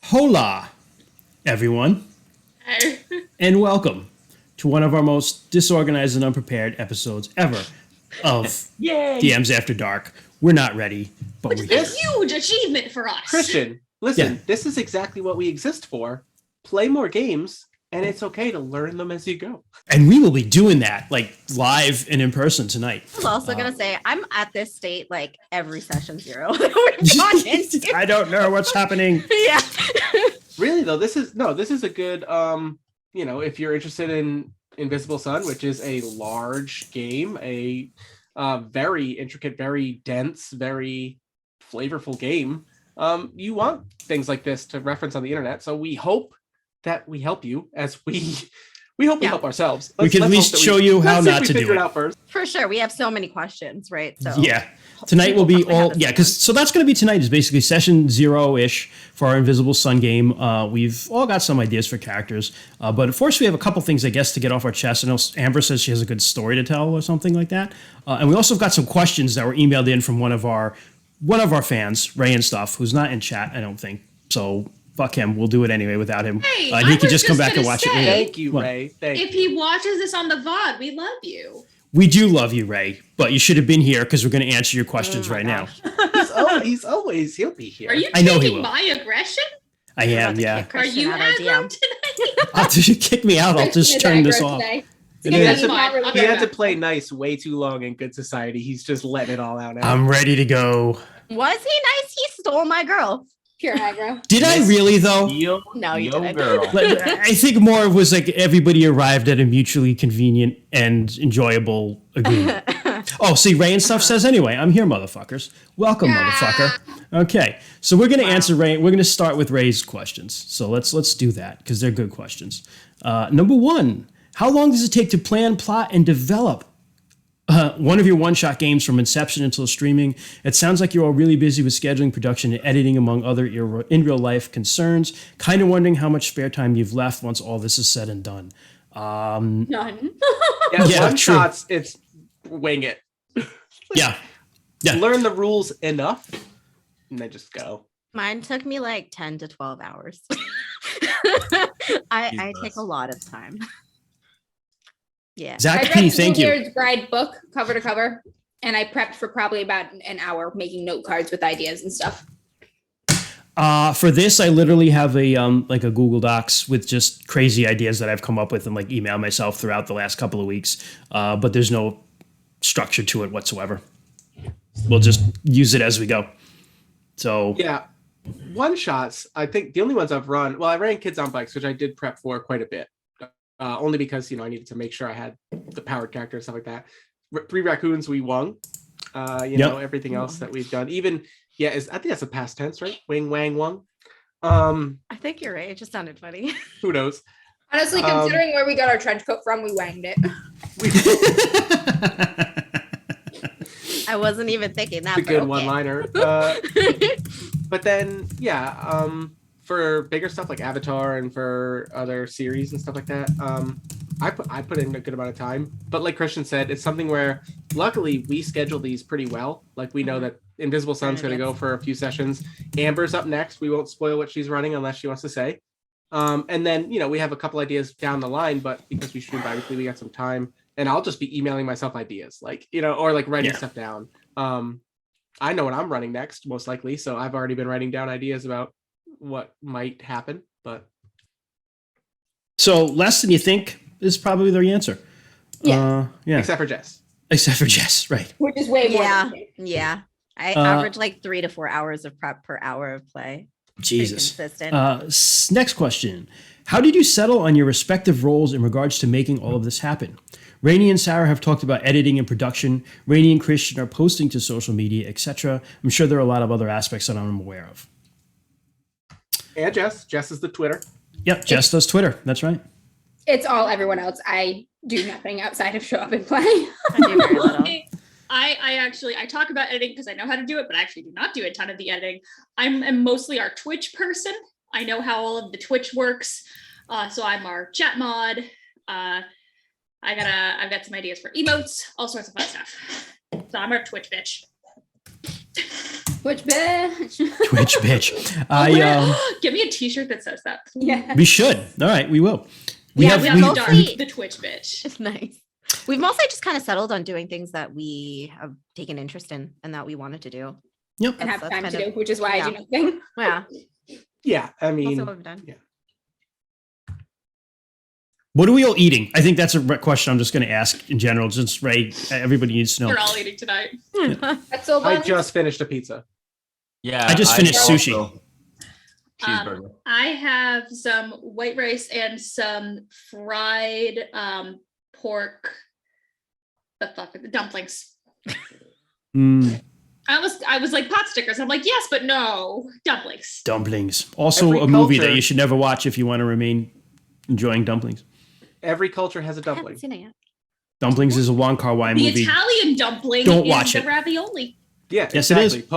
Hola, everyone, and welcome to one of our most disorganized and unprepared episodes ever of Yay! DMs After Dark. We're not ready, but Which we're is here. a huge achievement for us. Christian, listen, Yeah. This is exactly what we exist for. Play more games, and it's okay to learn them as you go. And we will be doing that like live and in person tonight. I was also gonna say I'm at this state like every session 0 that we've gone into. I don't know what's happening. Yeah. Really though, this is a good if you're interested in Invisible Sun, which is a large game, a very intricate, very dense, very flavorful game. You want things like this to reference on the internet. So we hope that we help you as we hope we help ourselves. We can at least show you how not to do it. Out first. For sure. We have so many questions, right? So yeah. Tonight will be all so that's going to be tonight is basically session 0-ish for our Invisible Sun game. We've all got some ideas for characters, but first we have a couple things I guess to get off our chest. I know Amber says she has a good story to tell or something like that, and we also have got some questions that were emailed in from one of our fans, Ray and stuff, who's not in chat, I don't think. So fuck him. We'll do it anyway without him. Hey, he can just come back and watch it later. Thank you, Ray. If he watches this on the VOD, we love you. We do love you, Ray, but you should have been here because we're going to answer your questions right now. He'll be here. Are you I know he taking will. my aggression? I am, yeah. Are you aggro tonight? After you kick me out, I'll just turn this off. He had to play nice way too long in Good Society. He's just letting it all out now. I'm ready to go. was he nice? He stole my girl. Pure aggro. Did I really, though? No, you didn't. girl. But I think more it was like everybody arrived at a mutually convenient and enjoyable agreement. Oh, see, Ray and stuff says anyway, I'm here, motherfuckers. Welcome, motherfucker. Okay, so we're going to answer Ray. We're going to start with Ray's questions. So let's do that because they're good questions. Number one, how long does it take to plan, plot, and develop one of your one-shot games from inception until streaming? It sounds like you're all really busy with scheduling, production, and editing, among other in real-life concerns. Kind of wondering how much spare time you've left once all this is said and done. None. One shots, it's wing it. Yeah. Learn the rules enough, and then just go. Mine took me like 10 to 12 hours. I take a lot of time. Yeah. Zach I P, read thank you. Bluebeard's Bride book cover to cover, and I prepped for probably about an hour making note cards with ideas and stuff. For this, I literally have a like a Google Docs with just crazy ideas that I've come up with and like email myself throughout the last couple of weeks. But there's no structure to it whatsoever. We'll just use it as we go. So yeah, one shots. I think the only ones I've run. Well, I ran Kids on Bikes, which I did prep for quite a bit. Only because I needed to make sure I had the powered character and stuff like that. 3 Raccoons, we won. Everything else that we've done. Even I think that's a past tense, right? Wing Wang Wung. I think you're right. It just sounded funny. Who knows? Honestly, considering where we got our trench coat from, we wanged it. I wasn't even thinking that. A good okay. one-liner. But then, for bigger stuff like Avatar and for other series and stuff like that, I put in a good amount of time. But like Christian said, it's something where luckily we schedule these pretty well. Like we know that Invisible Sun's going to go for a few sessions. Amber's up next. We won't spoil what she's running unless she wants to say. And then, we have a couple ideas down the line, but because we stream bi-weekly, we got some time. And I'll just be emailing myself ideas, or like writing stuff down. I know what I'm running next, most likely. So I've already been writing down ideas about what might happen. But so less than you think is probably the answer. Yeah. Except for Jess. Except for Jess, right? Which is way more. Yeah. I average like 3 to 4 hours of prep per hour of play. Jesus. Pretty consistent. Next question. How did you settle on your respective roles in regards to making all of this happen? Rainey and Sarah have talked about editing and production. Rainey and Christian are posting to social media, etc. I'm sure there are a lot of other aspects that I'm aware of. And Jess. Jess is the Twitter. Yep, Jess does Twitter. That's right. It's all everyone else. I do nothing outside of show up and play. I do very little. I talk about editing because I know how to do it, but I actually do not do a ton of the editing. I'm mostly our Twitch person. I know how all of the Twitch works. So I'm our chat mod. I've got some ideas for emotes, all sorts of fun stuff. So I'm our Twitch bitch. Twitch bitch. Twitch bitch. Give me a T-shirt that says that. Yeah. We should. All right, we will. We have we- the Twitch bitch. It's nice. We've mostly just kind of settled on doing things that we have taken interest in and that we wanted to do. Yep. And have That's time kind to of- do, which is why I do yeah. nothing. Yeah. Yeah, I mean, Also what we've done. What are we all eating? I think that's a question I'm just going to ask in general. Just Ray, everybody needs to know. They're all eating tonight. Pretzel I buns. just finished a pizza. Yeah. I just finished sushi. also- Cheeseburger. I have some white rice and some fried pork. The fuck, the dumplings. Mm, I was like pot stickers. I'm like, yes, but no, dumplings. dumplings. Also, Every a movie that culture- you should never watch if you want to remain enjoying dumplings. Every culture has a I haven't dumpling. seen it yet. Dumplings is a Wong Kar Wai The movie. Italian dumpling Don't is watch the it. ravioli. Yeah, Yes, it is. exactly.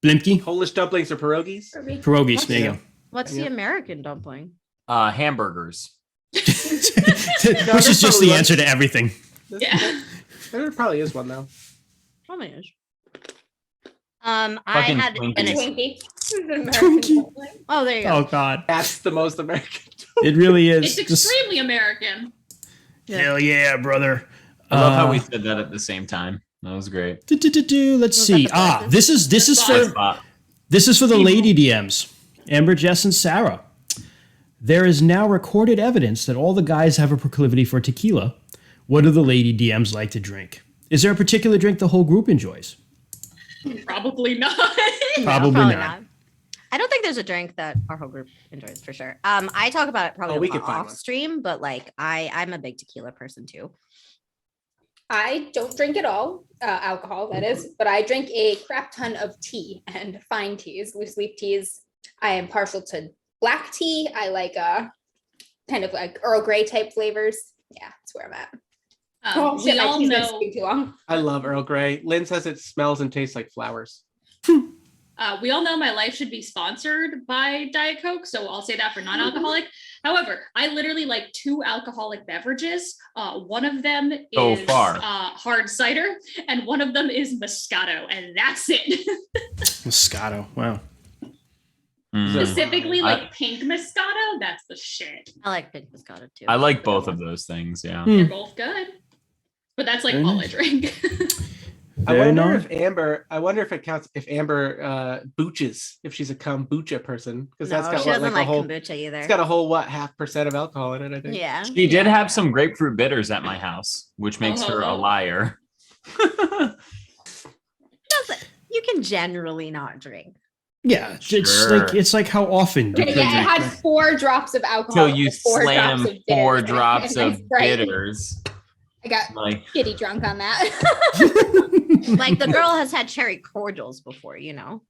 Blimke, Polish dumplings or pierogies. pierogies. There you Yeah. go. What's Yeah. the American dumpling? Hamburgers. Which is just the answer to everything. Yeah. There probably is one though. Probably is. I Fucking had Twinkies. a Twinkie. Twinkie. Oh, there you go. Oh God, That's the most American. it really is. It's Just- extremely American. hell yeah, brother. I love how we said that at the same time. That was great. Let's Was that see. the Ah, prices? this is That's for Spot. this is for the lady DMs, Amber, Jess, and Sarah. There is now recorded evidence that all the guys have a proclivity for tequila. What do the lady DMs like to drink? Is there a particular drink the whole group enjoys? Probably not. No, Probably not. I don't think there's a drink that our whole group enjoys for sure. I talk about it probably we can find off one. stream, but like I'm a big tequila person too. I don't drink at all, alcohol that is, but I drink a crap ton of tea and fine teas, loose leaf teas. I am partial to black tea. I like kind of like Earl Grey type flavors. Yeah, that's where I'm at. We my all tea's been know. speaking too long. I love Earl Grey. Lynn says it smells and tastes like flowers. We all know my life should be sponsored by Diet Coke, so I'll say that for non-alcoholic. However, I literally like 2 alcoholic beverages. One of them So is far. hard cider, and one of them is Moscato, and that's it. Moscato. Wow. Mm. Specifically, I- like pink Moscato, that's the shit. I like pink Moscato too. I like both of those things. Yeah. Hmm. They're both good, but that's like Very all nice. I drink. I Very wonder nice. if Amber. I wonder if it counts if Amber booches if she's a kombucha person because No, that's got she what, doesn't like like a whole. kombucha either. It's got a whole what 0.5% of alcohol in it. I think. Yeah. She did yeah. have some grapefruit bitters at my house, which makes her a Oh. liar. You can generally not drink. Yeah, Sure. it's like how often do Yeah, people it drink? had 4 drops of alcohol. Till you and 4 slam drops of 4 bitters in it, drops and of it's right. bitters. I got Like, kitty drunk on that. Like the girl has had cherry cordials before, you know.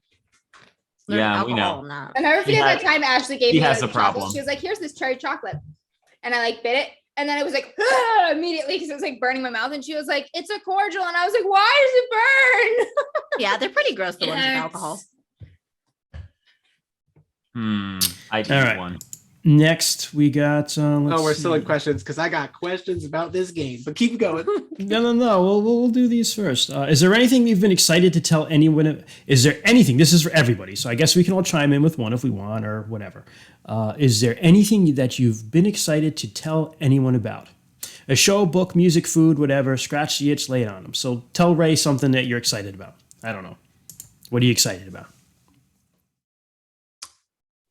There's Yeah, we alcohol know. in that. I never He forget has- that time Ashley gave he me has like, a chocolate. problem. She was like, "Here's this cherry chocolate," and I like bit it, and then it was like "Ah," immediately because it was like burning my mouth. And she was like, "It's a cordial," and I was like, "Why does it burn?" Yeah, they're pretty gross, the ones with Yes. alcohol. I did All right. one. Next, we got. Let's Oh, we're still in see. questions because I got questions about this game. But keep going. No. We'll do these first. Is there anything you've been excited to tell anyone? Is there anything? This is for everybody, so I guess we can all chime in with one if we want or whatever. Is there anything that you've been excited to tell anyone about? A show, book, music, food, whatever. Scratch the itch, lay it on them. So tell Ray something that you're excited about. I don't know. What are you excited about?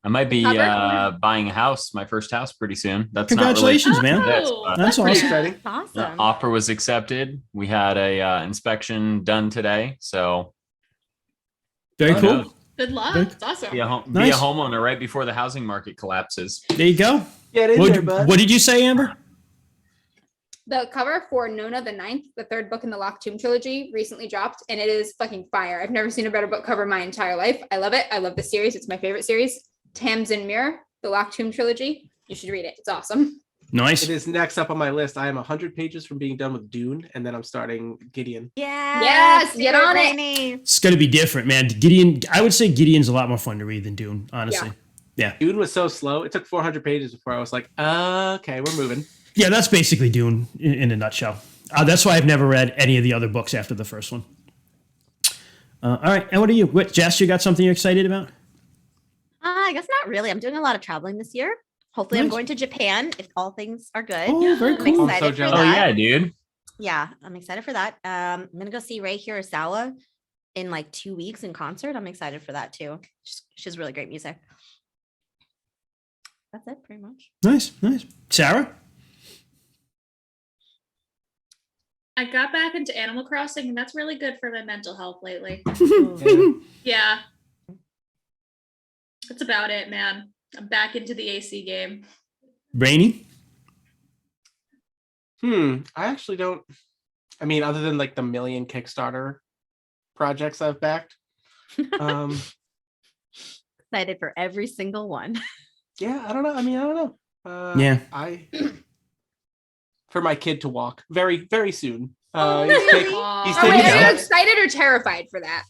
I might be Cover? buying a house, my first house, pretty soon. That's Congratulations, not man. related to this, Oh, but That's Pretty awesome. exciting. That's awesome. the offer was accepted. We had a inspection done today, so Very Who cool. knows? Good luck. Good. It's awesome. be a Nice. homeowner right before the housing market collapses. There you go. Get in there, bud. What did you say, Amber? The cover for Nona the Ninth, the 3rd book in the Locked Tomb trilogy, recently dropped, and it is fucking fire. I've never seen a better book cover in my entire life. I love it. I love the series. It's my favorite series. Tamsin Muir, the Locked Tomb trilogy. You should read it. It's awesome. Nice. It is next up on my list. I am 100 pages from being done with Dune, and then I'm starting Gideon. Yeah. Yes, get on it. it. It's going to be different, man. Gideon, I would say Gideon's a lot more fun to read than Dune, honestly. Dune was so slow. It took 400 pages before I was like, okay, we're moving. Yeah, that's basically Dune in a nutshell. That's why I've never read any of the other books after the first one. All right. And what are you? What, Jess, you got something you're excited about? I guess not really. I'm doing a lot of traveling this year. Hopefully, I'm Nice. going to Japan if all things are good. Oh, very I'm cool. I'm so excited for jealous. Oh that. yeah, dude. Yeah, I'm excited for that. I'm gonna go see Ray Hirasawa in like 2 weeks in concert. I'm excited for that too. She's really great music. That's it, pretty much. Nice. Sarah? I got back into Animal Crossing, and that's really good for my mental health lately. Yeah. Yeah. That's about it, man. I'm back into the AC game. Rainy? I actually don't. I mean, other than like the million Kickstarter projects I've backed. Excited for every single one. Yeah, I don't know. I mean, I don't know. Yeah. For my kid to walk very, very soon. Oh, He's really? he's Oh, taking wait, are you out- excited or terrified for that?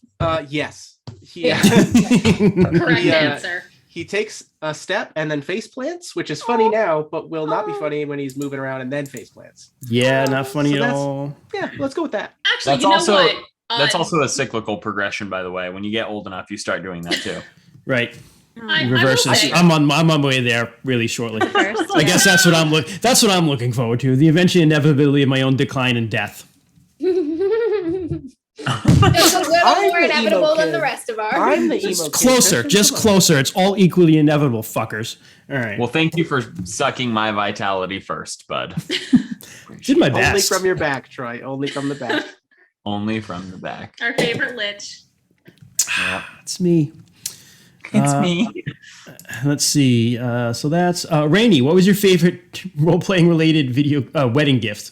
Yes. Correct Yeah. answer. He takes a step and then face plants, which is funny now, but will not be funny when he's moving around and then face plants. Yeah, not funny So at that's- all. Yeah, let's go with that. Actually, That's you know also- what? That's also a cyclical progression, by the way. When you get old enough, you start doing that too. Right. I will Reverses. say- I'm on my way there really shortly. First, I guess that's what I'm looking forward to. The eventual inevitability of my own decline and death. It's a little I'm more the inevitable emo than kid. the rest of ours. I'm the emo Just kid. closer, just closer. It's all equally inevitable, fuckers. All right. Well, thank you for sucking my vitality first, bud. Did my Only best. from your back, Troy. Only from the back. Only from the back. Our favorite lich. Yeah. It's me. It's me. Let's see. So that's Rainy. What was your favorite role-playing related video wedding gift?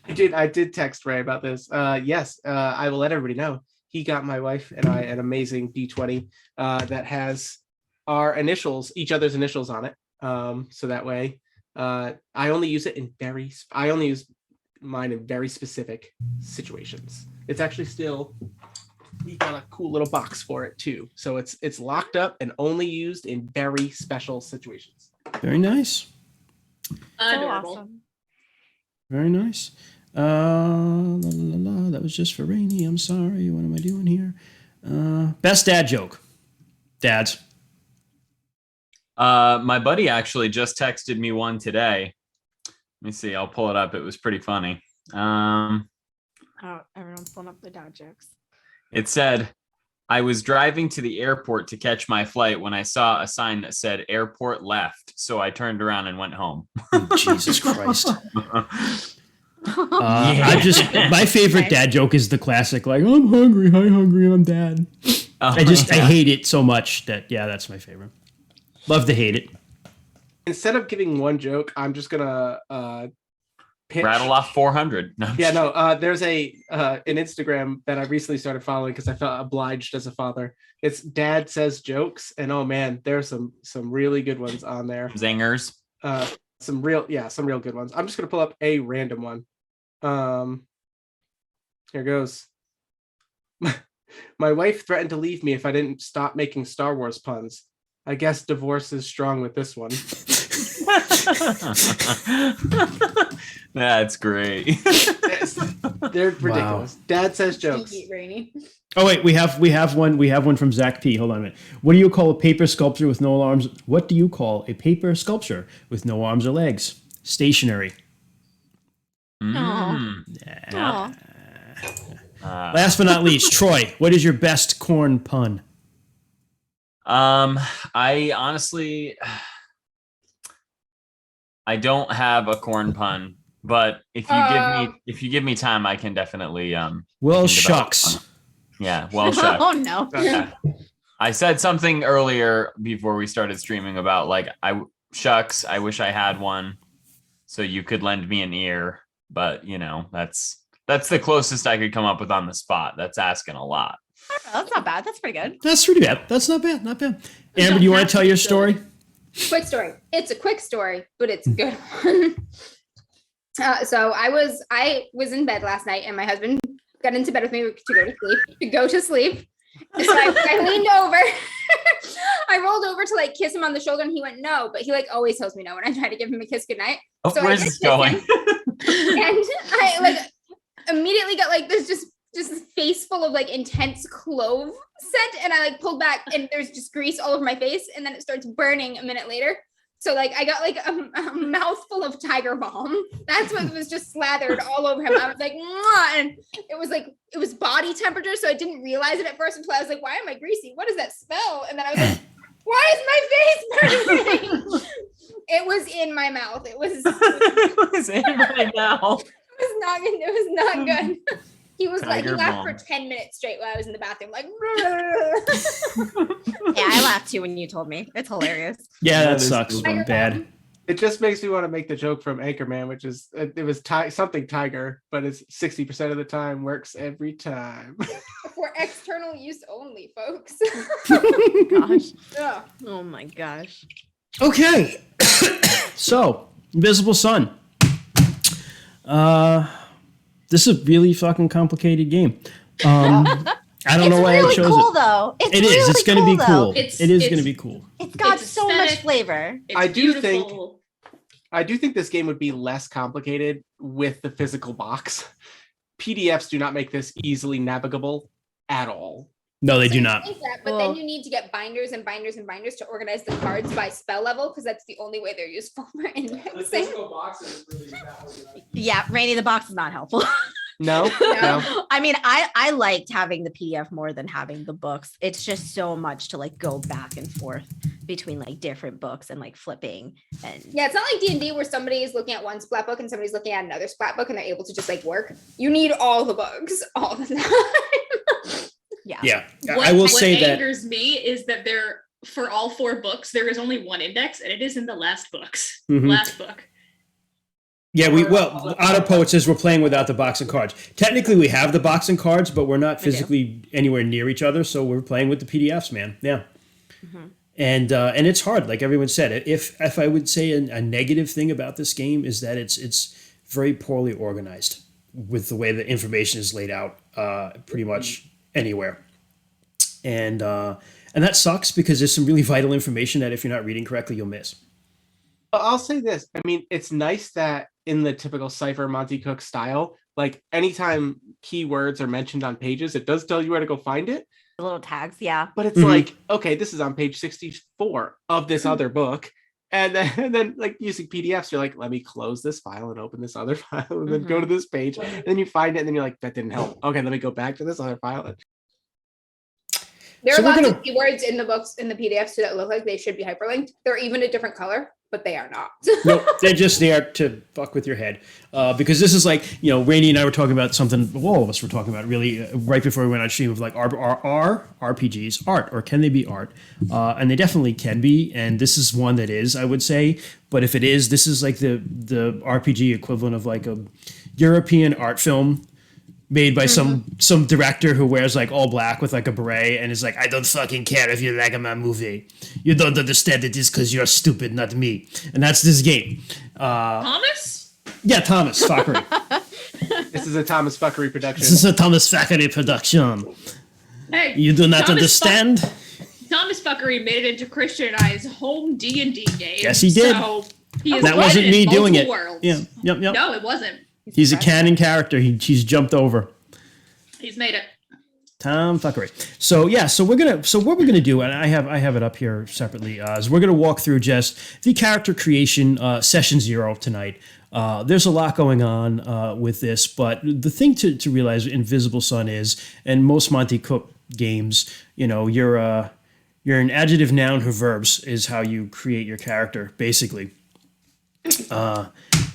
I did text Ray about this. Yes, I will let everybody know. He got my wife and I an amazing D20 that has our initials, each other's initials on it. So that way, I only use it in I only use mine in very specific situations. It's actually still, we got a cool little box for it too. So it's locked up and only used in very special situations. Very nice. Adorable. Very nice. That was just for Rainy. I'm sorry. What am I doing here? Best dad joke. Dads. My buddy actually just texted me one today. Let me see. I'll pull it up. It was pretty funny. Oh, everyone's pulling up the dad jokes. It said, I was driving to the airport to catch my flight when I saw a sign that said airport left. So I turned around and went home. Jesus Christ. Yeah. My favorite dad joke is the classic, like, I'm hungry, hi hungry, I'm dad. I hate it so much that, yeah, that's my favorite. Love to hate it. Instead of giving one joke, I'm just gonna pitch. Rattle off 400. No, Yeah, no. There's an Instagram that I recently started following because I felt obliged as a father. It's Dad Says Jokes, and oh man, there's some really good ones on there. Zingers. Some real good ones. I'm just gonna pull up a random one. Here goes. My wife threatened to leave me if I didn't stop making Star Wars puns. I guess divorce is strong with this one. That's great. They're ridiculous. Dad Says Jokes. Sneaky, Rainy. Oh wait, we have one from Zach P. Hold on a minute. What do you call a paper sculpture with no arms? What do you call a paper sculpture with no arms or legs? Stationary. Mm. Last but not least, Troy, what is your best corn pun? I honestly, I don't have a corn pun, but if you give me time, I can definitely Well, can develop shucks. one. Yeah, well, shucks. Oh no. Okay. I said something earlier before we started streaming about like shucks, I wish I had one so you could lend me an ear, but you know, that's the closest I could come up with on the spot. That's asking a lot. That's not bad. That's pretty good. That's pretty bad. That's not bad. Not bad. Amber, do you want to tell your story? Quick story. It's a quick story, but it's a good one. So I was in bed last night, and my husband got into bed with me to go to sleep. So I leaned over. I rolled over to like kiss him on the shoulder, and he went no, but he like always tells me no when I try to give him a kiss goodnight. Oh, So I where's did this kiss going? him. And I like immediately got like this just just this face full of like intense clove scent, and I like pulled back, and there's just grease all over my face, and then it starts burning a minute later. So like I got like a mouthful of tiger balm. That's what was just slathered all over him. I was like, mwah! And it was body temperature, so I didn't realize it at first until I was like, why am I greasy? What does that smell? And then I was like, why is my face burning? It was in my mouth. It was in my mouth. It was not good. He was like, he Tiger laughed balm. for 10 minutes straight while I was in the bathroom, like. Yeah, I laughed too when you told me. It's hilarious. Yeah, That that is sucks. cool. Bad. It just makes me want to make the joke from Anchorman, which is it was something tiger, but it's 60% of the time works every time. For external use only, folks. Gosh. Ugh. Oh my gosh. Okay. So, Invisible Sun. This is a really fucking complicated game. I don't know why really I chose cool, it. though. It's It is. really It's going to be though. cool. It's- It is it's- going to be cool. It's got It's so much aesthetic. flavor. It's I do think- beautiful. I do think this game would be less complicated with the physical box. PDFs do not make this easily navigable at all. No, they So do you not. think that, but Well- then you need to get binders and binders and binders to organize the cards by spell level, because that's the only way they're useful for indexing. boxes really Yeah, Rainy, the box is not helpful. No, no. I mean, I liked having the PDF more than having the books. It's just so much to like go back and forth between like different books and like flipping and Yeah, it's not like D&D where somebody is looking at one splat book and somebody's looking at another splat book and they're able to just like work. You need all the books all the time. yeah. Yeah. What, I will what say that. angers me is that there, for all 4 books, there is only one index, and it is in the last books. Mhm. Last book. Yeah, Otter Poet says we're playing without the box and cards. Technically, we have the box and cards, but we're not We do. physically anywhere near each other, so we're playing with the PDFs, man. Yeah. Mhm. And it's hard, like everyone said. If I would say a negative thing about this game is that it's very poorly organized with the way the information is laid out, pretty much anywhere. And that sucks because there's some really vital information that if you're not reading correctly, you'll miss. But I'll say this. I mean, it's nice that in the typical Cypher Monte Cook style, like anytime keywords are mentioned on pages, it does tell you where to go find it. The little tags, yeah. But it's Mhm. like, okay, this is on page 64 of this other book. And then like using PDFs, you're like, let me close this file and open this other file and then go to this page. And then you find it and then you're like, that didn't help. Okay, let me go back to this other file. There So are we're lots gonna- of keywords in the books, in the PDFs too, that look like they should be hyperlinked. They're even a different color, but they are not. Nope, they're just there to fuck with your head. Because this is like, Rainey and I were talking about something, all of us were talking about really right before we went on stream of like, are RPGs art, or can they be art? And they definitely can be, and this is one that is, I would say. But if it is, this is like the RPG equivalent of like a European art film made by some director who wears like all black with like a beret and is like, I don't fucking care if you like my movie. You don't understand it is because you're stupid, not me. And that's this game. Thomas? Yeah, Thomas Fackery. This is a Thomas Fuckery production. This is a Thomas Fackery production. Hey, You do not Thomas understand? Thomas Fuckery made it into Christian and I's home D&D game. Yes, he did. So he has That played wasn't in me doing multiple it. Worlds. Yeah, yep. No, it wasn't. He's a canon character. He's jumped over. He's made it. Tom Fuckery. So what we're gonna do, and I have it up here separately, is we're gonna walk through just the character creation session 0 tonight. There's a lot going on with this, but the thing to realize with Invisible Sun is, and most Monte Cook games, you're an adjective, noun, or verbs is how you create your character, basically.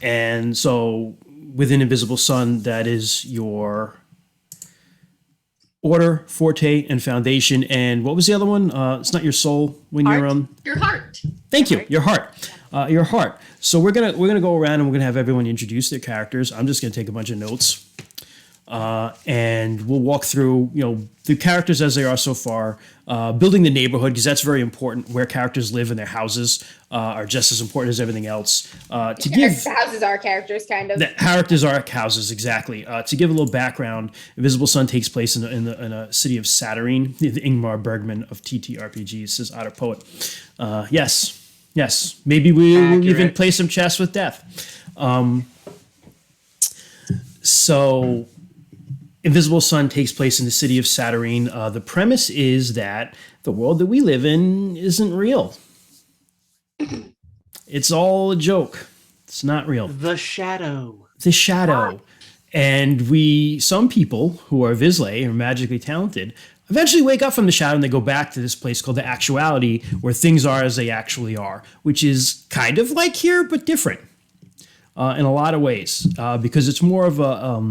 And so within Invisible Sun, that is your order, forte, and foundation. And what was the other one? It's not your soul when Heart. you're Your heart. Thank you. Your heart. Your heart. So we're gonna go around and we're gonna have everyone introduce their characters. I'm just gonna take a bunch of notes. And we'll walk through, the characters as they are so far, building the neighborhood, because that's very important. Where characters live and their houses are just as important as everything else. To give The houses are characters, kind of. the characters are houses, exactly. To give a little background, Invisible Sun takes place in a city of Saturnine. The Ingmar Bergman of TTRPGs, says Otter Poet. Yes. Maybe we'll even Accurate. play some chess with death. So Invisible Sun takes place in the city of Saturnine. The premise is that the world that we live in isn't real. It's all a joke. It's not real. The shadow. The shadow. And some people who are Vislae or magically talented eventually wake up from the shadow and they go back to this place called the Actuality, where things are as they actually are, which is kind of like here, but different in a lot of ways, because it's more of a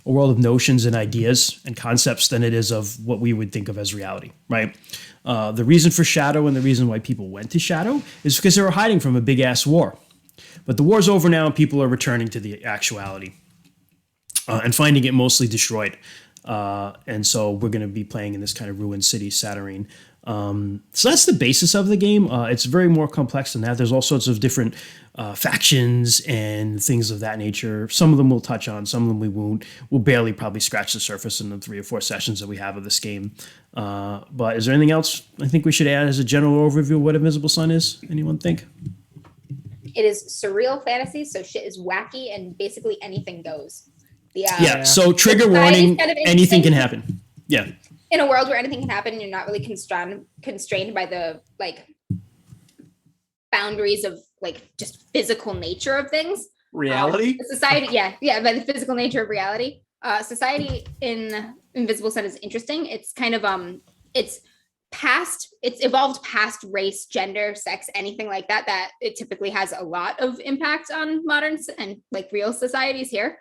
world of notions and ideas and concepts than it is of what we would think of as reality, right? The reason for shadow and the reason why people went to shadow is because they were hiding from a big ass war. But the war's over now and people are returning to the Actuality and finding it mostly destroyed. And so we're going to be playing in this kind of ruined city, Saturnine. So that's the basis of the game. It's very more complex than that. There's all sorts of different factions and things of that nature. Some of them we'll touch on, some of them we won't. We'll barely probably scratch the surface in the 3 or 4 sessions that we have of this game. But is there anything else I think we should add as a general overview of what Invisible Sun is? Anyone think? It is surreal fantasy, so shit is wacky and basically anything goes. Yeah, so trigger Society's warning, kind of anything can interesting. happen. Yeah. In a world where anything can happen, you're not really constrained by the like boundaries of like just physical nature of things. Reality. Society, yeah, by the physical nature of reality. Society in Invisible Sun is interesting. It's kind of it's evolved past race, gender, sex, anything like that. That it typically has a lot of impact on modern and like real societies here.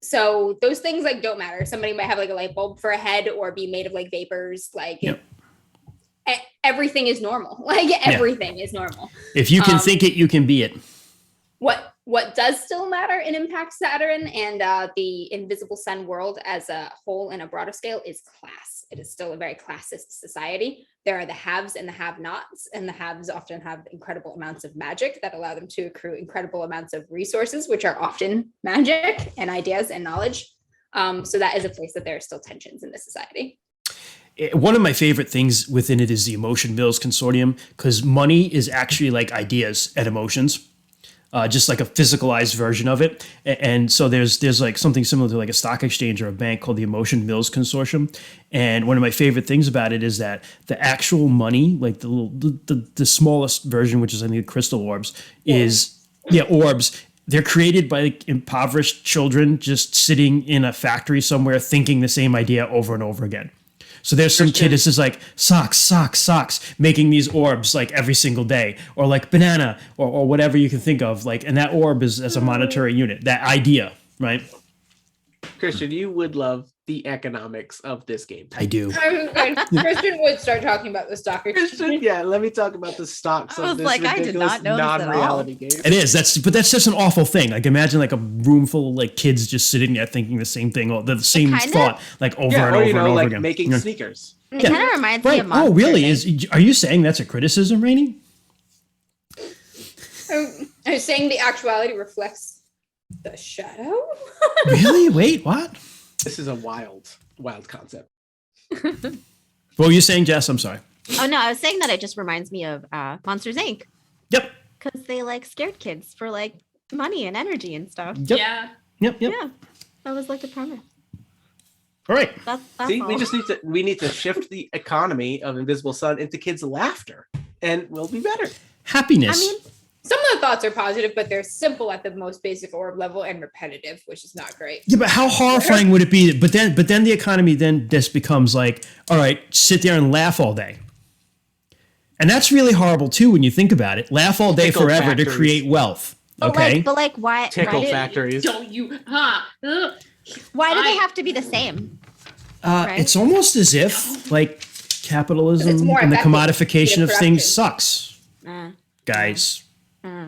So those things like don't matter. Somebody might have like a light bulb for a head or be made of like vapors. Like Yep. Everything is normal. Like everything is normal. If you can think it, you can be it. What does still matter in Impact Saturn and the Invisible Sun world as a whole in a broader scale is class. It is still a very classist society. There are the haves and the have-nots, and the haves often have incredible amounts of magic that allow them to accrue incredible amounts of resources, which are often magic and ideas and knowledge. So that is a place that there are still tensions in this society. One of my favorite things within it is the Emotion Mills Consortium, because money is actually like ideas and emotions. Just like a physicalized version of it. And so there's like something similar to like a stock exchange or a bank called the Emotion Mills Consortium. And one of my favorite things about it is that the actual money, like the smallest version, which is I think crystal orbs, orbs. They're created by like impoverished children just sitting in a factory somewhere thinking the same idea over and over again. So there's some kid that's just like socks, making these orbs like every single day, or like banana, or whatever you can think of. Like, and that orb is as a monetary unit, that idea, right? Christian, you would love the economics of this game. I do. Christian would start talking about the stock Christian, exchange. yeah, let me talk about the stocks I of was this like, I did ridiculous not know this at all. non-reality game. It is. But that's just an awful thing. Like, imagine like a room full of like kids just sitting there thinking the same thing, or the same kinda- thought, like over Yeah, and or over you know, and over like again. making Yeah. sneakers. It kind of reminds me Right. of Monster Oh, really? Inc. Are you saying that's a criticism, Rainey? I was saying the actuality reflects the shadow. Really? Wait, what? This is a wild concept. What were you saying, Jess? I'm sorry. Oh no, I was saying that it just reminds me of Monsters Inc. Yep. Because they like scared kids for like money and energy and stuff. Yep. Yeah. Yep. Yeah, that was like the premise. All right. That's See, all. we need to shift the economy of Invisible Sun into kids' laughter, and we'll be better. Happiness. I mean, some of the thoughts are positive, but they're simple at the most basic orb level and repetitive, which is not great. Yeah, but how horrifying would it be? But then the economy then just becomes like, all right, sit there and laugh all day. And that's really horrible too when you think about it. Laugh all day Tickle forever to factories. create wealth. But Okay. like, why? Tickle Why, factories. Don't you? why do they have to be the same? right? It's almost as if like capitalism It's more and the effective commodification of in things production. sucks, Uh, guys. uh.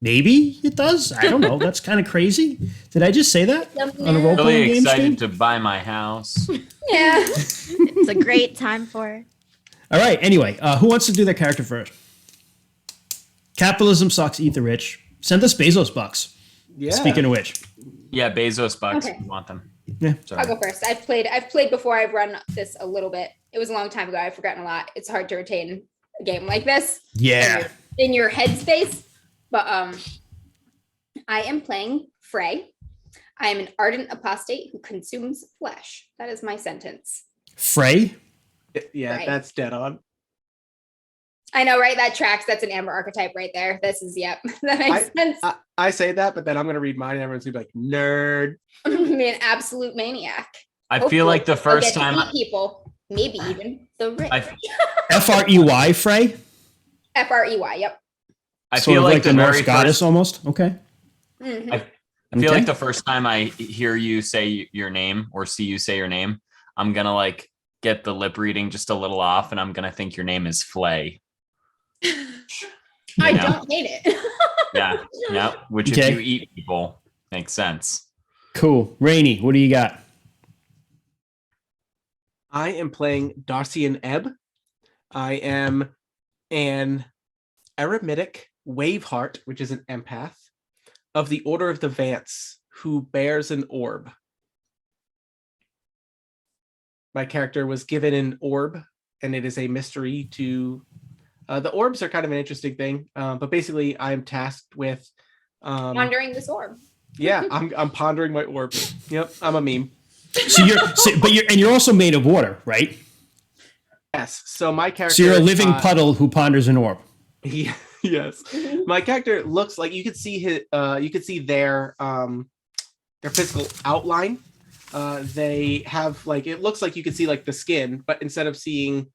Maybe it does. I don't know. That's kind of crazy. Did I just say that on a role Really playing game excited stream? to buy my house. Yeah. It's a great time for it. All right. Anyway, who wants to do their character first? Capitalism sucks. Eat the rich. Send us Bezos bucks. Yeah. Speaking of which, Yeah, Bezos bucks. Okay. If you want them. Yeah. Sorry. I'll go first. I've played before. I've run this a little bit. It was a long time ago. I've forgotten a lot. It's hard to retain a game like this yeah. in your headspace. But I am playing Frey. I am an ardent apostate who consumes flesh. That is my sentence. Frey. Yeah, Right. that's dead on. I know, right? That tracks. That's an Amber archetype right there. This is, yep. That makes sense. I say that, but then I'm gonna read mine and everyone's gonna be like, nerd. Be an absolute maniac. I feel like the Hopefully, I'll first get to time meet people, maybe even the rich. Frey. Frey. Frey. Yep. I Sort feel of like the the Norse very goddess first, almost. Okay. Mhm. I feel Okay. like the first time I hear you say your name or see you say your name, I'm gonna like get the lip reading just a little off, and I'm gonna think your name is Flay. I know. don't hate it. Yeah, yeah. Which Okay. if you eat people, makes sense. Cool. Rainy, what do you got? I am playing Darcian Ebb. I am an eremitic waveheart, which is an empath, of the Order of the Vance, who bears an orb. My character was given an orb, and it is a mystery to. The orbs are kind of an interesting thing, but basically, I'm tasked with. Wandering this orb. Yeah, I'm pondering my orb. Yep, I'm a meme. So you're also made of water, right? Yes. So my character. So you're a living puddle who ponders an orb. Yeah, yes. My character looks like you could see their physical outline. They have like it looks like you could see like the skin, but instead of seeing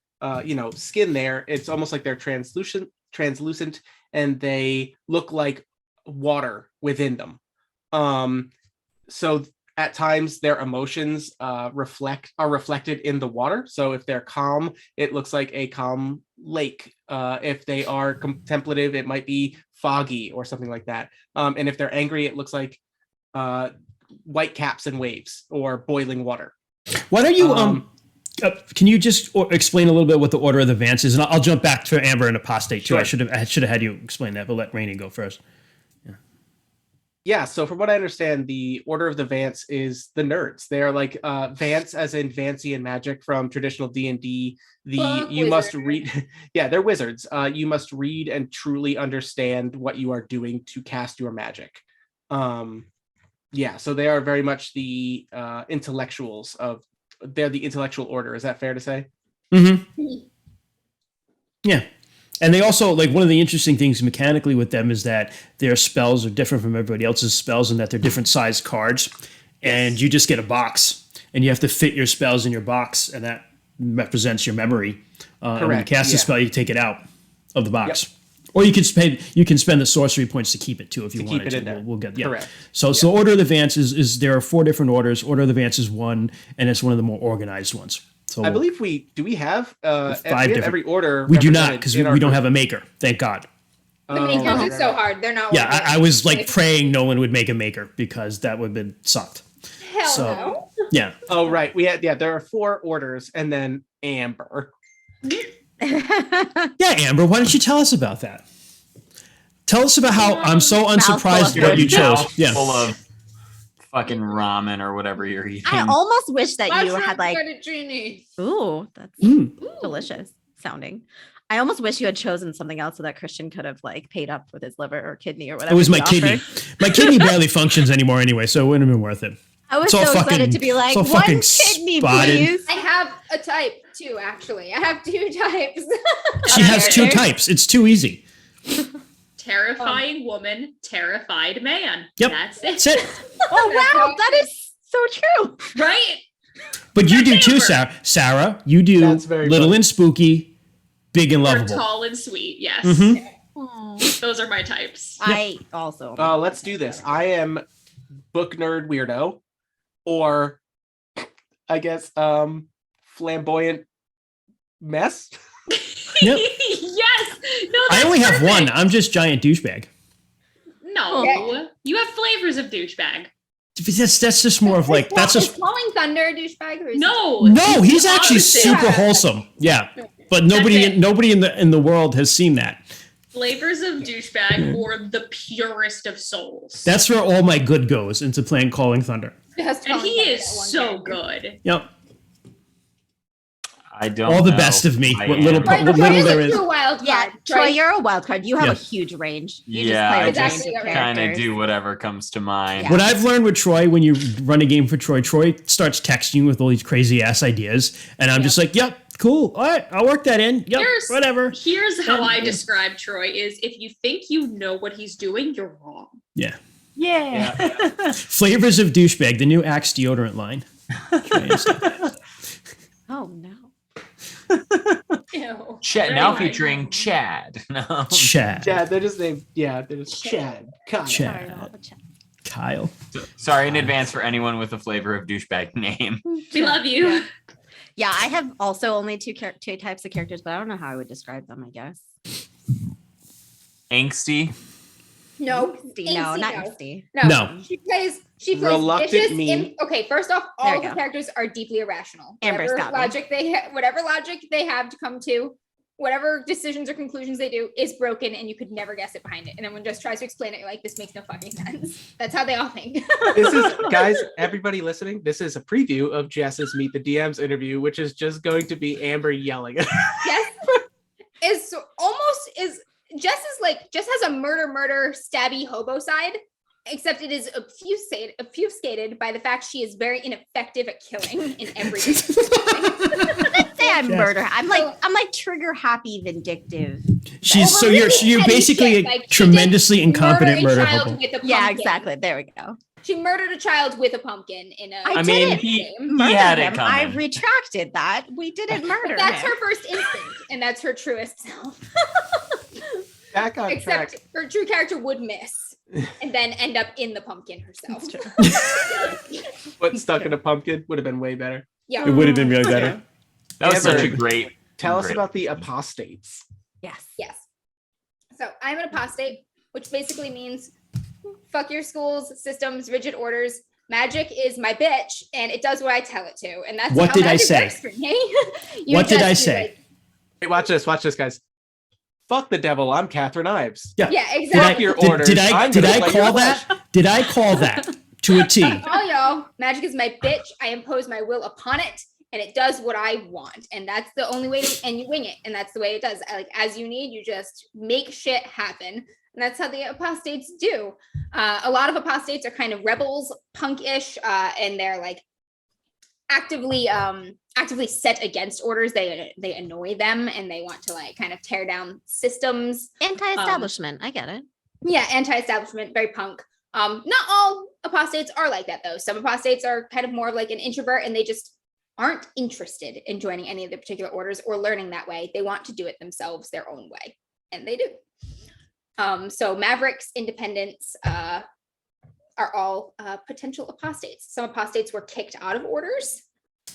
skin there, it's almost like they're translucent, and they look like water within them. So at times their emotions are reflected in the water. So if they're calm, it looks like a calm lake. If they are contemplative, it might be foggy or something like that. And if they're angry, it looks like white caps and waves or boiling water. Why don't you can you just explain a little bit what the Order of the Vance is, and I'll jump back to Amber and Apostate too. Sure. I should have had you explain that, but let Rainy go first. Yeah, so from what I understand, the Order of the Vance is the nerds. They are like Vance as in Vancian magic from traditional D&D. Must read. Yeah, they're wizards. You must read and truly understand what you are doing to cast your magic. Yeah, so they are very much the intellectuals of. They're the intellectual order. Is that fair to say? Mm-hmm. Yeah. And they also, like, one of the interesting things mechanically with them is that their spells are different from everybody else's spells in that they're different sized cards. And you just get a box, and you have to fit your spells in your box, and that represents your memory. And when you cast a spell, you take it out of the box. Yep. Or you can spend the sorcery points to keep it too if you wanted to. We'll get Correct. So Order of the Vance is there are 4 different orders. Order of the Vance is one, and it's one of the more organized ones. So I believe we have 5 different. every order. We do not, because we don't have a maker. Thank God. The makers is so hard. They're not. Yeah, I was like praying no one would make a maker because that would have been sucked. Hell no. Yeah. Oh right, there are 4 orders, and then Amber. Yeah, Amber, why don't you tell us about that? Tell us about how I'm so unsurprised what you chose. Yeah. Full of fucking ramen or whatever you're eating. I almost wish that you had like. Fettuccine. Ooh, that's delicious sounding. I almost wish you had chosen something else so that Christian could have like paid up with his liver or kidney or whatever. It was my he kidney. offered. My kidney barely functions anymore anyway, so it wouldn't have been worth it. I was It's all so excited fucking- to be like, it's all one fucking kidney, spotted. please. I have a type too, actually. I have 2 types. She has 2 types. It's too easy. Terrifying woman, terrified man. Yep. That's it. That's it. Oh wow, that is so true. Right? But you do That's too, Amber. Sarah. Sarah, you do That's very little funny. and spooky, big and Or lovable. tall and sweet. Yes. Mhm. Those are my types. I also. Let's do this. I am book nerd weirdo, or I guess flamboyant mess. Yep. Yes. No, I that's only have perfect. one. I'm just giant douchebag. No. Okay. You have flavors of douchebag. That's just more of like that's Is just Falling Thunder a douchebag? Or is No. no. He's the actually opposite. super wholesome. Yeah, but That's nobody it. in the world has seen that. Flavors of douchebag or the purest of souls. That's where all my good goes into playing Calling Thunder. Just and Falling he Thunder is at one so character. good. Yep. I don't All the know best of me. who I What little, am. Troy, what Troy little is there a is. true wild card. Yeah, Troy, you're a wild card. You have Yeah. a huge range. You Yeah, just I play a just range of kind of characters. do whatever comes to mind. Yeah. What I've learned with Troy, when you run a game for Troy, Troy starts texting you with all these crazy ass ideas, and I'm just like, "Yep, cool. All right, I'll work that in. Yep, whatever." Here's how I Yeah. describe Troy: is if you think you know what he's doing, you're wrong. Yeah. Yeah. Flavors of douchebag, the new Axe deodorant line. Oh no. Ew. Chad, now Anyway. featuring Chad. No. Chad. Yeah, they're just named. Yeah, they're just Chad. Kyle. Chad. Sorry, all the chat. Kyle. Sorry in advance for anyone with a flavor of douchebag name. We love you. Yeah, I have also only two types of characters, but I don't know how I would describe them. I guess. Angsty. No, Angsty, no, Angsty, not no. angsty. No. She plays Reluctant vicious. mean. Okay, first off, There all we the go. characters are deeply irrational. Amber's Whatever got me. logic whatever logic they have to come to, whatever decisions or conclusions they do is broken, and you could never guess it behind it. And everyone just tries to explain it. You're like, this makes no fucking sense. That's how they all think. This is, guys, everybody listening, this is a preview of Jess's Meet the DMs interview, which is just going to be Amber yelling. Jess is Jess has a murder stabby hobo side, except it is obfuscated by the fact she is very ineffective at killing in every Let's say I'm Yes. murder. I'm like trigger happy vindictive. She's Over you're really petty basically shit, a like, she tremendously incompetent murder a murder child hobo. with a Yeah, pumpkin. exactly. There we go. She murdered a child with a pumpkin in a. I I mean, didn't he Murder had it him. I coming. retracted that. We didn't murder That's him. her first instinct, and that's her truest self. Back on Except track. her true character would miss, and then end up in the pumpkin herself. But stuck in a pumpkin would have been way better. Yeah. It would have been really better. That was such a Amber, great. Tell us great- about the apostates. Yes. Yes. So I'm an apostate, which basically means fuck your schools, systems, rigid orders. Magic is my bitch, and it does what I tell it to, and that's What how did I magic say? works for me. You What did just I do, say? like- Hey, watch this, guys. Fuck the devil, I'm Catherine Ives. Yeah. yeah, Did I, exactly. your did, orders. did I I'm did gonna I play your call that? Did I call that to a T? All y'all, magic is my bitch. I impose my will upon it, and it does what I want, and that's the only way to. And you wing it, and that's the way it does. Like as you need, you just make shit happen, and that's how the apostates do. A lot of apostates are kind of rebels, punk-ish, and they're like actively set against orders. They annoy them, and they want to like kind of tear down systems. Anti-establishment. I get it. Yeah, anti-establishment, very punk. Not all apostates are like that though. Some apostates are kind of more of like an introvert, and they just aren't interested in joining any of the particular orders or learning that way. They want to do it themselves their own way, and they do. So mavericks, independents are all potential apostates. Some apostates were kicked out of orders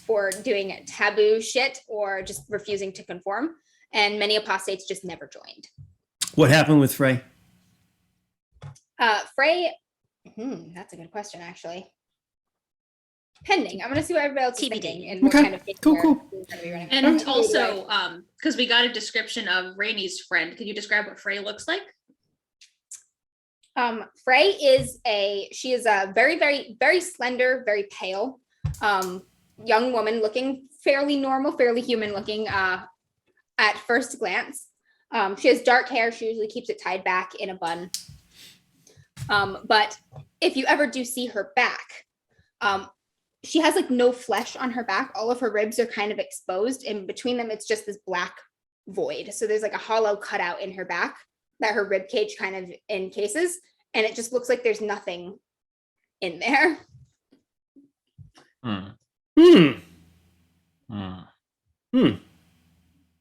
for doing taboo shit or just refusing to conform, and many apostates just never joined. What happened with Frey? Frey, that's a good question, actually. Pending. I'm gonna see what everybody else is TBD. thinking and what Okay, kind of cool, we're cool. gonna be running. And also, because we got a description of Rainey's friend, could you describe what Frey looks like? Frey is she is a very, very, very slender, very pale, young woman looking fairly normal, fairly human looking at first glance. She has dark hair. She usually keeps it tied back in a bun. But if you ever do see her back, she has like no flesh on her back. All of her ribs are kind of exposed, and between them, it's just this black void. So there's like a hollow cutout in her back that her rib cage kind of encases, and it just looks like there's nothing in there. Hmm. Hmm. Hmm. Hmm.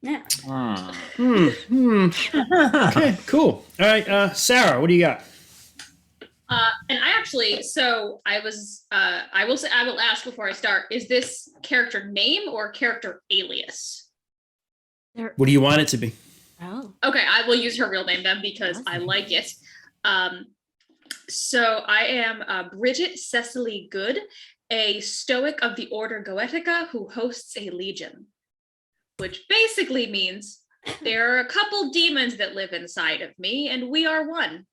Yeah. Hmm. Hmm. Okay, cool. All right, Sarah, what do you got? And I actually, so I will ask before I start, is this character name or character alias? What do you want it to be? Oh. Okay, I will use her real name then because I like it. So I am Bridget Cecily Good, a stoic of the Order Goetica who hosts a legion, which basically means there are a couple demons that live inside of me, and we are one.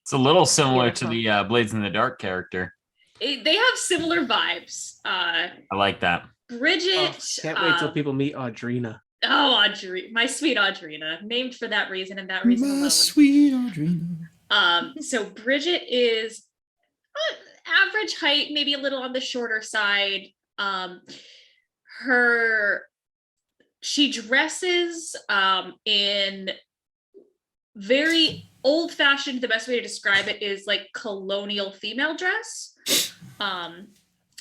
It's a little similar to Beautiful. the Blades in the Dark character. They have similar vibes. I like that. Bridget. Can't wait till people meet Audrina. Oh, Audrina, my sweet Audrina, named for that reason and that reason My alone. sweet Audrina. So Bridget is average height, maybe a little on the shorter side. She dresses in very old-fashioned. The best way to describe it is like colonial female dress.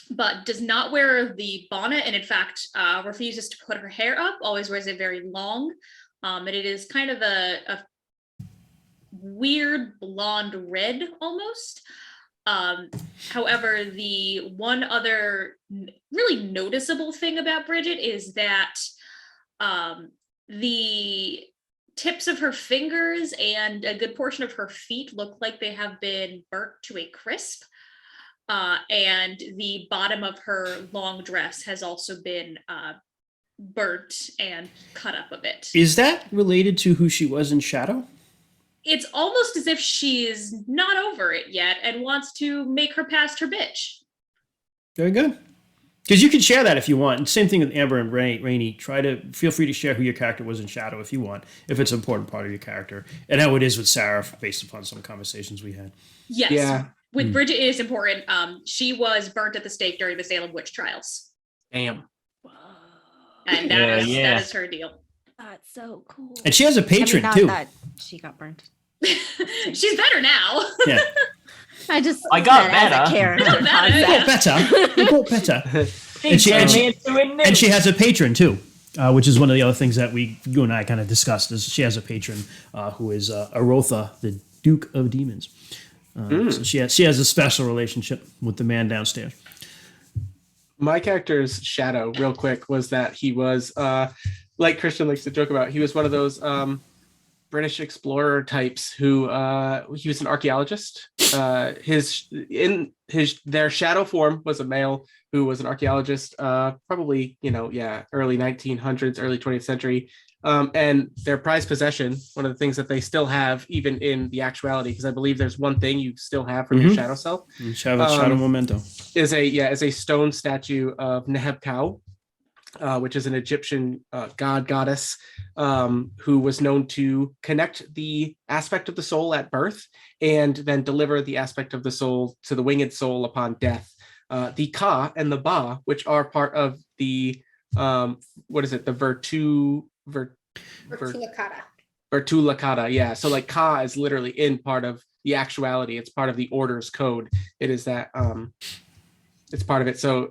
But does not wear the bonnet, and in fact refuses to put her hair up, always wears it very long. And it is kind of a weird blonde red almost. However, the one other really noticeable thing about Bridget is that the tips of her fingers and a good portion of her feet look like they have been burnt to a crisp. And the bottom of her long dress has also been burnt and cut up a bit. Is that related to who she was in Shadow? It's almost as if she's not over it yet and wants to make her past her bitch. Very good. Because you can share that if you want. Same thing with Amber and Rainey. Feel free to share who your character was in Shadow if you want, if it's an important part of your character. And how it is with Sarah, based upon some conversations we had. Yes. Yeah. With Bridget, it is important. She was burnt at the stake during the Salem witch trials. Damn. And that is her deal. That's so cool. And she has a patron, not too. that she got burnt. She's better now. Yeah. I got said as a better. character I got concept. better. And she has a patron, too. Which is one of the other things that you and I kind of discussed, is she has a patron who is Arotha, the Duke of Demons. So she has a special relationship with the man downstairs. My character's shadow, real quick, was that he was, like Christian likes to joke about, he was one of those British explorer types who he was an archaeologist. Their shadow form was a male who was an archaeologist, probably early 1900s, early 20th century. And their prized possession, one of the things that they still have even in the actuality, because I believe there's one thing you still have from your shadow self. Shadow memento. Is a stone statue of Neheb-Kau, which is an Egyptian goddess who was known to connect the aspect of the soul at birth and then deliver the aspect of the soul to the winged soul upon death. The Ka and the Ba, which are part of the the Vertulacata, yeah. So like Ka is literally in part of the actuality. It's part of the order's code. It is that it's part of it. So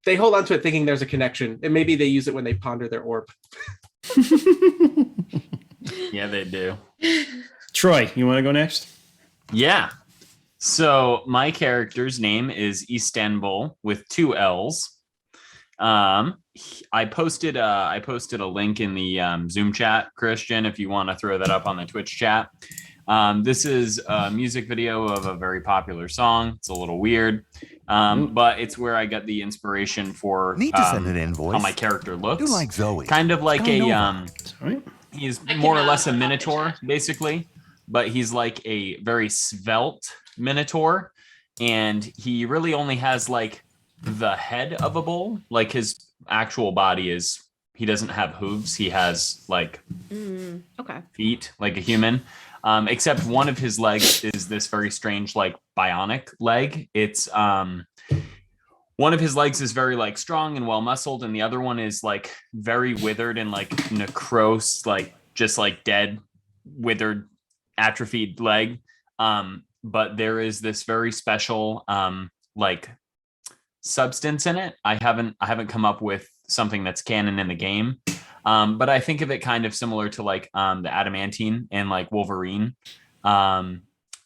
they hold on to it thinking there's a connection, and maybe they use it when they ponder their orb. Yeah, they do. Troy, you want to go next? Yeah. So my character's name is Istanbul with 2 L's. I posted a link in the Zoom chat, Christian, if you want to throw that up on the Twitch chat. This is a music video of a very popular song. It's a little weird, but it's where I got the inspiration for Need to send an invoice. how my character looks. Do like Zoe. Kind of like Sorry. he's more or less a minotaur, basically, but he's like a very svelte minotaur, and he really only has like the head of a bull. Like his actual body he doesn't have hooves. He has like feet like a human. Except one of his legs is this very strange, like bionic leg. It's one of his legs is very like strong and well muscled, and the other one is like very withered and like necrose, like just like dead, withered, atrophied leg. But there is this very special like substance in it. I haven't come up with something that's canon in the game. But I think of it kind of similar to like the adamantine and like Wolverine,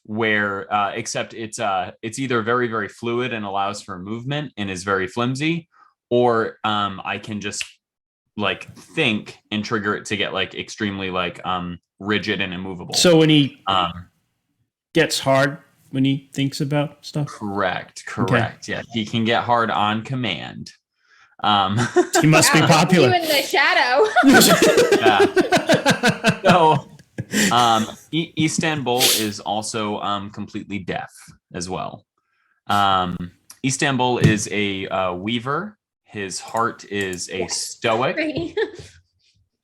where except it's either very, very fluid and allows for movement and is very flimsy, or I can just like think and trigger it to get like extremely like rigid and immovable. So when he gets hard when he thinks about stuff? Correct. Yeah, he can get hard on command. He must be popular. You in the shadow. So, Istanbul is also completely deaf as well. Istanbul is a weaver. His heart is a stoic. Right.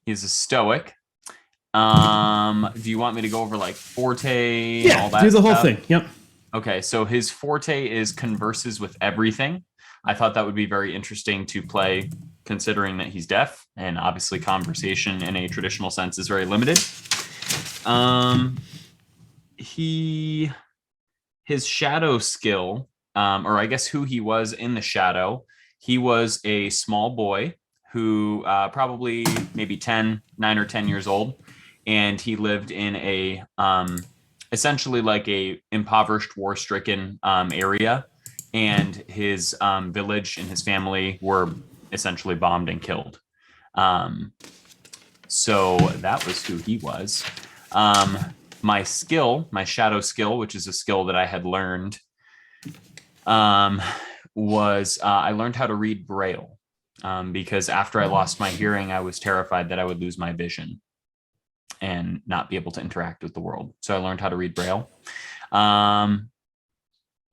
He's a stoic. Do you want me to go over like forte and all Yeah, that do the whole stuff? thing. Yep. Okay, so his forte is converses with everything. I thought that would be very interesting to play, considering that he's deaf, and obviously conversation in a traditional sense is very limited. His shadow skill, or I guess who he was in the shadow, he was a small boy who probably maybe 9 or 10 years old, and he lived in a essentially like a impoverished, war-stricken area, and his village and his family were essentially bombed and killed. So that was who he was. My skill, my shadow skill, which is a skill that I had learned, was I learned how to read Braille, because after I lost my hearing, I was terrified that I would lose my vision and not be able to interact with the world. So I learned how to read Braille. I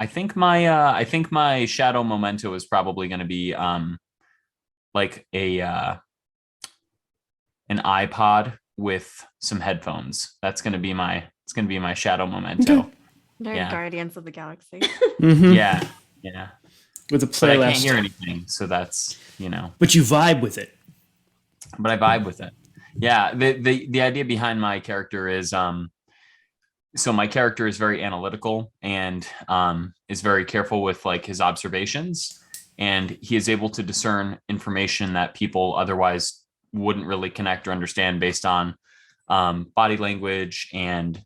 think my shadow memento is probably going to be like an iPod with some headphones. It's going to be my shadow memento. They're Yeah. Guardians of the Galaxy. Mhm. Yeah. With a But I can't playlist. hear anything, so that's But you vibe with it. But I vibe with it. Yeah. The idea behind my character is so my character is very analytical and is very careful with like his observations, and he is able to discern information that people otherwise wouldn't really connect or understand based on body language and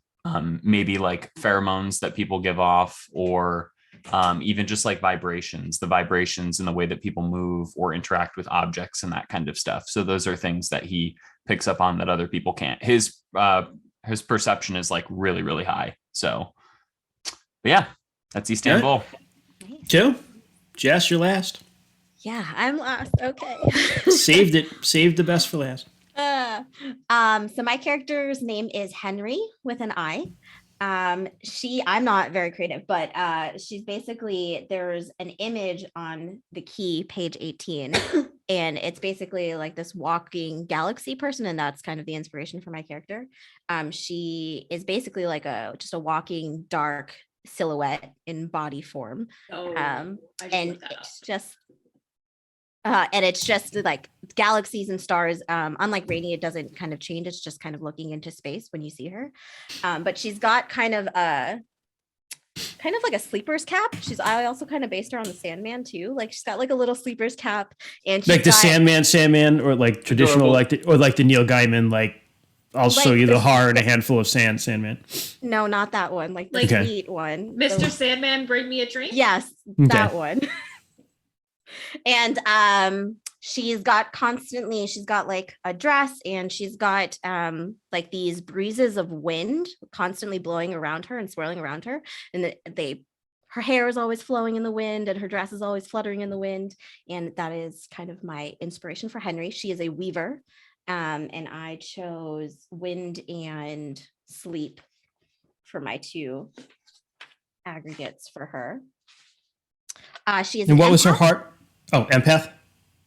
maybe like pheromones that people give off, or even just like the vibrations in the way that people move or interact with objects and that kind of stuff. So those are things that he picks up on that other people can't. His perception is like really, really high. So, but yeah, that's Istanbul. Joe, Jess, you're last. Yeah, I'm last. Okay. Saved it. Saved the best for last. So my character's name is Henry with an I. I'm not very creative, but she's basically, there's an image on the key, page 18, and it's basically like this walking galaxy person, and that's kind of the inspiration for my character. She is basically like just a walking dark silhouette in body form. Oh, And I just looked that up. it's just like galaxies and stars. Unlike Rainy, it doesn't kind of change. It's just kind of looking into space when you see her. But she's got kind of like a sleeper's cap. I also kind of based her on the Sandman too. Like she's got like a little sleeper's cap, and she's Like the got, Sandman, or like traditional, Adorable. like the Neil Gaiman, like I'll show Like you the the- horror in a handful of sand, Sandman. no, not that one. Like the Like- Okay. sweet one. Mr. The- Sandman, bring me a drink. Yes, that one. And she's got like a dress, and she's got like these breezes of wind constantly blowing around her and swirling around her, and her hair is always flowing in the wind, and her dress is always fluttering in the wind. And that is kind of my inspiration for Henry. She is a weaver, and I chose wind and sleep for my two aggregates for her. She is And an what was her empath. heart? Oh, empath.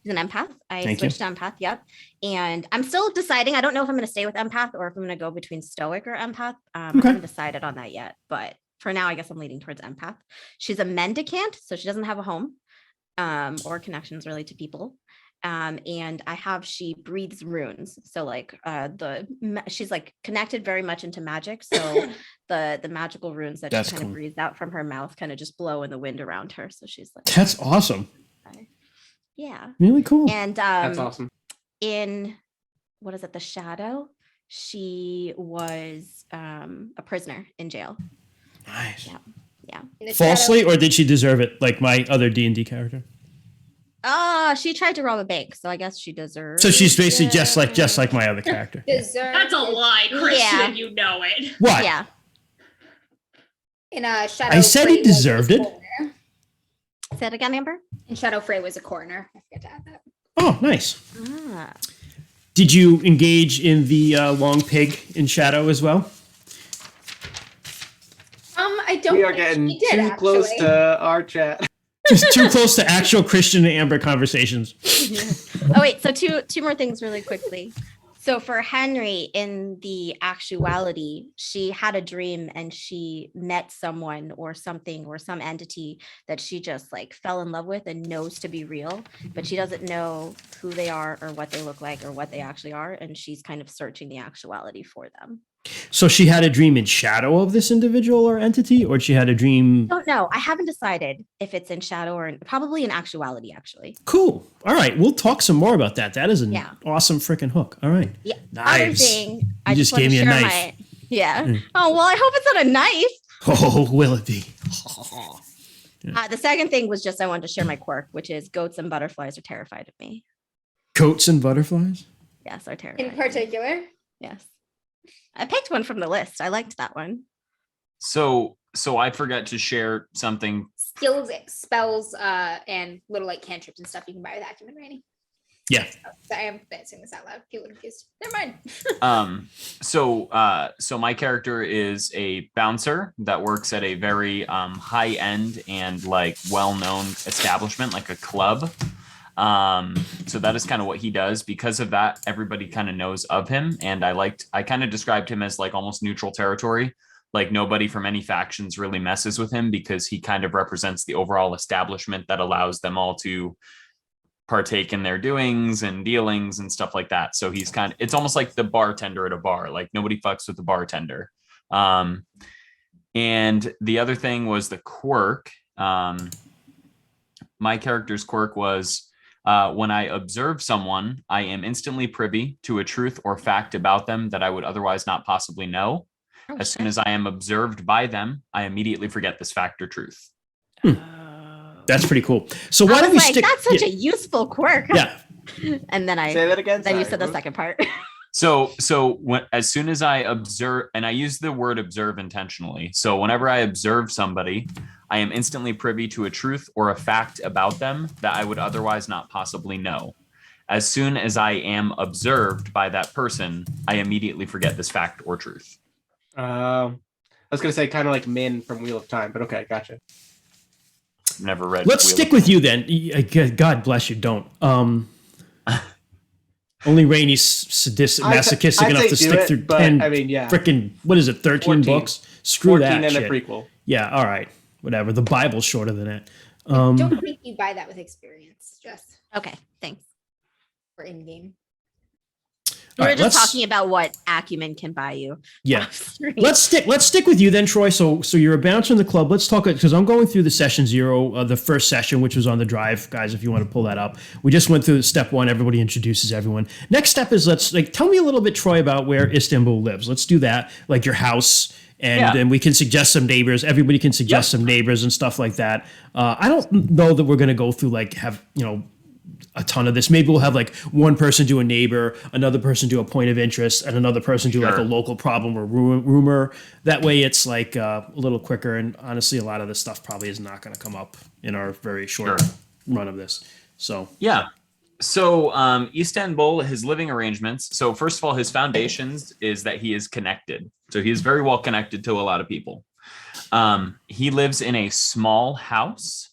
She's an empath. I Thank you. switched to empath. Yep. And I'm still deciding. I don't know if I'm going to stay with empath or if I'm going to go between stoic or empath. I Okay. haven't decided on that yet, but for now, I guess I'm leaning towards empath. She's a mendicant, so she doesn't have a home or connections really to people. And she breathes runes. So like she's like connected very much into magic. So the magical runes that That's she kind cool. of breathes out from her mouth kind of just blow in the wind around her. So she's like, That's awesome. yeah. Really cool. And That's awesome. in the shadow, she was a prisoner in jail. Nice. Yeah. In the Falsely, shadow. or did she deserve it? Like my other D&D character. She tried to rob a bank, so I guess she deserves. So she's basically just like my other character. Deserve That's a is- lie, Christian. Yeah. You know it. What? Yeah. In Shadow. I said he Frey was a deserved it. coroner. Say it again, Amber. And Shadow Frey was a coroner. I forget to add that. Oh, nice. Ah. Did you engage in the long pig in shadow as well? I don't We are think getting she did, too close actually. to our chat. Just too close to actual Christian and Amber conversations. Oh wait, so two more things really quickly. So for Henry in the Actuality, she had a dream and she met someone or something or some entity that she just like fell in love with and knows to be real, but she doesn't know who they are or what they look like or what they actually are, and she's kind of searching the actuality for them. So she had a dream in shadow of this individual or entity, or she had a dream. Don't know. I haven't decided if it's in shadow or probably in actuality, actually. Cool. All right, we'll talk some more about that. That is an Yeah. awesome freaking hook. All right. Yeah. Other Knives. thing, I You just just gave want to me a share knife. Yeah. Mm. Oh well, I hope it's not a knife. Oh, will it be? The second thing was just I wanted to share my quirk, which is goats and butterflies are terrified of me. Goats and butterflies? Yes, are terrified. In of me. particular. Yes. I picked one from the list. I liked that one. So I forgot to share something. Skills, spells, and little like cantrips and stuff you can buy with acumen writing. Yeah. Sorry, I'm saying this out loud. People are confused. Never mind. So my character is a bouncer that works at a very high end and like well-known establishment, like a club. So that is kind of what he does. Because of that, everybody kind of knows of him. And I kind of described him as like almost neutral territory. Like nobody from any factions really messes with him because he kind of represents the overall establishment that allows them all to partake in their doings and dealings and stuff like that. So he's it's almost like the bartender at a bar. Like nobody fucks with the bartender. And the other thing was the quirk. My character's quirk was when I observe someone, I am instantly privy to a truth or fact about them that I would otherwise not possibly know. Oh, As soon as I am observed by them, I immediately forget this fact or truth. That's pretty cool. So why I don't was we like, stick? that's such a useful quirk. Yeah. And then Say that again. then you Sorry. said the second part. So as soon as I observe, and I use the word observe intentionally. So whenever I observe somebody, I am instantly privy to a truth or a fact about them that I would otherwise not possibly know. As soon as I am observed by that person, I immediately forget this fact or truth. I was gonna say kind of like Min from Wheel of Time, but okay, gotcha. Never read. Let's Wheel stick of with Time. you then. God bless you. Don't. Only Rainy's sadistic, masochistic I'd enough say to do stick it, through but, 10 I mean, yeah. freaking, what is it, 13 14. books? Screw 14 that and shit. a prequel. Yeah, all right. Whatever. The Bible's shorter than that. Don't think you buy that with experience, just Okay, thanks. for in-game. We All were right, just let's- talking about what acumen can buy you. Yeah. off screen. Let's stick with you then, Troy. So you're a bouncer in the club. Let's talk, because I'm going through the session 0, the first session, which was on the drive, guys. If you want to pull that up, we just went through step 1. Everybody introduces everyone. Next step is tell me a little bit, Troy, about where Istanbul lives. Let's do that, like your house, and then we can suggest some neighbors. Everybody can suggest some neighbors and stuff like that. I don't know that we're gonna go through a ton of this. Maybe we'll have like one person do a neighbor, another person do a point of interest, and another person do like a local problem or rumor. That way it's like a little quicker. And honestly, a lot of this stuff probably is not going to come up in our very short run of this. So Yeah. So Istanbul, his living arrangements. So first of all, his foundations is that he is connected. So he is very well connected to a lot of people. He lives in a small house,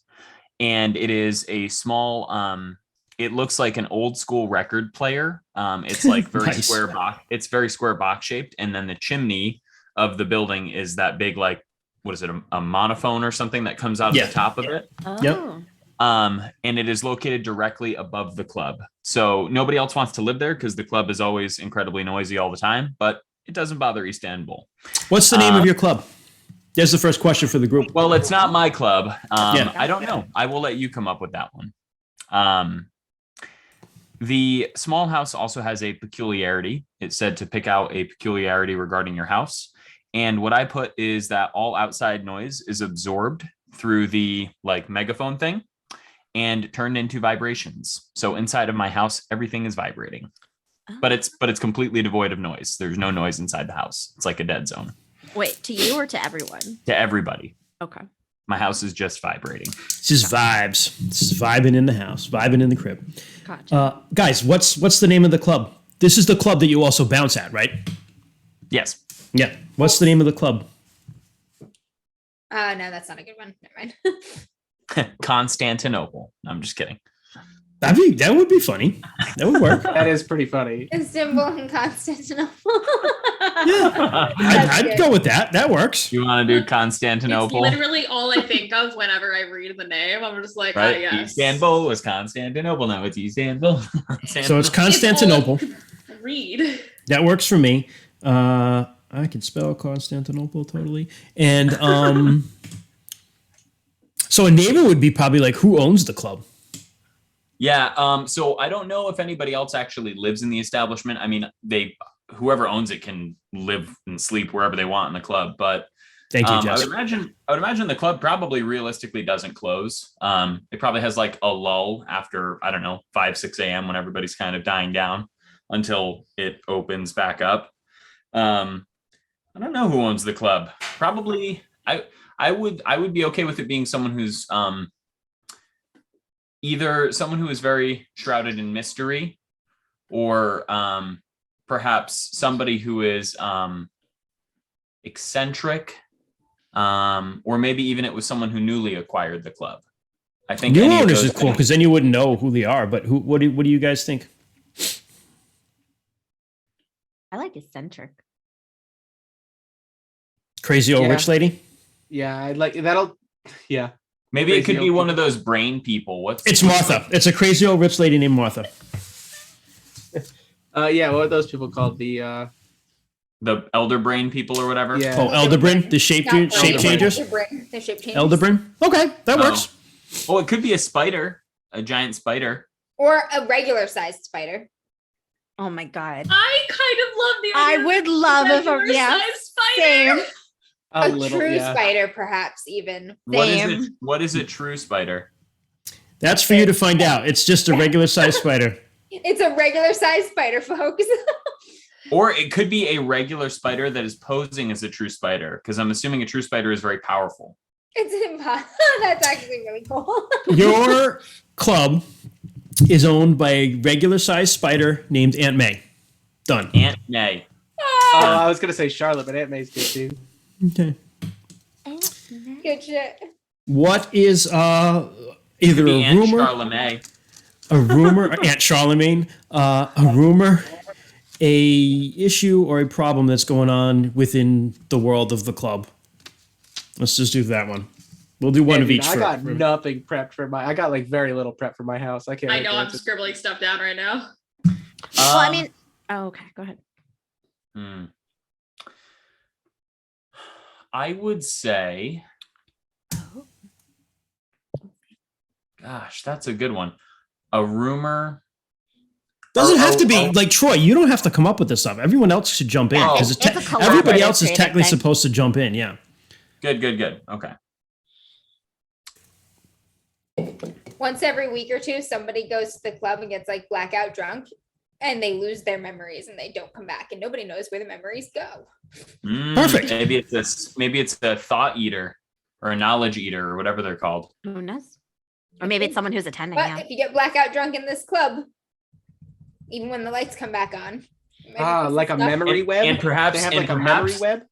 and it is a small. It looks like an old school record player. It's like very Nice. square box. It's very square box shaped, and then the chimney of the building is that big, like, what is it, a monophone or something that comes out of the top of it. Oh. And it is located directly above the club. So nobody else wants to live there because the club is always incredibly noisy all the time, but it doesn't bother Istanbul. what's the name of your club? There's the first question for the group. Well, it's not my club. Yeah. I don't know. I will let you come up with that one. The small house also has a peculiarity. It's said to pick out a peculiarity regarding your house. And what I put is that all outside noise is absorbed through the like megaphone thing and turned into vibrations. So inside of my house, everything is vibrating, but it's completely devoid of noise. There's no noise inside the house. It's like a dead zone. Wait, to you or to everyone? To everybody. Okay. My house is just vibrating. This is vibes. This is vibing in the house, vibing in the crib. Gotcha. Guys, what's the name of the club? This is the club that you also bounce at, right? Yes. Yeah. What's the name of the club? No, that's not a good one. Never mind. Constantinople. I'm just kidding. That would be funny. That would work. That is pretty funny. Istanbul and Constantinople. Yeah, That's I'd good. go with that. That works. You want to do It's Constantinople? literally all I think of whenever I read the name. I'm just like, Right? yes. Istanbul was Constantinople. Now it's Istanbul. So it's Constantinople. Read. That works for me. I can spell Constantinople totally. And so a neighbor would be probably like, who owns the club? Yeah. So I don't know if anybody else actually lives in the establishment. I mean, whoever owns it can live and sleep wherever they want in the club. But Thank you, I Jess. would imagine the club probably realistically doesn't close. It probably has like a lull after, I don't know, 5, 6 a.m. when everybody's kind of dying down until it opens back up. I don't know who owns the club. Probably I would be okay with it being someone who's either someone who is very shrouded in mystery, or perhaps somebody who is eccentric, or maybe even it was someone who newly acquired the club. I think New any of owners those is cool because then you wouldn't know who they are. But what do you guys think? I like eccentric. Crazy old Yeah. rich lady? Yeah, I'd like that'll. Yeah. Maybe it Crazy could be old one of those brain people. It's Martha. It's a crazy old rich lady named Martha. Yeah. What are those people called? The elder brain people or whatever. Yeah. Oh, Elderbrin, the shape Not shape brain, changers. The shape changers. Elderbrin. Okay, that Oh. works. Oh, it could be a spider, a giant spider. Or a regular sized spider. Oh my god. I kind of love the I idea would of love if regular yeah. sized spider. Same. a A little. true Yeah. spider, perhaps even. Same. What is a true spider? That's for you to find out. It's just a regular sized spider. It's a regular sized spider, folks. Or it could be a regular spider that is posing as a true spider, because I'm assuming a true spider is very powerful. It's impossible. That's actually really cool. Your club is owned by a regular sized spider named Aunt May. Done. Aunt May. Oh, I was gonna say Charlotte, but Aunt May's good too. Okay. Good shit. What is either Could be a Aunt rumor, Aunt Charlemagne, a rumor, a issue, or a problem that's going on within the world of the club? Let's just do that one. We'll do one Yeah, of dude, each. I got nothing prepped for I got like very little prep for my house. I can't. I wait know to I'm answer. scribbling stuff down right now. Well, I mean, oh, okay, go ahead. I would say, Oh. gosh, that's a good one. A rumor. Doesn't have to be Oh. like Troy. You don't have to come up with this stuff. Everyone else should jump in Yeah, because it's a collaborative everybody else is creative technically thing. supposed to jump in. Yeah. Good. Okay. Once every week or two, somebody goes to the club and gets like blackout drunk and they lose their memories and they don't come back and nobody knows where the memories go. Perfect. Maybe it's a thought eater or a knowledge eater or whatever they're called. Who knows? Or maybe it's someone who's attending. But Yeah. if you get blackout drunk in this club, even when the lights come back on. maybe Like a stuff- memory web. And perhaps they have like a memory web.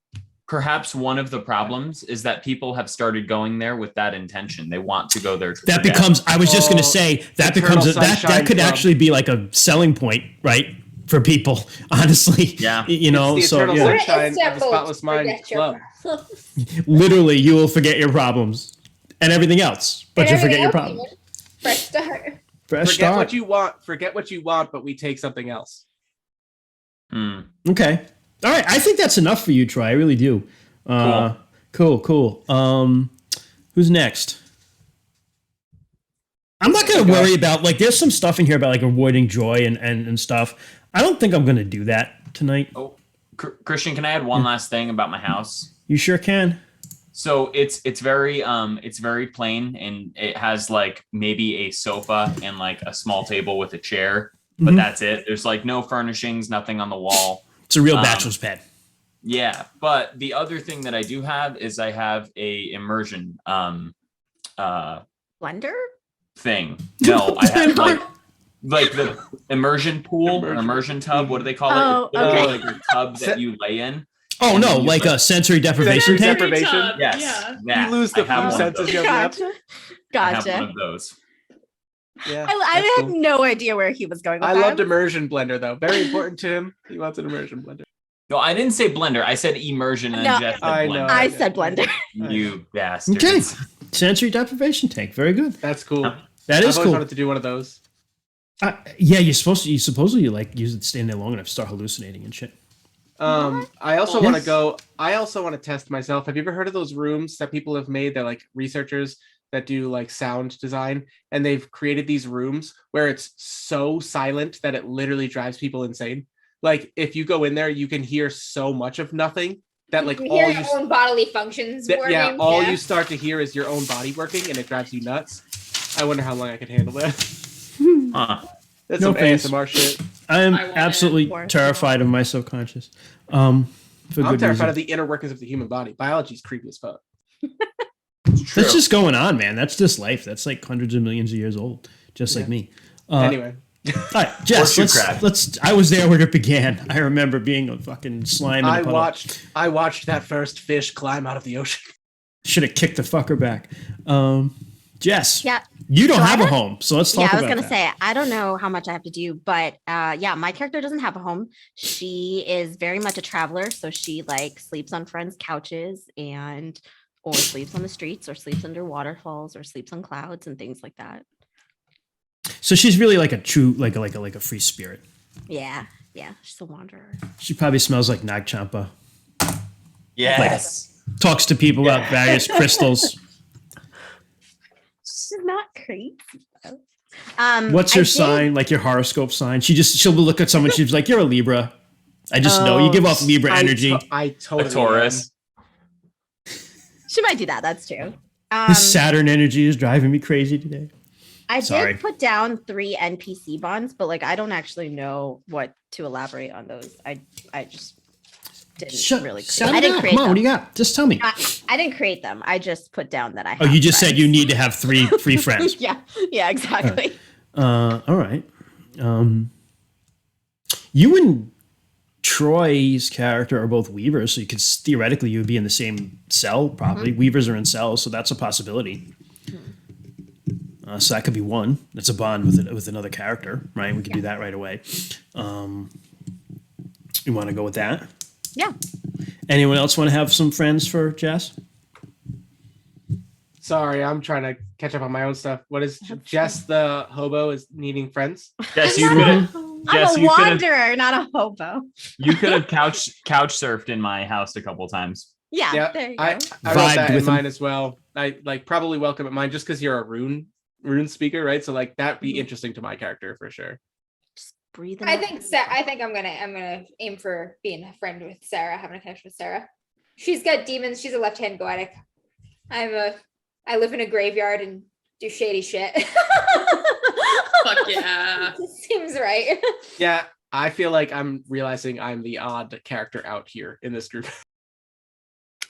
Perhaps one of the problems is that people have started going there with that intention. They want to go there. To That forget. becomes. I was just going to Oh, say that Eternal becomes that Sunshine could Club. actually be like a selling point, right, for people. Honestly, Yeah. You know, It's the so Eternal yeah. Sunshine of the Istanbul Spotless Mind forget your Club. problems. Literally, you will forget your problems and everything else, but And you forget everything your else, problems. even. Fresh start. Fresh Forget start. what you want. Forget what you want, but we take something else. Okay. All right. I think that's enough for you, Troy. I really do. Cool. Who's next? I'm not going to worry about, like, there's some stuff in here about, like, avoiding joy and stuff. I don't think I'm going to do that tonight. Oh, Christian, can I add one last thing about my house? You sure can. So it's very plain, and it has like maybe a sofa and like a small table with a chair, but Mhm. that's it. There's like no furnishings, nothing on the wall. It's a real bachelor's pad. Yeah, but the other thing that I do have is I have a immersion Blender? thing. No, I have like the immersion pool or immersion tub. What do they call Oh, it? It's okay. like a tub that you lay in. Oh, and no, then you like a sensory deprivation Sensory tank? deprivation. Tub, Yes, Yeah. that. You lose the I have few one of senses those. you have left. Gotcha. I have Gotcha. one of those. Yeah, I that's had cool. no idea where he was going with I that. loved immersion blender though. Very important to him. He wants an immersion blender. No, I didn't say blender. I said immersion and No, then Jess said I blender. know. I said blender. You bastards. Okay. Sensory deprivation tank. Very good. That's cool. That I've is always cool. wanted to do one of those. Yeah, you're supposed to. You supposedly like use it, stand there long enough, start hallucinating and shit. I also Yes. want to go. I also want to test myself. Have you ever heard of those rooms that people have made? They're like researchers that do like sound design, and they've created these rooms where it's so silent that it literally drives people insane. Like if you go in there, you can hear so much of nothing that like You all hear you your own bodily functions working. yeah, all you start to hear is your own body working, and it drives you nuts. I wonder how long I could handle that. Huh. That's No some thanks. ASMR shit. I am I want it. absolutely Or- terrified of my subconscious. For I'm good terrified reason. of the inner workings of the human body. Biology's creepy as fuck. That's just going on, man. That's just life. That's like hundreds of millions of years old, just like Yeah. me. Anyway, All right, Jess, Horseshoe crab. let's. I was there when it began. I remember being a fucking slime. In a puddle. I watched that first fish climb out of the ocean. Should have kicked the fucker back. Jess, Yeah. you don't So I have a don't- home, so let's talk Yeah, about I was gonna that. say I don't know how much I have to do, but yeah, my character doesn't have a home. She is very much a traveler, so she like sleeps on friends' couches and or sleeps on the streets or sleeps under waterfalls or sleeps on clouds and things like that. So she's really like a true, like a free spirit. Yeah, yeah, she's a wanderer. She probably smells like Nag Champa. Yes. Talks to people about various crystals. She's not crazy. What's I her did- sign? Like your horoscope sign? She'll look at someone. She's like, "You're a Libra." I just know you Oh, give off Libra energy. I A totally Taurus. She might do that. That's true. This Saturn energy is driving me crazy today. I Sorry. did put down 3 NPC bonds, but like I don't actually know what to elaborate on those. I just didn't really. Sound I it didn't out. create Come on, them. what do you got? Just tell me. I didn't create them. I just put down that I. Oh, have you just said friends. you need to have 3 free friends. Yeah. Yeah. Exactly. All right. You and Troy's character are both weavers, so you could theoretically you would be in the same cell. Probably weavers are in cells, so that's a possibility. So that could be one. That's a bond with another character, right? We could do that right away. You want to go with that? Yeah. Anyone else want to have some friends for Jess? Sorry, I'm trying to catch up on my own stuff. What is Jess the hobo is needing friends? Jess, I'm you not could a- Jess, I'm a you could've- wanderer, not a hobo. couch surfed in my house a couple times. Yeah. Yeah, There you I go. wrote Vibed that in with him. mine as well. I like probably welcome at mine just because you're a rune speaker, right? So like that'd be Mhm. interesting to my character for sure. Just breathe. I think I'm gonna aim for being a friend with Sarah, having a connection with Sarah. She's got demons. She's a left-hand goetic. I live in a graveyard and do shady shit. Fuck yeah. Seems right. Yeah, I feel like I'm realizing I'm the odd character out here in this group.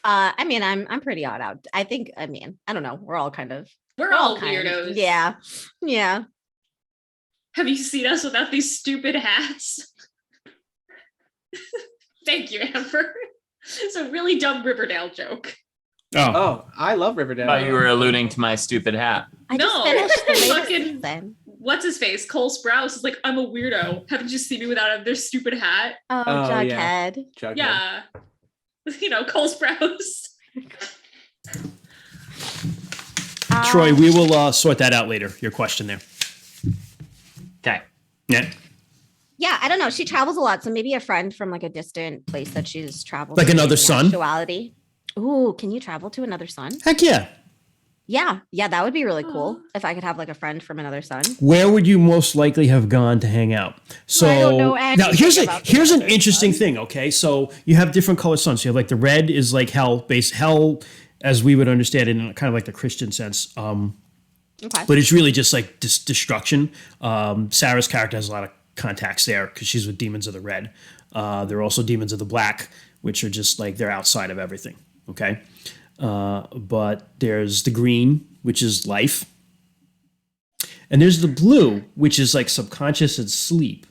I mean, I'm pretty odd out. I think. I mean, I don't know. We're all kind of. We're all kind of- weirdos. Yeah. Yeah. Have you seen us without these stupid hats? Thank you, Amber. It's a really dumb Riverdale joke. Oh, Oh, I love Riverdale. Thought you were alluding to my stupid hat. I just No, finished the latest fucking- season. What's his face? Cole Sprouse is like, I'm a weirdo. Haven't you seen me without their stupid hat? Oh, Oh, yeah. Jughead. Jughead. Yeah. You know, Cole Sprouse. Troy, we will sort that out later. Your question there. Okay. Yeah. Yeah, I don't know. She travels a lot, so maybe a friend from like a distant place that she's traveled. Like to another in sun? Actuality. Ooh, can you travel to another sun? Heck yeah. Yeah, yeah, that would be really cool Aw. if I could have like a friend from another sun. Where would you most likely have gone to hang out? So I don't know now anything about the here's an other interesting sun. thing. Okay, so you have different color suns. So you have like the red is like hell, as we would understand it in kind of like the Christian sense. Okay. But it's really just like destruction. Sarah's character has a lot of contacts there because she's with demons of the red. There are also demons of the black, which are just like they're outside of everything. Okay. But there's the green, which is life. And there's the blue, which is like subconscious and sleep.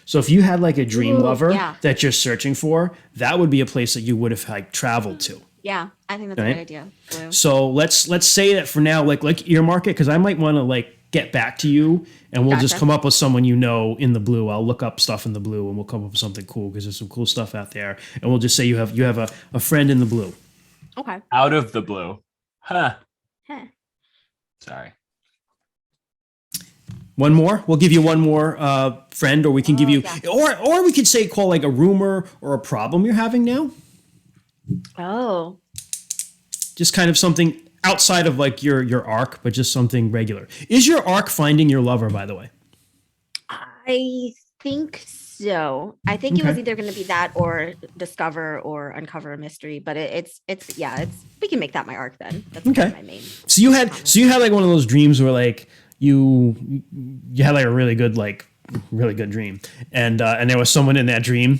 So if you had like a dream Ooh, lover yeah. that you're searching for, that would be a place that you would have like traveled to. Yeah, I think that's a Right. good idea. Blue. So let's say that for now, like earmark it, because I might want to like get back to you, and we'll just Gotcha. come up with someone in the blue. I'll look up stuff in the blue, and we'll come up with something cool because there's some cool stuff out there. And we'll just say you have a friend in the blue. Okay. Out of the blue. Huh. Huh. Sorry. One more. We'll give you one more friend, or we can give you, yeah. or we could say call like a rumor or a problem you're having now. Oh. Just kind of something outside of like your arc, but just something regular. Is your arc finding your lover, by the way? I think so. I think it was Okay. either going to be that or discover or uncover a mystery, but it's we can make that my arc then. That's kind of Okay. my main. So you had like one of those dreams where like you had like a really good dream, and there was someone in that dream,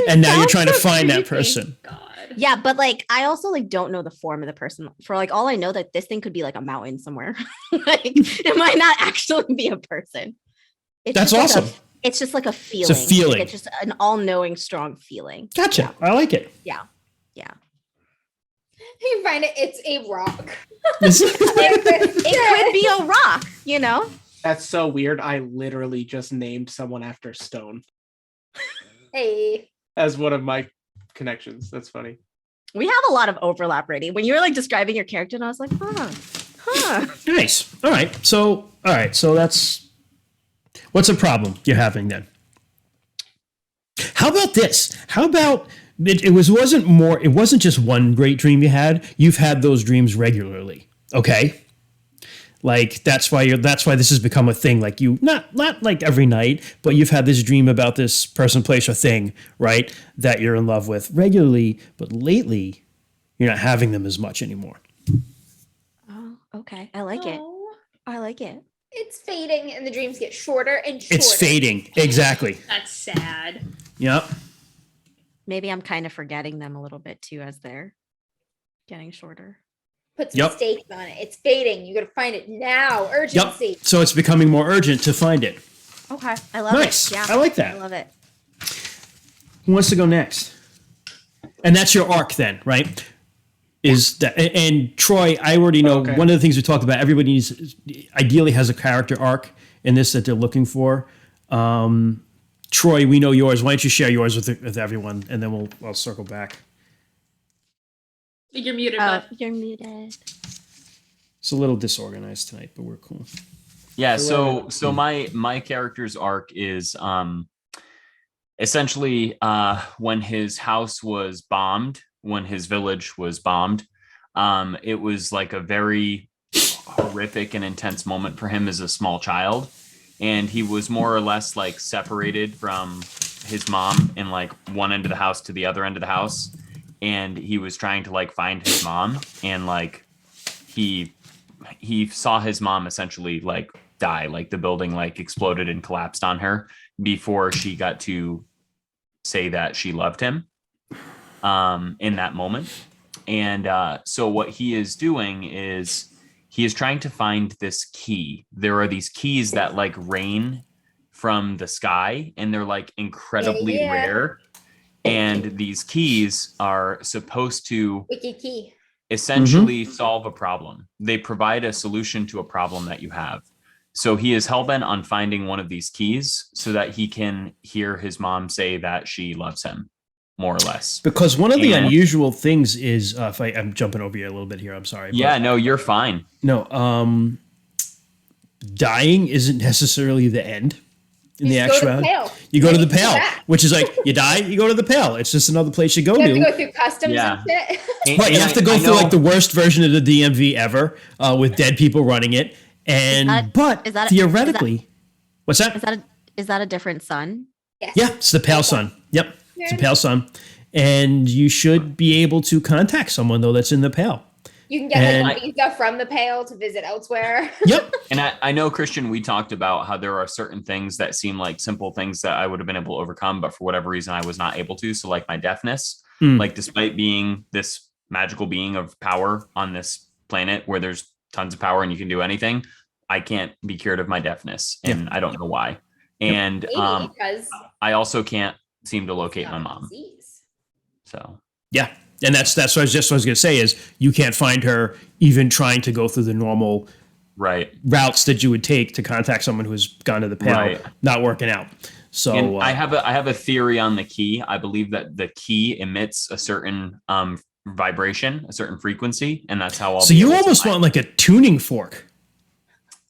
and now you're sounds trying to so find that creepy. person. God. Yeah, but like I also like don't know the form of the person. For like all I know that this thing could be like a mountain somewhere. Like it might not actually be a person. It's That's just like awesome. it's just like a feeling. feeling. Like, it's just an all-knowing, strong feeling. Gotcha. I like it. Yeah. You find it's a rock. It could be a rock, you know? That's so weird. I literally just named someone after Stone Hey. as one of my connections. That's funny. We have a lot of overlap, Brady. When you were like describing your character, and I was like, huh. Nice. All right. So that's what's a problem you're having then? How about this? How about it wasn't just one great dream you had. You've had those dreams regularly. Okay? Like that's why this has become a thing. Like you not like every night, but you've had this dream about this person, place, or thing, right? That you're in love with regularly, but lately you're not having them as much anymore. Oh, okay. I like it. Oh, I like it. it's fading and the dreams get shorter and shorter. It's fading. Exactly. That's sad. Yep. Maybe I'm kind of forgetting them a little bit too as they're getting shorter. Put some Yep. stakes on it. It's fading. You gotta find it now. Yep. Urgency. So it's becoming more urgent to find it. Okay. I love Nice. it. Yeah. I like that. I love it. Who wants to go next? And that's your arc then, right? Is that and Troy, I already know Okay. one of the things we talked about, everybody ideally has a character arc in this that they're looking for. Troy, we know yours. Why don't you share yours with everyone, and then I'll circle back. You're muted, bud. You're muted. It's a little disorganized tonight, but we're cool. Yeah, so my character's arc is essentially when his house was bombed, when his village was bombed, it was like a very horrific and intense moment for him as a small child. And he was more or less like separated from his mom in like one end of the house to the other end of the house. And he was trying to like find his mom, and like he saw his mom essentially like die, like the building like exploded and collapsed on her before she got to say that she loved him in that moment. And so what he is doing is he is trying to find this key. There are these keys that like rain from the sky, and they're like incredibly Yeah. rare. And these keys are supposed to Wiki key. essentially solve a problem. They provide a solution to a problem that you have. So he is hellbent on finding one of these keys so that he can hear his mom say that she loves him, more or less. Because one of the And- unusual things is, if I'm jumping over you a little bit here, I'm sorry. but- Yeah, no, you're fine. No, dying isn't necessarily the end. In the You just go to the actuality, Pale. you go to the Then you Pale, come back. which is like you die, you go to the Pale. It's just another place you go You have to to. go through customs Yeah. and shit. Right, you And have to I go through know- like the worst version of the DMV ever, with dead people running it. And Is that theoretically, what's that? Is that a different sun? Yes. Yeah, it's the Pale Sun. Yep, it's the Pale Sun, and you should be able to contact someone though that's in the Pale. You can get like And- a visa from the Pale to visit elsewhere. Yep. And I know, Christian, we talked about how there are certain things that seem like simple things that I would have been able to overcome, but for whatever reason, I was not able to. So like my deafness, like despite being this magical being of power on this planet where there's tons of power and you can do anything, I can't be cured of my deafness. And I don't know why. And Maybe because I also can't seem to locate it's my not a mom. disease. So Yeah. And that's what I was gonna say is you can't find her even trying to go through the normal Right. routes that you would take to contact someone who's gone to the pale, Right. not working out. So And I have a theory on the key. I believe that the key emits a certain vibration, a certain frequency, and that's how I'll. so be you able to almost find- want like a tuning fork.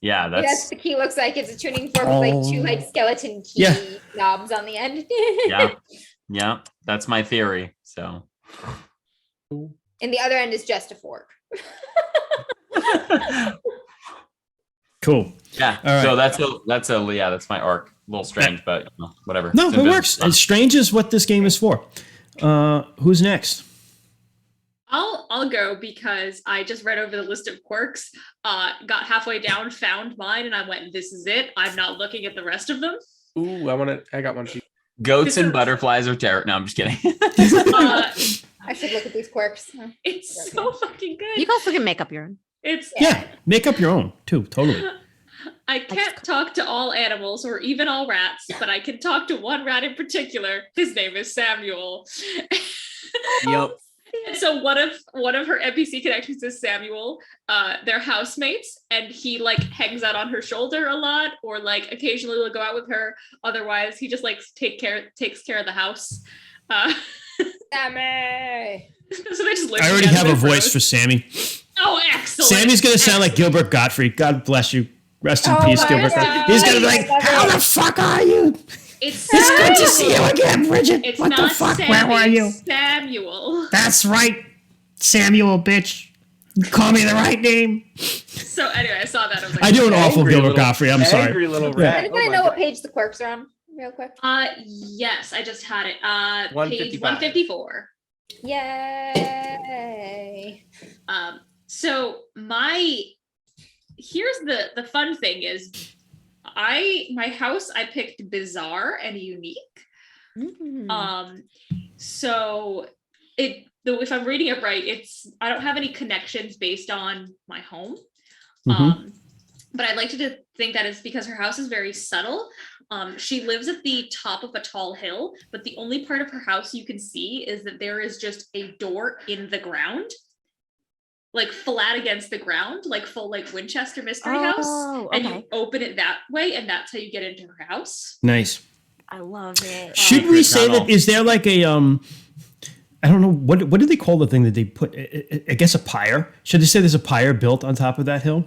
Yeah, That's that's the key looks like. It's a tuning fork with like two like skeleton key Yeah. knobs on the end. yeah. That's my theory. So. And the other end is just a fork. Cool. Yeah. All right. So that's my arc. A little strange, but you know, whatever. No, It's it invisible works. stuff. It's strange is what this game is for. Who's next? I'll go because I just read over the list of quirks, got halfway down, found mine, and I went, this is it. I'm not looking at the rest of them. Ooh, I got one. Goats and butterflies are terror. No, I'm just kidding. I should look at these quirks. It's so fucking good. You also can make up your own. It's Yeah, make up your own too. Totally. I can't talk to all animals or even all rats, but I can talk to one rat in particular. His name is Samuel. Yep. And so one of her NPC connections is Samuel. They're housemates, and he like hangs out on her shoulder a lot, or like occasionally will go out with her. Otherwise, he just like takes care of the house. Sammy. So they just live I already together. have a voice for Sammy. Oh, excellent! Sammy's gonna sound like Gilbert Gottfried. God bless you. Rest in Oh peace, my Gilbert. God. He's gonna be like, I love "How it. the fuck are you? It's It's good to Samuel. see you again, Bridget. It's What the not fuck? Sammy, Where were you? it's Samuel. That's right, Samuel, bitch. You call me the right name. So anyway, I saw that. I was like, I do an awful Angry Gilbert little- Godfrey. I'm sorry. Angry little Yeah. rat. Anybody Oh my know what God. page the quirks are on? Real quick. Yes, I just had it. Page 155. 154. Yay. So here's the fun thing is my house I picked bizarre and unique. So if I'm reading it right, I don't have any connections based on my home. Mhm. But I'd like to think that it's because her house is very subtle. She lives at the top of a tall hill, but the only part of her house you can see is that there is just a door in the ground, like flat against the ground, like full like Winchester Mystery House. Oh, And you okay. open it that way, and that's how you get into her house. Nice. I love it. Should we Secret say tunnel. that? Is there like a I don't know what do they call the thing that they put? I guess a pyre. Should they say there's a pyre built on top of that hill?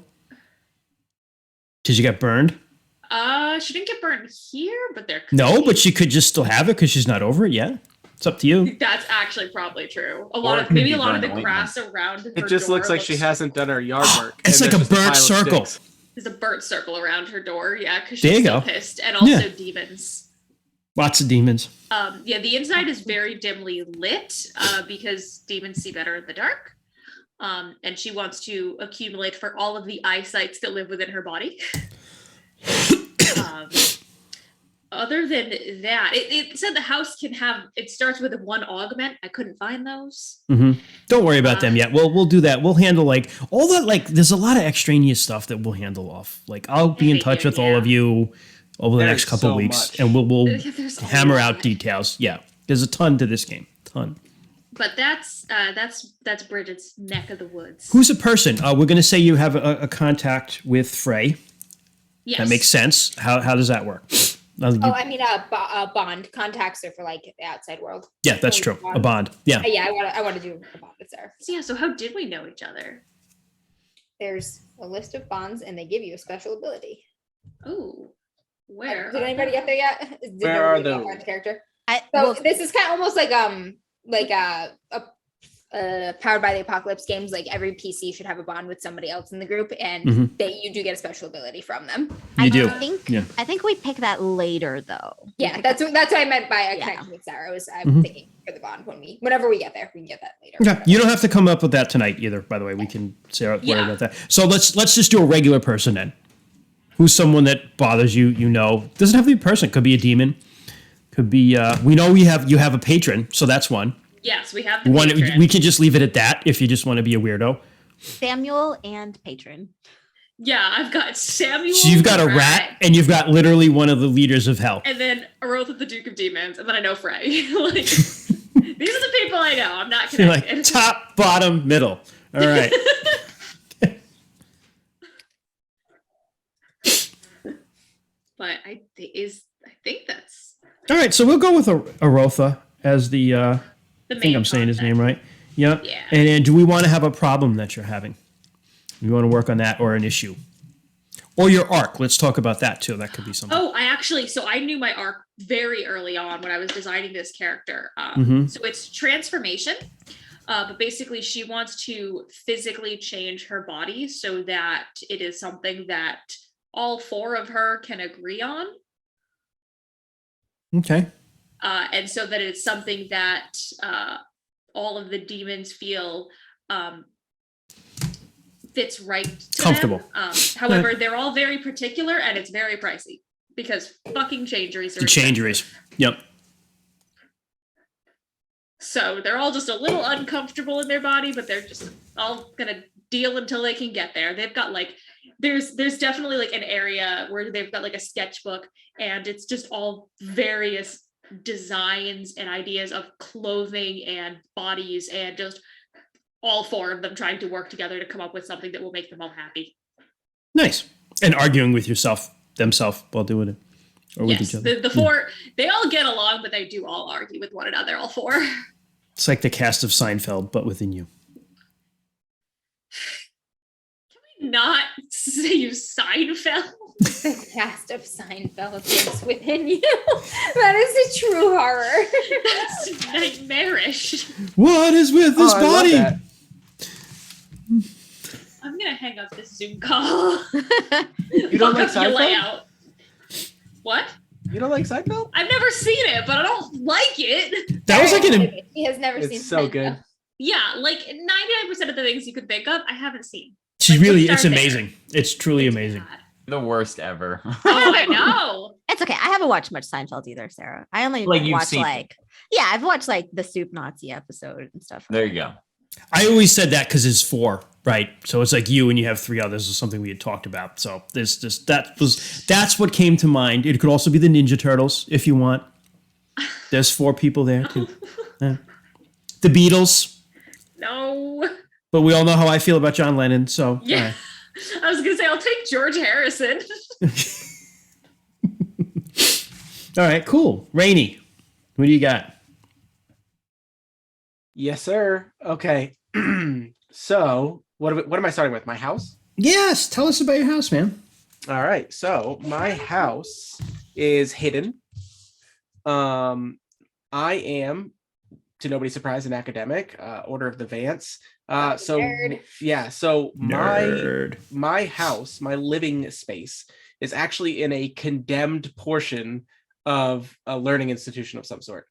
Did you get burned? She didn't get burned here, but there could No, be. but she could just still have it because she's not over it yet. It's up to you. That's actually probably true. Or it could Maybe be a lot of burned the ointment. grass around her It just door looks like she hasn't done her yard work. It's and like a there's just burnt pile of circle. sticks. There's a burnt circle around her door, yeah, because There she's you so go. pissed. And also Yeah. demons. Lots of demons. Yeah, the inside is very dimly lit because demons see better in the dark. And she wants to accumulate for all of the eyesights that live within her body. Other than that, it said the house can have, it starts with a 1 augment. I couldn't find those. Don't worry about them yet. We'll do that. We'll handle like all that. Like, there's a lot of extraneous stuff that we'll handle off. Like, I'll be in touch with all of you over the next There's couple so weeks, much. and we'll There's a hammer lot. out details. Yeah, there's a ton to this game. Ton. But that's Bridget's neck of the woods. Who's a person? We're going to say you have a contact with Frey. Yes. That makes sense. How does that work? I mean, bond contacts are for like the outside world. Yeah, that's true. A bond. Yeah. Yeah, I want to do a bond with Sarah. So yeah, so how did we know each other? There's a list of bonds, and they give you a special ability. Oh, where? Did anybody get there yet? Did Where are nobody get those? one character? I, So well, this is kind of almost like Powered by the Apocalypse games. Like every PC should have a bond with somebody else in the group, and Mhm. you do get a special ability from them. You do. I think we pick that later though. Yeah, that's what I meant by a Yeah. connection with Sarah. I'm Mhm. thinking for the bond whenever we get there, we can get that later. Yeah, you don't have to come up with that tonight either. By the way, we can say worry Yeah. about that. So let's just do a regular person then. Who's someone that bothers you? You know, doesn't have to be a person. Could be a demon. Could be. We know you have a patron, so that's one. Yes, we have the One. patron. We can just leave it at that if you just want to be a weirdo. Samuel and patron. Yeah, I've got Samuel. So you've got the a rat, and you've got literally one of the leaders of hell. and then Aroth of the Duke of Demons, and then I know Frey. Like, These are the people I know. I'm not You're connected. like top, bottom, middle. All right. But I think that's All right. So we'll go with Arotha as the. the I main think I'm saying his concept. name right. Yeah. Yeah. And do we want to have a problem that you're having? We want to work on that or an issue, or your arc. Let's talk about that too. That could be something. Oh, so I knew my arc very early on when I was designing this character. Mhm. So it's transformation, but basically she wants to physically change her body so that it is something that all four of her can agree on. Okay. And so that it's something that all of the demons feel fits right to Comfortable. them. However, they're all very particular and it's very pricey because fucking changeries are The changeries. Yep. So they're all just a little uncomfortable in their body, but they're just all gonna deal until they can get there. They've got like there's definitely like an area where they've got like a sketchbook and it's just all various designs and ideas of clothing and bodies and just all four of them trying to work together to come up with something that will make them all happy. Nice. And arguing with themselves while doing it. Or with each Yes, other. the four, they all get along, but they do all argue with one another, all four. It's like the cast of Seinfeld, but within you. Not say Seinfeld. The cast of Seinfeld lives within you. That is a true horror. That's nightmarish. What is with this I love body? that. I'm gonna hang up this Zoom call. You don't like Fuck up your Seinfeld? layout. What? You don't like Seinfeld? I've never seen it, but I don't like it. That was like an He has never seen It's so Seinfeld. good. Yeah, like 99% of the things you could think of, I haven't seen. She's Like, really let's it's start there. amazing. It's truly amazing. God. The worst ever. Oh, I know. It's okay. I haven't watched much Seinfeld either, Sarah. I only Like, you've watched seen it. like I've watched like the Soup Nazi episode and stuff. There you go. I always said that because it's 4, right? So it's like you and you have 3 others or something we had talked about. So there's just that's what came to mind. It could also be the Ninja Turtles if you want. There's 4 people there too. The Beatles, No. but we all know how I feel about John Lennon. So Yeah. I was gonna say I'll take George Harrison. all right, cool. Rainy, what do you got? Yes, sir. Okay. So what am I starting with? My house? Yes, tell us about your house, man. All right. So my house is hidden. I am, to nobody's surprise, an academic, Order of the Vance. So Nerd. yeah, so Nerd. my house, my living space, is actually in a condemned portion of a learning institution of some sort.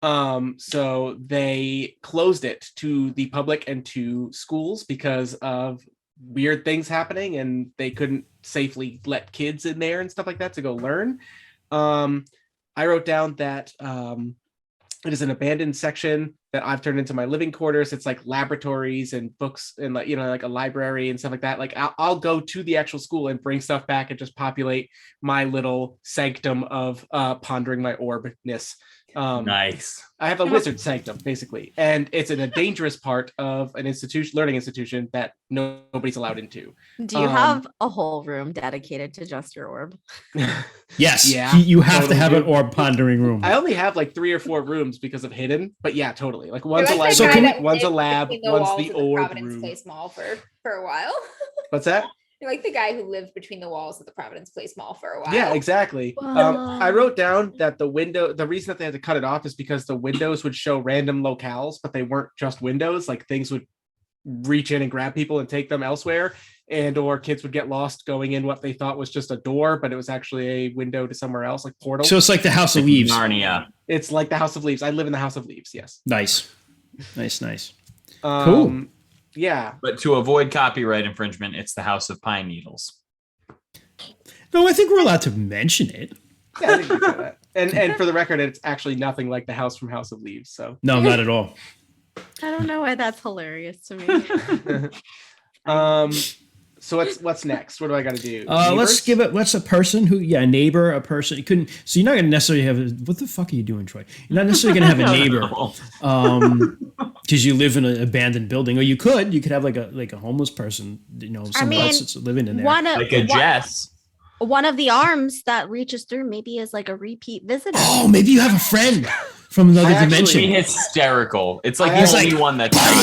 So they closed it to the public and to schools because of weird things happening, and they couldn't safely let kids in there and stuff like that to go learn. I wrote down that it is an abandoned section that I've turned into my living quarters. It's like laboratories and books and like, like a library and stuff like that. Like I'll go to the actual school and bring stuff back and just populate my little sanctum of pondering my orbness. Nice. I have a wizard sanctum basically, and it's in a dangerous part of an learning institution that nobody's allowed into. Do you have a whole room dedicated to just your orb? Yes, Yeah, you have to totally have do. an orb pondering room. I only have like 3 or 4 rooms because of hidden, but yeah, totally. Like You're one's a like So the can guy we- that one's a lived lab, between the one's walls the of orb Providence room. Place Mall for a while. What's that? You're like the guy who lived between the walls of the Providence Place Mall for a while. Yeah, exactly. I wrote down that the reason that they had to cut it off is because the windows would show random locales, but they weren't just windows. Like things would reach in and grab people and take them elsewhere, and or kids would get lost going in what they thought was just a door, but it was actually a window to somewhere else, like portal. So it's like the House of Leaves. Narnia. It's like the House of Leaves. I live in the House of Leaves. Yes. Nice. Nice. Cool. Yeah. But to avoid copyright infringement, it's the House of Pine Needles. No, I think we're allowed to mention it. Yeah, I think we can say that. And for the record, it's actually nothing like the house from House of Leaves. So No, not at all. I don't know why that's hilarious to me. So what's next? What do I got to do? Let's give it. What's a person who? Yeah, a neighbor, a person. You couldn't. So you're not gonna necessarily have. What the fuck are you doing, Troy? You're not necessarily gonna have a neighbor, because you live in an abandoned building, or you could. You could have like a homeless person. You know, someone else that's living in there. Like a Jess. One of the arms that reaches through maybe is like a repeat visitor. Oh, maybe you have a friend from another dimension. Be hysterical. It's like I the only like- one that's not.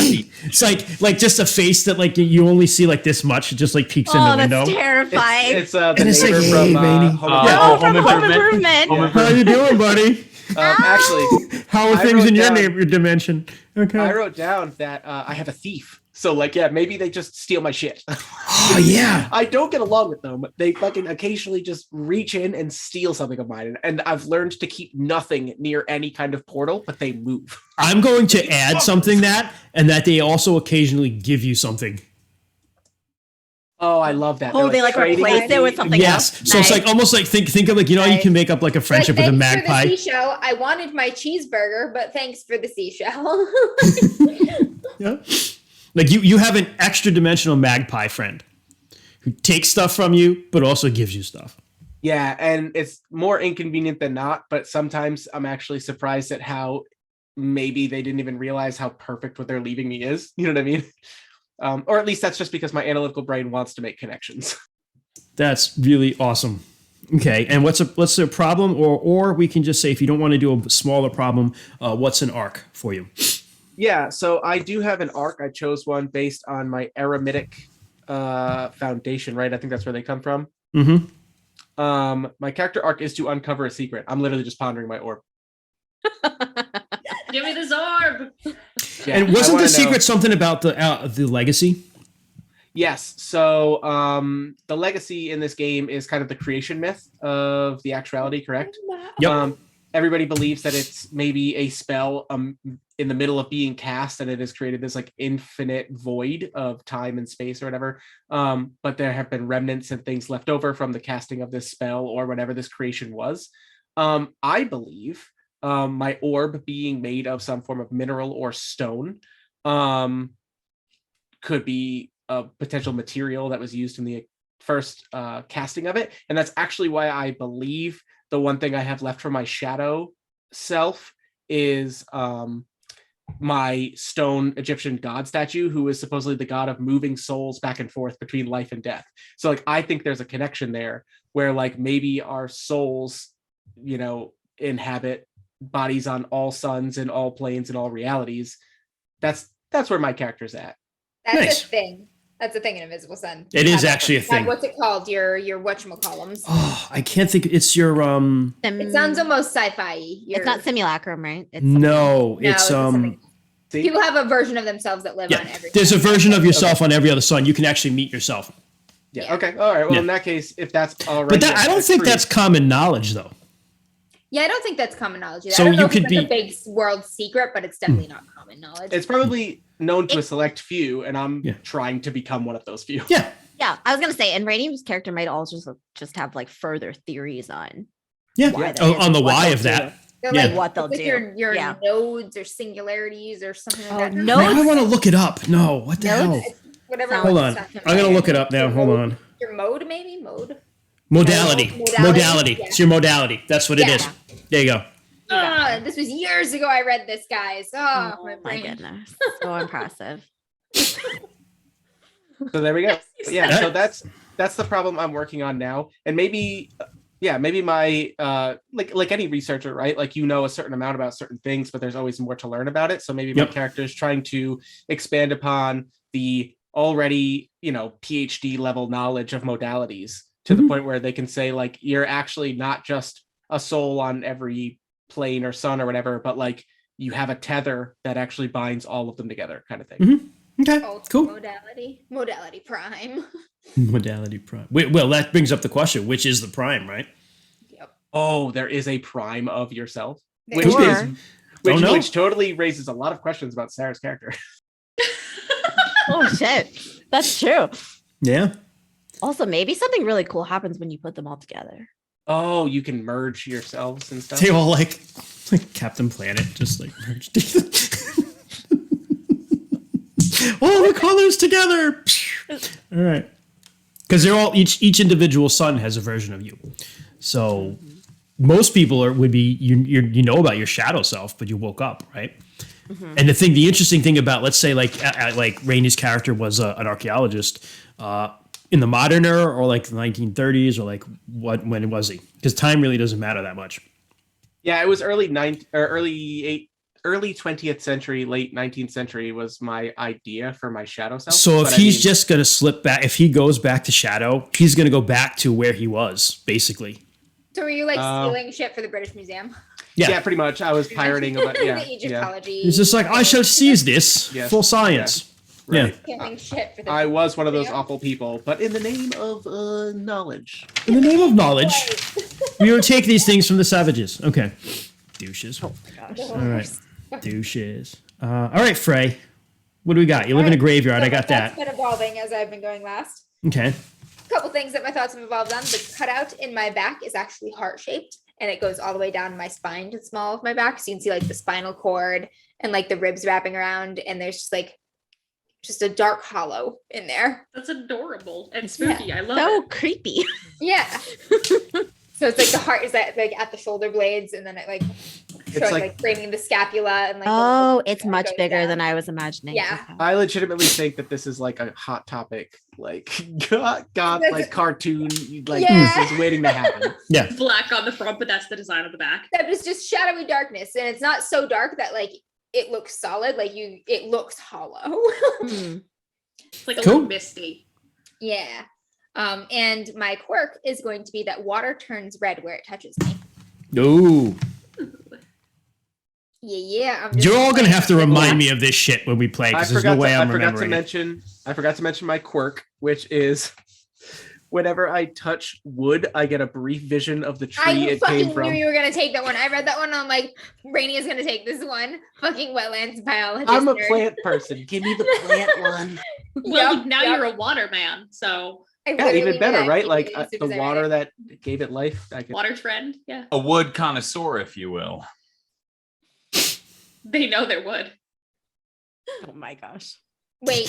It's like just a face that like you only see like this much. It just like peeks in the window. That's terrifying. It's the And it's like, neighbor hey, from Rainey. Home Oh, Improvement. Home Home Improvement. Improvement. How you doing, buddy? Actually, How are I things wrote in your down- neighbor dimension? Okay. I wrote down that I have a thief. So like, yeah, maybe they just steal my shit. Oh yeah. I don't get along with them. They fucking occasionally just reach in and steal something of mine. And I've learned to keep nothing near any kind of portal, but they move. I'm going to add something and that they also occasionally give you something. Oh, I love that. Oh, they like trading replace it with something Yes. else. So it's like almost like think of like, you know, you can make up like a friendship with a Thanks for the magpie. seashell. I wanted my cheeseburger, but thanks for the seashell. Yeah. Like you have an extra dimensional magpie friend who takes stuff from you, but also gives you stuff. Yeah, and it's more inconvenient than not, but sometimes I'm actually surprised at how maybe they didn't even realize how perfect what they're leaving me is. You know what I mean? Or at least that's just because my analytical brain wants to make connections. That's really awesome. Okay, and what's a problem, or we can just say if you don't want to do a smaller problem, what's an arc for you? Yeah, so I do have an arc. I chose one based on my Eremitic foundation, right? I think that's where they come from. Mm-hmm. My character arc is to uncover a secret. I'm literally just pondering my orb. Give me this orb. Yeah, And I wasn't wanna the know- secret something about the legacy? Yes. So the legacy in this game is kind of the creation myth of the actuality, correct? Yep. Everybody believes that it's maybe a spell in the middle of being cast, and it has created this like infinite void of time and space or whatever. But there have been remnants and things left over from the casting of this spell or whatever this creation was. I believe my orb being made of some form of mineral or stone could be a potential material that was used in the first casting of it. And that's actually why I believe the one thing I have left for my shadow self is my stone Egyptian god statue, who is supposedly the god of moving souls back and forth between life and death. So like, I think there's a connection there where like maybe our souls, you know, inhabit bodies on all suns and all planes and all realities. That's where my character's at. That's Nice. a thing. That's a thing in Invisible Sun. It is actually a thing. What's it called? Your whatchamacallums. Oh, I can't think. It's your It sounds almost sci-fi. It's not simulacrum, right? It's No, No, it's it's something- See? People have a version of themselves that live on yeah. every. There's a version of yourself on every other sun. You can actually meet yourself. Yeah. Yeah. Okay. All right. Well, Yeah. in that case, if that's all right, But that, I don't think true. that's common knowledge, though. Yeah, I don't think that's common knowledge. So I don't know you if could it's like be- a big world secret, but it's definitely not common knowledge. It's probably known to a select few, and I'm Yeah. trying to become one of those few. Yeah. Yeah, I was gonna say, and Radium's character might also just have like further theories on Yeah. why that Oh, is on the and what why they'll of that. do. They're yeah. like What they'll it's do. like your Yeah. nodes or singularities or something like that. Oh, Now I nodes? want to look it up. No, what the hell? Nodes? Whatever. Sounds- Hold like on. stuff. I'm going to look it up now. Hold on. Your mode, maybe mode. Modality. Modality, Modality. yeah. It's your modality. That's what it Yeah. is. There you go. This was years ago. I read this, guys. Oh, Oh my brain. goodness, so impressive. So there we go. Yeah. that. So that's the problem I'm working on now, and maybe. Yeah, maybe my like any researcher, right? Like, you know, a certain amount about certain things, but there's always more to learn about it. So maybe my Yep. character is trying to expand upon the already, you know, PhD level knowledge of modalities to the Mhm. point where they can say, like, you're actually not just a soul on every plane or sun or whatever, but like you have a tether that actually binds all of them together, kind of thing. Mhm. Okay. Ultimate Cool. modality prime. Modality prime. Wait, well, that brings up the question: which is the prime, right? Yep. Oh, there is a prime of yourself, There which you Sure. go. is Don't know. which totally raises a lot of questions about Sarah's character. Oh shit, that's true. Yeah. Also, maybe something really cool happens when you put them all together. Oh, you can merge yourselves and stuff. They all like Captain Planet, just like merged. All the colors together. All right. because they're all each individual sun has a version of you. So most people would be you know about your shadow self, but you woke up, right? Mm-hmm. And the interesting thing about, let's say, like Rainey's character was an archaeologist in the modern era, or like the 1930s, or like when was he? Because time really doesn't matter that much. Yeah, it was early 20th century, late 19th century was my idea for my shadow self. So if he's just going to slip back, if he goes back to shadow, he's going to go back to where he was, basically. So were you like stealing shit for the British Museum? Yeah, pretty much. I was pirating about the Egyptology. It's just like, I shall seize this for science. Yeah. Right. Stealing shit for the I was one of those awful people, but in the name of knowledge. In the name of knowledge, we will take these things from the savages. Okay. Douches. Oh my gosh. All right. Douches. All right, Frey. What do we got? You live in a graveyard. So I got that. It's been evolving as I've been going last. Okay. A couple things that my thoughts have evolved on. The cutout in my back is actually heart-shaped, and it goes all the way down my spine to the small of my back. So you can see like the spinal cord and like the ribs wrapping around, and there's just a dark hollow in there. That's adorable and spooky. I love So it. creepy. Yeah. So it's like the heart is like at the shoulder blades, and then it like showing like framing the scapula and like. Oh, it's much bigger than I was imagining. Yeah. Okay. I legitimately think that this is like a hot topic, like God like cartoon, like this is waiting to happen. Yeah. Black on the front, but that's the design of the back. That is just shadowy darkness, and it's not so dark that like it looks solid. Like it looks hollow. It's like a Cool. little misty. Yeah. And my quirk is going to be that water turns red where it touches me. Ooh. Yeah. You're all going to have to remind me of this shit when we play, because there's no way I'm remembering it. I forgot to mention my quirk, which is whenever I touch wood, I get a brief vision of the tree it came from. I knew you were going to take that one. I read that one. I'm like, Rainey is going to take this one. Fucking wetlands biologist. I'm a plant person. Give me the plant one. Well, now you're a water man, so. Yeah, even better, right? Like the water that gave it life. Water trend, yeah. A wood connoisseur, if you will. They know their wood. Oh my gosh. Wait.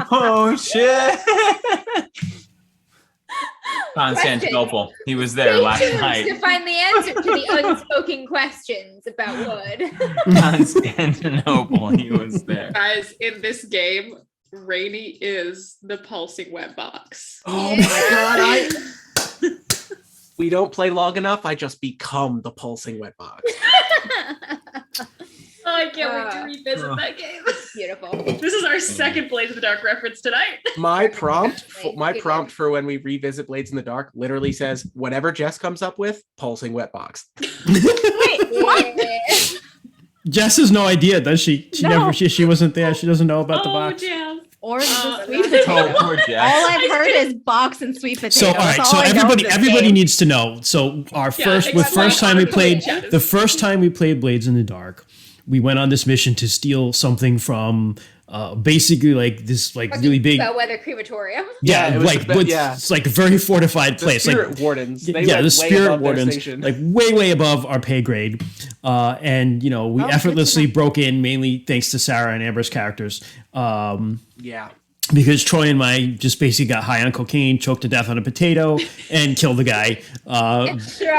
Oh shit! Constantinople. He was there last night. To find the answer to the unspoken questions about wood. Constantinople. He was there. Guys, in this game, Rainey is the pulsing wet box. Oh my god! We don't play long enough. I just become the pulsing wet box. I can't wait to revisit that game. Beautiful. This is our second Blades in the Dark reference tonight. My prompt for when we revisit Blades in the Dark literally says, whatever Jess comes up with, pulsing wet box. Wait, what? Jess has no idea, does she? She wasn't there. She doesn't know about the box. Jam. Or the sweet potato. Poor Jess. All I've heard is box and sweet potato. So all right, That's so all I know of this everybody game. needs to know. So the first time we played Blades in the Dark, we went on this mission to steal something from basically like this like really big bellwether crematorium. Yeah, it was like it's like a very fortified place. Spirit like wardens. The spirit wardens, like way above our pay grade. And we effortlessly broke in, mainly thanks to Sarah and Amber's characters. Because Troy and I just basically got high on cocaine, choked to death on a potato, and killed the guy.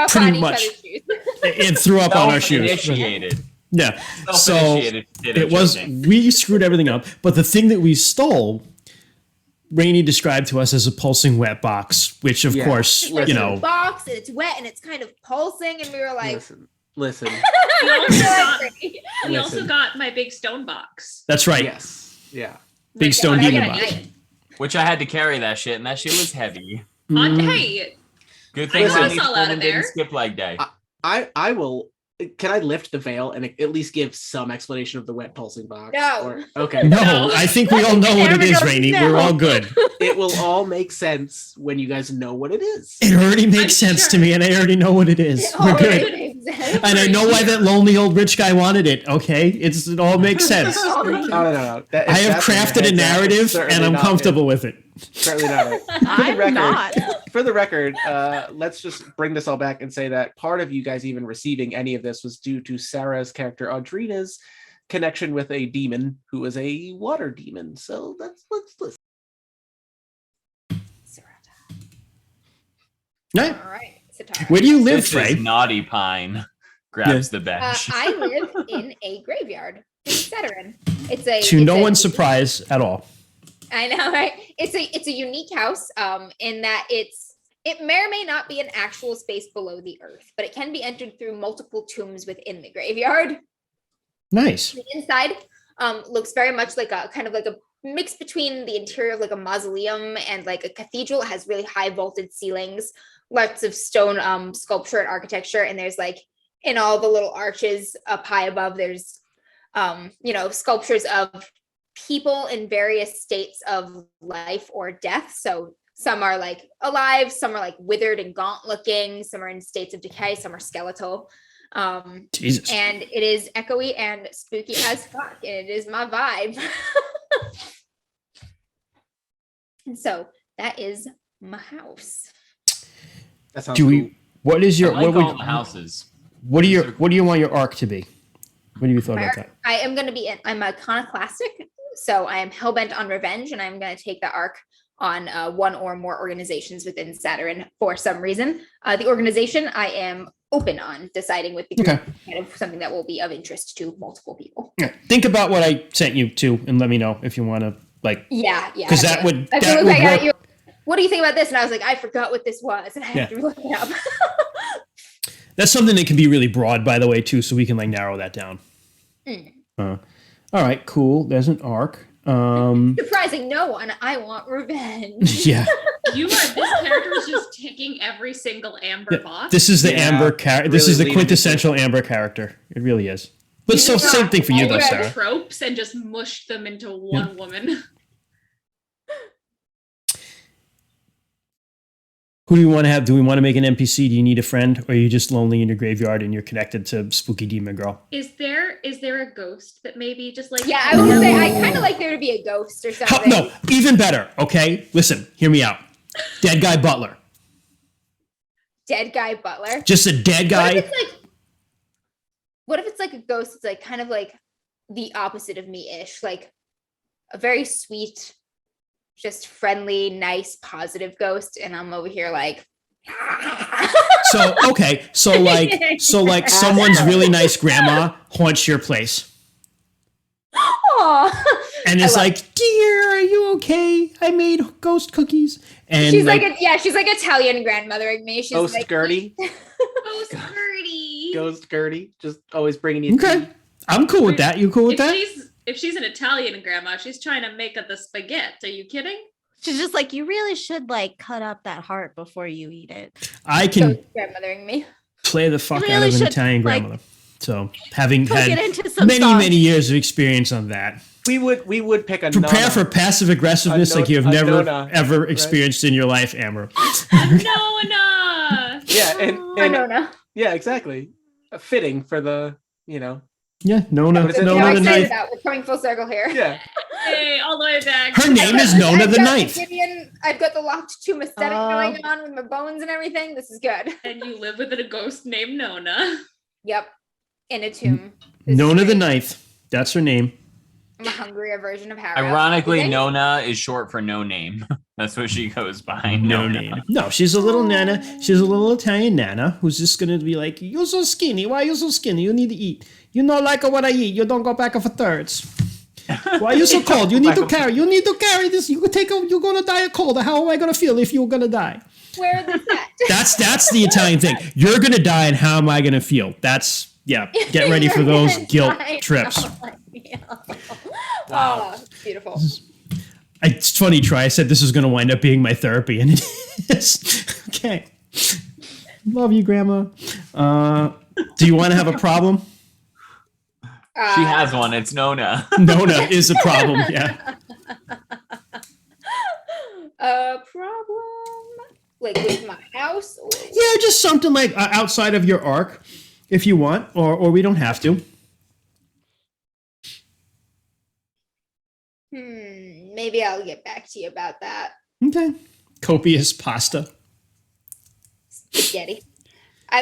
Pretty much, and threw up on our shoes. Initiated. Yeah. So we screwed everything up. But the thing that we stole, Rainey described to us as a pulsing wet box, which of course, box, and it's wet and it's kind of pulsing, and we were like, listen. We also got my big stone box. That's right. Yes. Yeah. Big stone demon box. Which I had to carry that shit, and that shit was heavy. Hey. Good thing I didn't skip leg day. I will. Can I lift the veil and at least give some explanation of the wet pulsing box? No. Okay. No, I think we all know what it is, Rainey. We're all good. It will all make sense when you guys know what it is. It already makes sense to me, and I already know what it is. We're good. And I know why that lonely old rich guy wanted it. Okay, it all makes sense. No. I have crafted a narrative, and I'm comfortable with it. Certainly not. I'm not. For the record, let's just bring this all back and say that part of you guys even receiving any of this was due to Sarah's character Audrina's connection with a demon who is a water demon. So let's listen. Right. All right, Satara. Where do you live, This Frey? is Naughty Pine. Grabs the bench. I live in a graveyard in Saturn. It's a To no one's surprise at all. I know, right? It's a unique house in that it may or may not be an actual space below the earth, but it can be entered through multiple tombs within the graveyard. Nice. The inside looks very much like a kind of like a mix between the interior of like a mausoleum and like a cathedral. It has really high vaulted ceilings, lots of stone sculpture and architecture, and there's like in all the little arches up high above, there's sculptures of people in various states of life or death. So some are like alive, some are like withered and gaunt looking, some are in states of decay, some are skeletal. Jesus. And it is echoey and spooky as fuck, and it is my vibe. And so that is my house. That sounds Do cool. we? What is your? I like what all would? the houses. What do you want your arc to be? What do you thought about that? I am going to be, I'm iconoclastic. So I am hellbent on revenge, and I'm going to take the arc on one or more organizations within Saturn for some reason. The organization I am open on deciding with the group, Okay. kind of something that will be of interest to multiple people. Yeah. Think about what I sent you to, and let me know if you want to like. Yeah. Because that would I feel that like would I got work. you. What do you think about this? And I was like, I forgot what this was, and I have Yeah. to look it up. That's something that can be really broad, by the way, too, so we can like narrow that down. All right, cool. There's an arc. Surprising no one. I want revenge. Yeah. This character is just ticking every single Amber box. This is the Yeah, Amber character. This really is the leaning quintessential Amber character. It really is. But so same thing for you, though, Sarah. Tropes and just mushed them into one woman. Who do you want to have? Do we want to make an NPC? Do you need a friend, or are you just lonely in your graveyard and you're connected to spooky demon girl? Is there a ghost that maybe just like Yeah, I was gonna say I kind of like there to be a ghost or something. No, even better. Okay, listen, hear me out. Dead guy butler. Dead guy butler. Just a dead guy. What if it's like a ghost? It's like kind of like the opposite of me-ish, like a very sweet, just friendly, nice, positive ghost, and I'm over here like. So like someone's really nice grandma haunts your place. Aw. And I it's love like, dear, are you okay? I made ghost cookies. And she's like she's like Italian grandmothering me. She's Ghost like, Gertie. Ghost Gertie? Ghost Gertie. Just always bringing you okay, tea. I'm cool with that. You cool with that? If she's an Italian grandma, she's trying to make up the spaghetti. Are you kidding? She's just like, you really should like cut up that heart before you eat it. I can ghost grandmothering me. play the fuck You out really of an should, Italian like, grandmother. So having Cook it had into some many sauce. many years of experience on that, We would pick a prepare Nana. for passive aggressiveness A like you have a never Nona, ever right? experienced in your life, Amber. Nona! Yeah, and Nona. yeah, exactly. Fitting for the Yeah, Nona. What is it? You know, Nona I the said Ninth. that. We're coming full circle here. yeah. Hey, all the way back. Her name is Nona the Ninth. I've got the locked tomb aesthetic Oh. going on with my bones and everything. This is good. And you live with a ghost named Nona. Yep. In a tomb. This is Nona the great. Ninth. That's her name. I'm a hungrier version of Harry. Ironically, Nona is short for no name. That's what she goes by. No Nona. name. No, she's a little nana. She's a little Italian nana who's just gonna be like, "You're so skinny. Why are you so skinny? You need to eat. You not like what I eat. You don't go back for thirds. Why are you so cold? You need to carry. You need to carry this. You could take a. You're gonna die of cold. How am I gonna feel if you're gonna die? Where is this at? That's the Italian thing. You're gonna die, and how am I gonna feel? That's Get ready for those guilt trips. Oh, beautiful. It's funny, Troy. I said this is going to wind up being my therapy, and it is. Okay. Love you, Grandma. Do you want to have a problem? She has one. It's Nona. Nona is a problem, yeah. A problem? Like with my house? Or... Yeah, just something like outside of your arc, if you want, or we don't have to. Maybe I'll get back to you about that. Okay. Copious pasta. Spaghetti.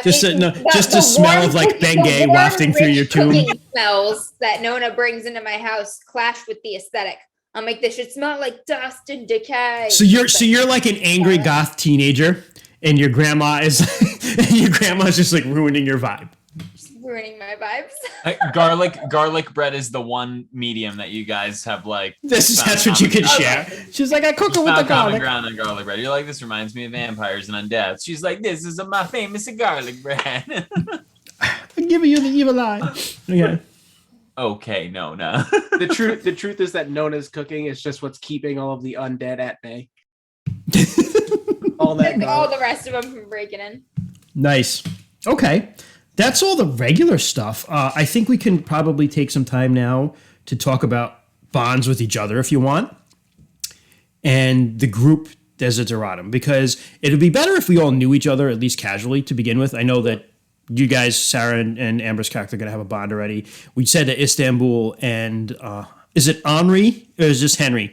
Just the smell of like Bengay wafting through your tomb. Cooking smells that Nona brings into my house clash with the aesthetic. I'm like, this should smell like dust and decay. So you're like an angry goth teenager, and your grandma's just like ruining your vibe. Ruining my vibes. Garlic bread is the one medium that you guys have like. That's what you can share. She's like, I cook it with the common garlic. ground on garlic bread. You're like, this reminds me of vampires and undead. She's like, this is my famous garlic bread. I'm giving you the evil eye. Okay. Okay, no. The truth is that Nona's cooking is just what's keeping all of the undead at bay. All the rest of them from breaking in. Nice. Okay. That's all the regular stuff. I think we can probably take some time now to talk about bonds with each other if you want. And the group desideratum, because it would be better if we all knew each other, at least casually, to begin with. I know that you guys, Sarah and Amber's character, are going to have a bond already. We said that Istanbul and, is it Henri or is this Henry?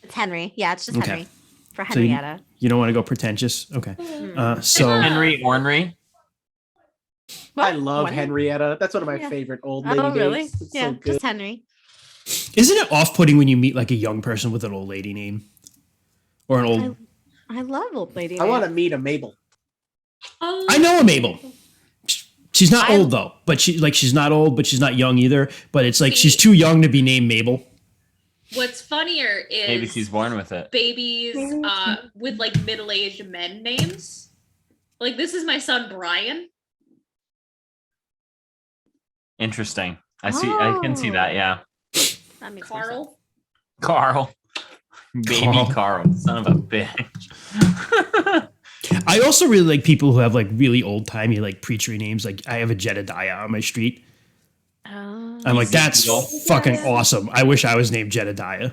It's Henry. Yeah, it's just Okay. Henry. For So Henrietta. you don't want to go pretentious? Okay. So Henry Ornery. I love What? Henrietta. That's one of my Yeah. favorite old lady Oh, really? names. It's Yeah, so good. just Henry. isn't it off-putting when you meet like a young person with an old lady name? Or an old... I love old lady. I want to names. meet a Mabel. Oh, I know a Mabel. She's not I- old though, but she's not old, but she's not young either. But it's like she's too young to be named Mabel. What's funnier is Maybe she's born with it. babies with like middle-aged men names. Like this is my son Brian. Interesting. I can see that. Yeah. That makes more sense. Carl. Carl. Baby Carl. Son of a bitch. I also really like people who have like really old-timey like preachery names. Like I have a Jedediah on my street. Oh. I'm like, that's Ezekiel. fucking awesome. I wish I was named Jedediah.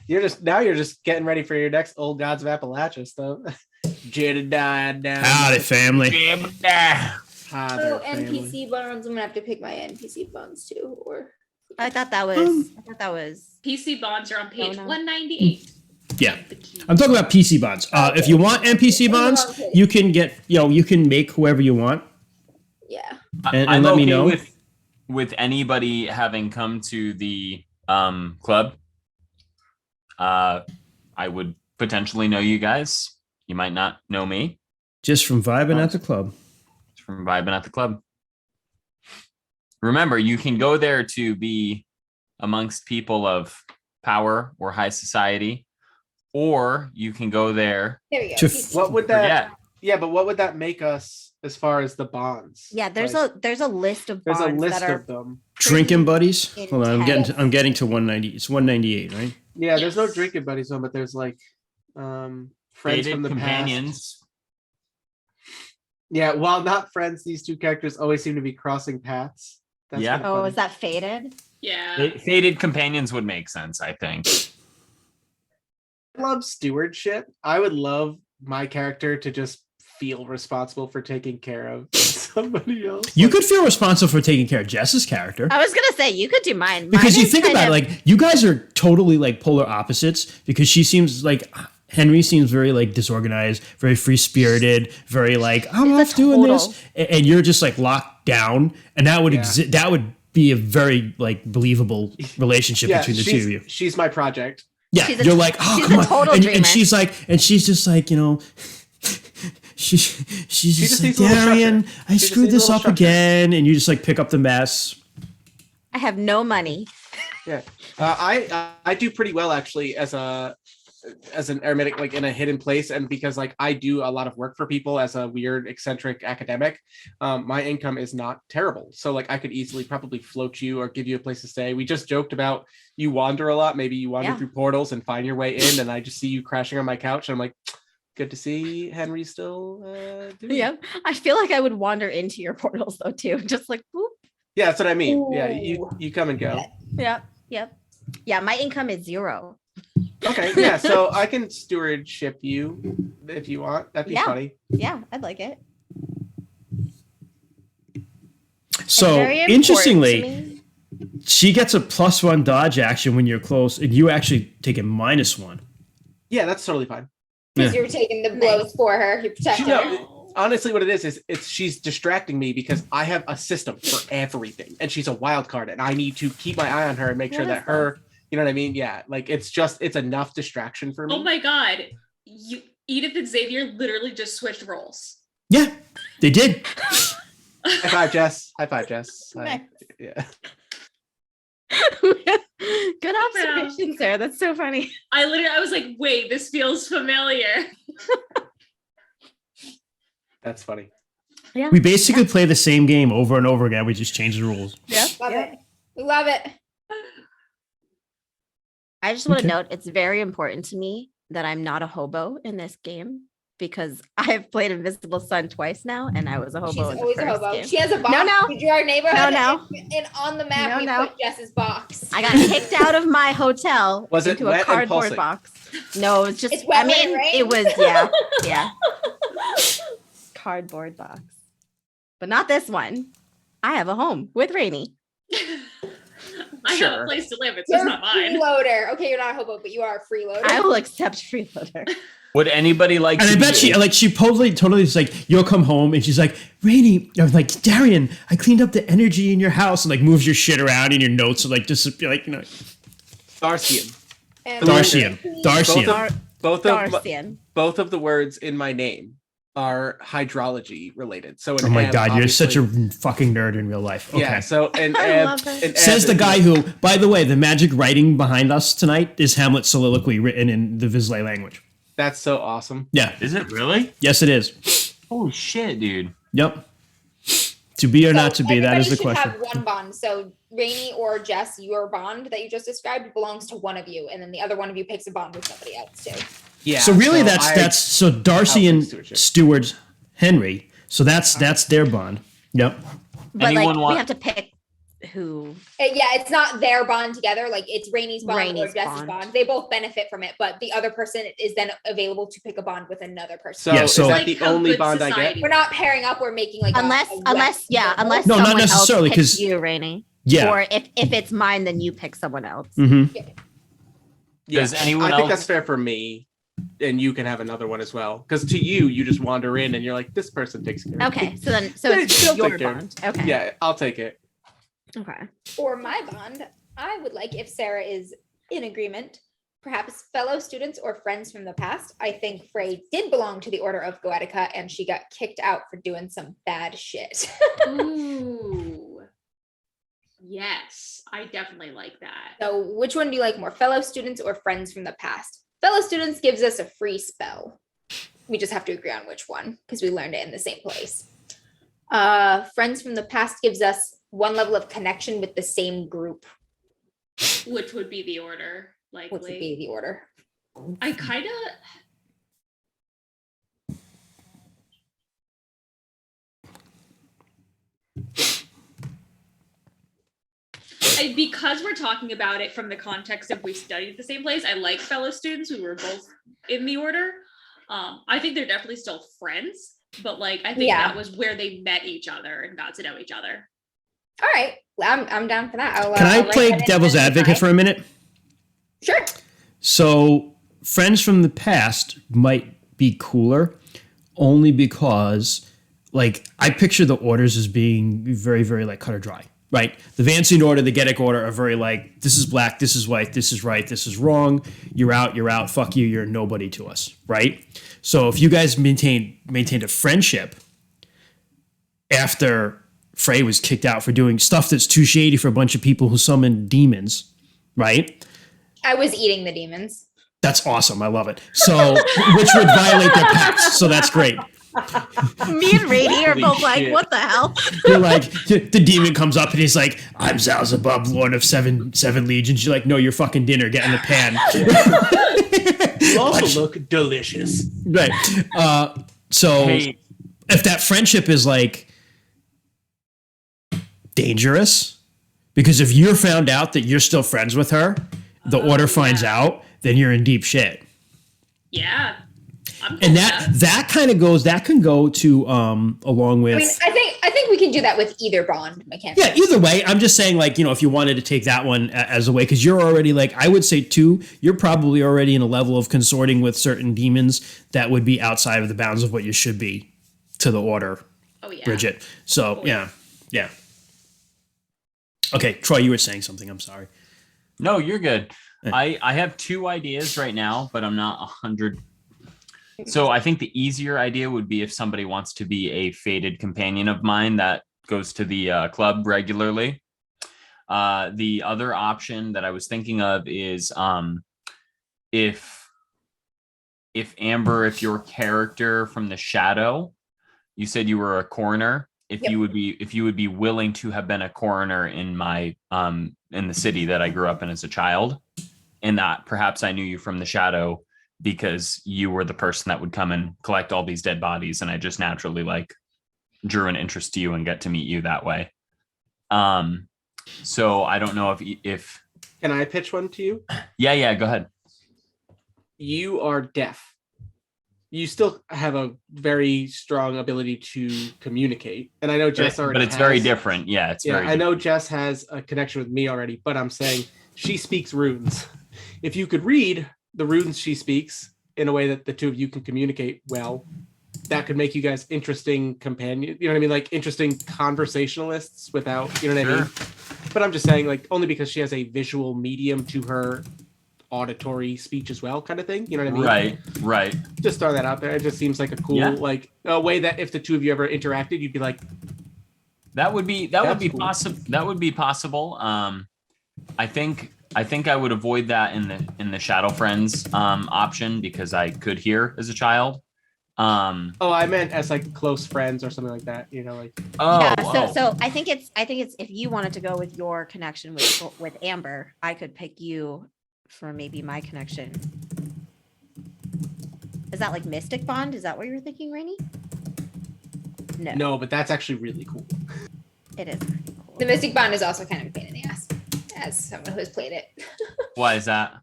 You're just getting ready for your next Old Gods of Appalachia stuff. Jedediah down. Howdy, family. Father, Oh, family. NPC bones. I'm gonna have to pick my NPC bones too. Or I thought that was. PC bonds are on page no. 198. Yeah. I'm talking about PC bonds. If you want NPC bonds, you can get, you can make whoever you want. yeah. And I'm let me okay know. with anybody having come to the club. I would potentially know you guys. You might not know me Just from vibing at the club. from vibing at the club. Remember, you can go there to be amongst people of power or high society, or you can go there. There we go. To PC. What would that? Yeah, Yeah, but what would that make us as far as the bonds? Yeah, there's Like, a list of bonds there's a list that are of them. Drinking buddies. Hold on, intense. I'm getting to 190. It's 198, right? Yeah, there's no Yes. drinking buddies one, but there's like friends dated from the companions. past. Yeah, while not friends, these two characters always seem to be crossing paths. That's Yeah. kinda Oh, funny. is that faded? Yeah. Fated companions would make sense, I think. I love stewardship. I would love my character to just feel responsible for taking care of somebody else. You Like, could feel responsible for taking care of Jess's character. I was gonna say you could do mine. Because Mine you is think kind about it, of- like you guys are totally like polar opposites because she seems like Henry seems very like disorganized, very free spirited, very like I'm It's off a doing total- this, and you're just like locked down, and that would Yeah. that would be a very like believable relationship yeah, between the two of you. she's my project. Yeah, She's a- you're like, oh she's come a on, total and dreamer. she's like, and she's just like, she's just just like needs a little Darian, structure. I She just screwed needs a this little up structure." again, and you just like pick up the mess. I have no money. Yeah, I do pretty well actually as an aromatic, like in a hidden place, and because like I do a lot of work for people as a weird eccentric academic, my income is not terrible. So like I could easily probably float you or give you a place to stay. We just joked about you wander a lot. Maybe you wander Yeah. through portals and find your way in, and I just see you crashing on my couch. And I'm like, good to see Henry still. Doing it." Yeah, I feel like I would wander into your portals though too, just like whoop. Yeah, that's what I mean. Yeah, Ooh. you come and go. Yep. Yeah, my income is 0. Okay, yeah. So I can stewardship you if you want. That'd be Yeah. funny. Yeah, I'd like it. So Very important to interestingly, me. she gets a +1 dodge action when you're close, and you actually take a -1. Yeah, that's totally fine. Because Yeah. you're taking the blows for her. You're protecting her. honestly what it is it's she's distracting me because I have a system for everything, and she's a wild card, and I need to keep my eye on her and make sure What that is her, you know what I mean? Yeah, like it's enough distraction for me. Oh my god. Edith and Xavier literally just switched roles. Yeah, they did. High five, Jess. High five, Jess. Yeah. Good observation, Sarah. That's so funny. I was like, wait, this feels familiar. That's funny. Yeah. We basically play the same game over and over again. We just change the rules. Yeah. Love it. We love it. I just want to Okay. note it's very important to me that I'm not a hobo in this game because I've played Invisible Sun twice now, and I was a hobo. She's in the always a first hobo. game. She has a box. No. We drew our neighborhood. No. And on the map, we No. put Jess's box. I got kicked out of my hotel Was it into wet a and cardboard pulsing? box. No, it's just. It's wet I when it mean, rains. it was yeah. Cardboard box, but not this one. I have a home with Rainy. I have Sure. a place to live. It's You're just a not mine. freeloader. Okay, you're not a hobo, but you are a freeloader. I will accept freeloader. Would anybody like And to I bet be she totally is like, you'll come home and she's like, Rainy, or like, Darian, I cleaned up the energy in your house, and like moves your shit around and your notes are like disappear, like, you know, Darcian. And- Darcian. Darcian. Both of the words in my name are hydrology related. So an Oh my ebb, God, you're such a obviously- fucking nerd in real life. Okay. Yeah, so an I ebb, love it. an ebb Says the is- guy who, by the way, the magic writing behind us tonight is Hamlet's soliloquy written in the Vislae language. That's so awesome. Yeah. Is it really? Yes, it is. Holy shit, dude. Yep. To be or So not to be, that is the everybody question. should have one bond. So Rainy or Jess, your bond that you just described belongs to one of you, and then the other one of you picks a bond with somebody else too. Yeah. So really, I- that's so Darcy and Stewardship. Stewart's Henry. So that's their bond. Yep. But Anyone like, want- we have to pick who. Yeah, it's not their bond together. Like it's Rainy's bond or Rainy's Jess's bond. bond. They both benefit from it, but the other person is then available to pick a bond with another person. So, Yeah, is so- that Like the how only good bond I society get? We're not pairing up. We're making like Unless a unless wet- No, not someone necessarily, else picks 'cause- you, Rainy. Yeah. Or if it's mine, then you pick someone else. hmm Does anyone I think else- that's fair for me, and you can have another one as well. Because to you just wander in and you're like, this person takes care of Okay, me. so then They it's still your take care of bond. Okay. Yeah, I'll take it. Okay. For my bond, I would like if Sarah is in agreement, perhaps fellow students or friends from the past. I think Frey did belong to the Order of Goetica and she got kicked out for doing some bad shit. Ooh. Yes, I definitely like that. So which one do you like more, fellow students or friends from the past? Fellow students gives us a free spell. We just have to agree on which one because we learned it in the same place. Friends from the past gives us one level of connection with the same group, Which would be the order, which would likely. be the order. I kind of. Because we're talking about it from the context of we studied at the same place, I like fellow students who were both in the order. I think they're definitely still friends, but like I think Yeah. that was where they met each other and got to know each other. All right, I'm down for that. Can I I'll write play that in devil's as a advocate five. for a minute? Sure. So friends from the past might be cooler only because like I picture the orders as being very, very like cut or dry, right? The Vancian order, the Getic order are very like, this is black, this is white, this is right, this is wrong, you're out, fuck you, you're nobody to us, right? So if you guys maintained a friendship after Frey was kicked out for doing stuff that's too shady for a bunch of people who summon demons, right? I was eating the demons. That's awesome. I love it. So, which would violate their pacts. So that's great. Me and Rainy are Holy both like, shit. what the hell? You're like, the demon comes up and he's like, I'm Zalzabub, Lord of seven legions. You're like, no, you're fucking dinner. Get in the pan. You also look delicious. Right. So Hey, if that friendship is like dangerous, because if you're found out that you're still friends with her, the order finds out, then you're in deep shit. Yeah. I'm cool And with that kind of goes, that can go to along with. I mean, I think we can do that with either bond mechanic. Yeah, either way, I'm just saying, like, you know, if you wanted to take that one as a way, because you're already, like, I would say, too, you're probably already in a level of consorting with certain demons that would be outside of the bounds of what you should be to the order, Oh yeah. Bridget. So Oh, yeah. yeah. Okay, Troy, you were saying something. I'm sorry. No, you're good. Yeah. I have 2 ideas right now, but I'm not 100. So I think the easier idea would be if somebody wants to be a fated companion of mine that goes to the club regularly. The other option that I was thinking of is if Amber, if your character from the shadow, you said you were a coroner, if Yep. you would be willing to have been a coroner in my in the city that I grew up in as a child, and that perhaps I knew you from the shadow because you were the person that would come and collect all these dead bodies, and I just naturally like drew an interest to you and get to meet you that way. So I don't know if Can I pitch one to you? yeah, go ahead. You are deaf. You still have a very strong ability to communicate. And I know Jess already But it's very has- different. Yeah, it's very I know Jess has a connection with me already, but I'm saying she speaks runes. If you could read the runes she speaks in a way that the two of you can communicate well, that could make you guys interesting companions. You know what I mean? Like interesting conversationalists without, you know what I mean? But I'm just saying, like, only because she has a visual medium to her auditory speech as well, kind of thing. You know what I mean? Right. Just throw that out there. It just seems like a cool, Yeah. like a way that if the two of you ever interacted, you'd be like, That would be That's cool. possible. That would be possible. I think I would avoid that in the Shadow Friends option because I could hear as a child. oh, I meant as like close friends or something like that. You know, like So I think it's if you wanted to go with your connection with Amber, I could pick you for maybe my connection. Is that like Mystic Bond? Is that what you were thinking, Rainey? no, but that's actually really cool. It is pretty cool. The Mystic Bond is also kind of a pain in the ass, as someone who has played it. Why is that?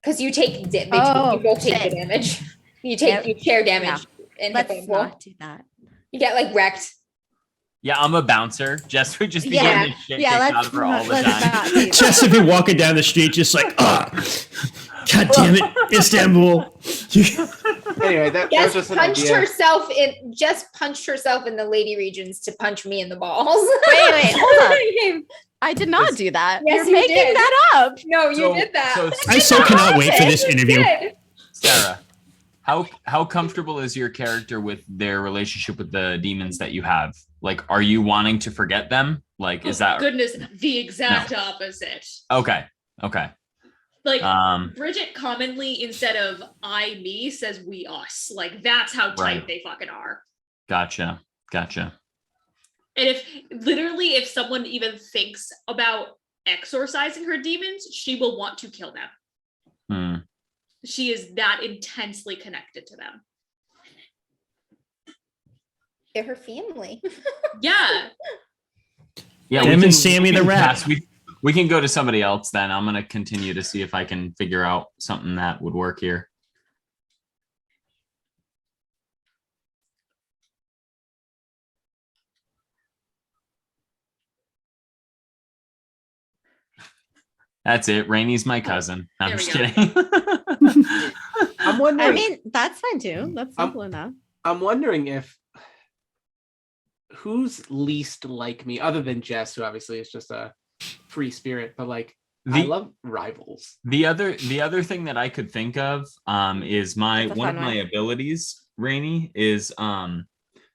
Because you take you Oh, both take shit. the damage. You Yep. share damage and hit Let's point pool. not do that. You get like wrecked. Yeah, I'm a bouncer. Jess would just be Yeah. getting the shit Yeah, kicked out let's of her all the let's time. not do that. Jess would be walking down the street just like, God damn it, Istanbul. Anyway, that was just an idea. Just punched herself in the lady regions to punch me in the balls. Wait, hold up. I did not do that. Yes, You're you making did. that up. No, you So- did that. so I so cannot wait for this interview. Did. Sarah, how comfortable is your character with their relationship with the demons that you have? Like, are you wanting to forget them? Like, is that Goodness, the exact opposite. okay? Like Um, Bridget commonly, instead of I me, says we us. Like that's how tight Right. they fucking are. gotcha. And if someone even thinks about exorcising her demons, she will want to kill them. Hmm. She is that intensely connected to them. They're her family. Yeah. Yeah, Them and Sammy the rat. pass. We can go to somebody else then. I'm gonna continue to see if I can figure out something that would work here. That's it. Rainey's my cousin. I'm There we just go. kidding. I'm wondering. I mean, that's fine too. That's simple enough. I'm wondering if who's least like me, other than Jess, who obviously is just a free spirit, but like I love rivals. The other thing that I could think of is That's a one of fun my one. abilities, Rainey, is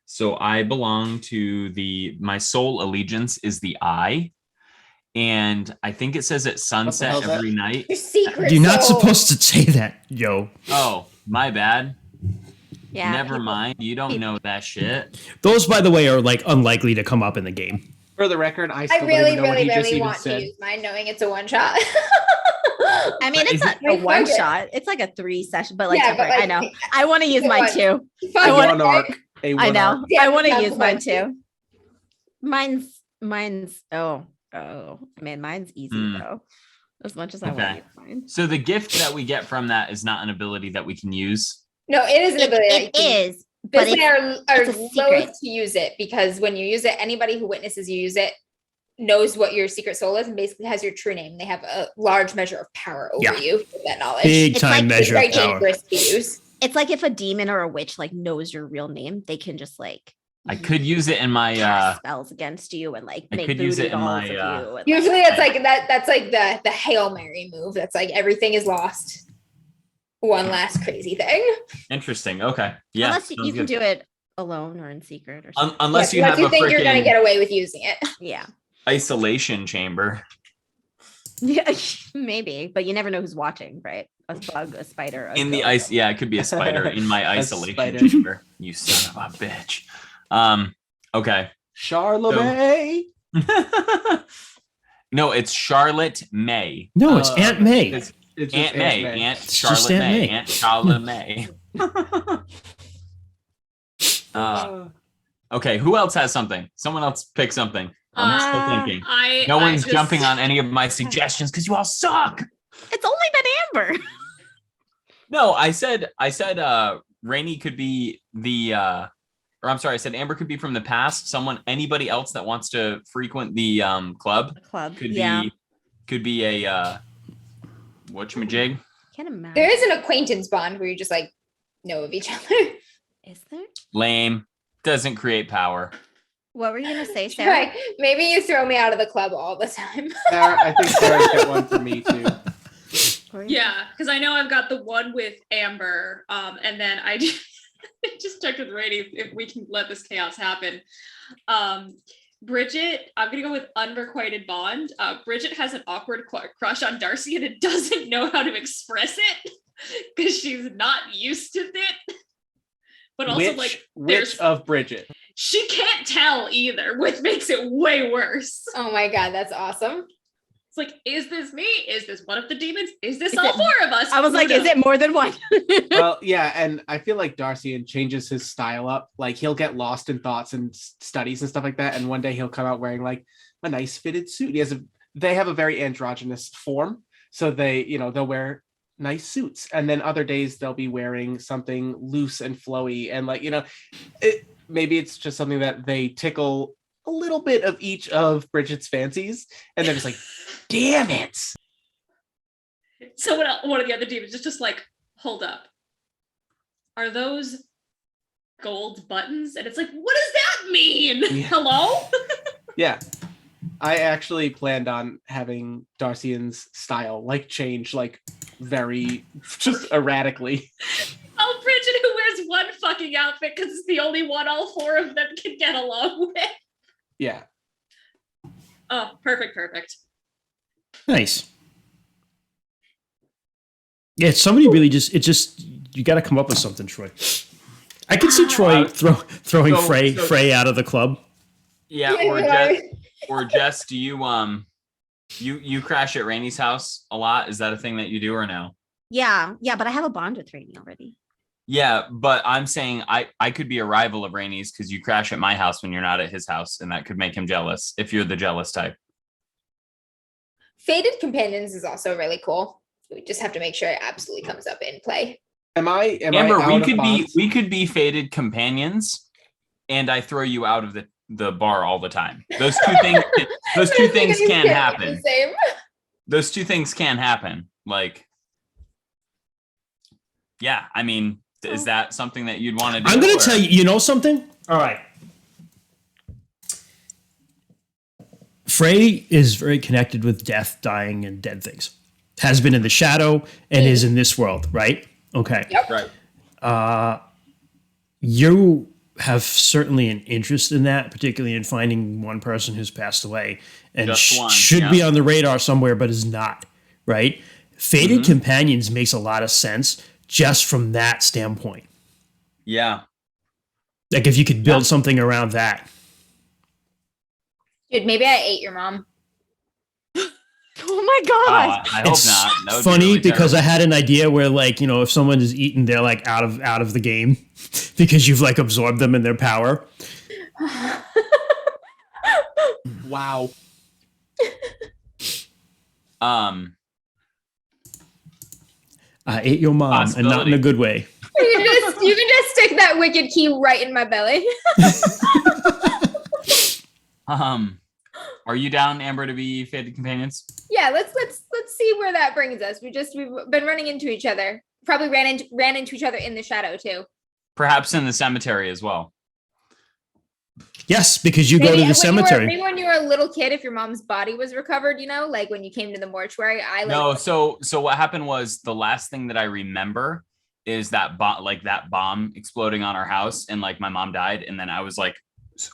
so I belong to my soul allegiance is the eye. And I think it says at sunset hell's that? every night. Your secret You're not soul. supposed to say that, yo. Oh, my bad. Yeah. Never people- mind. You don't know that shit. Those, by the way, are like unlikely to come up in the game. For the record, I I still don't really, even know what really, he just really even want to said. use mine, knowing it's a one shot. I mean, But it's is not it- a Wait, one fuck it. shot. It's like a 3 session, but like, Yeah, but, different. I like, know. I want to use the mine one- too. Fuck I it, wanna- One arc. A I one know. arc. Yeah, I want to that's use the mine one too. Mine's. Oh, man, mine's easy Hmm. though. As much as I want Okay. to use mine. So the gift that we get from that is not an ability that we can use. No, it is an ability. that It you can- is, but This are it's a loath secret. to use it because when you use it, anybody who witnesses you use it knows what your secret soul is and basically has your true name. They have a large measure of power over Yeah. you with that knowledge. Big It's time like- It's measure very of power. dangerous to use. It's like if a demon or a witch like knows your real name, they can just like I could use it in my cast spells against you and like I make could use voodoo it in dolls my, of you. And, Usually like, it's like that. That's like the Hail Mary move. That's like everything is lost. One last crazy thing. interesting. Okay. Yeah. unless sounds you can good. do it alone or in secret or something. Unless Yes, you have a think you're gonna freaking get away with using it. Yeah. isolation chamber. Yeah, maybe, but you never know who's watching, right? A bug, a spider, a In the ghost. ice, yeah, it could be a spider in my A isolation spider. chamber. You son of a bitch. Okay. Charlemagne. No, it's Charlotte May. No, it's Aunt May. It's just Aunt May. Aunt It's Charlotte just Aunt May. May. Aunt Charlotte May. Okay, who else has something? Someone else pick something. I'm still thinking. No one's jumping on any of my suggestions because you all suck. It's only been Amber. No, I said Rainy could be the or I'm sorry, I said Amber could be from the past. Anybody else that wants to frequent the club could be a whatchamajig. Can't imagine. There is an acquaintance bond where you just like know of each other. Is there? Lame. Doesn't create power. What were you gonna say, Sarah? Right. Maybe you throw me out of the club all the time. Sarah, I think Sarah's got one for me too. Yeah, because I know I've got the one with Amber, and then I just checked with Rainy if we can let this chaos happen. Bridget, I'm gonna go with unrequited bond. Bridget has an awkward crush on Darcy, and it doesn't know how to express it because she's not used to it. But also, which of Bridget? She can't tell either, which makes it way worse. Oh my god, that's awesome. It's like, is this me? Is this one of the demons? Is this all four of us? I was like, is it more than one? Well, yeah, and I feel like Darcy changes his style up. Like he'll get lost in thoughts and studies and stuff like that, and one day he'll come out wearing like a nice fitted suit. They have a very androgynous form, so they'll wear nice suits, and then other days they'll be wearing something loose and flowy, and maybe it's just something that they tickle a little bit of each of Bridget's fancies, and they're just like, damn it. So one of the other demons is just like, hold up. Are those gold buttons? And it's like, what does that mean? Yeah. Hello? Yeah. I actually planned on having Darcian's style change very just erratically. Oh, Bridget, who wears one fucking outfit because it's the only one all four of them can get along with. Yeah. Oh, perfect. Nice. Yeah, somebody really you got to come up with something, Troy. I could see Troy throwing Frey out of the club. Yeah, or Jess, do you crash at Rainy's house a lot? Is that a thing that you do or no? Yeah, but I have a bond with Rainy already. Yeah, but I'm saying I could be a rival of Rainy's because you crash at my house when you're not at his house, and that could make him jealous if you're the jealous type. Fated companions is also really cool. We just have to make sure it absolutely comes up in play. Amber, we could be fated companions, and I throw you out of the bar all the time. Those two things can happen. Those two things can happen. Yeah, I mean, is that something that you'd want to do? I'm going to tell you, you know something? All right. Frey is very connected with death, dying, and dead things. Has been in the shadow and is in this world, right? Okay. Yep. Right. You have certainly an interest in that, particularly in finding one person who's passed away and Just one, should be on the radar somewhere, but is not, right? Fated companions makes a lot of sense just from that standpoint. Yeah. Like if you could build something around that. Dude, maybe I ate your mom. Oh my god! I hope It's not. That would be funny really because terrible. I had an idea where if someone is eaten, they're out of the game because you've absorbed them in their power. Wow. I ate your mom, and not in a good way. You can just stick that wicked key right in my belly. Are you down, Amber, to be fated companions? Yeah, let's see where that brings us. We've been running into each other probably ran into each other in the shadow too. Perhaps in the cemetery as well. Yes, because you go to the cemetery. Maybe when you were a little kid, if your mom's body was recovered, like when you came to the mortuary. No, so what happened was the last thing that I remember is that bomb exploding on our house, and like my mom died, and then I was like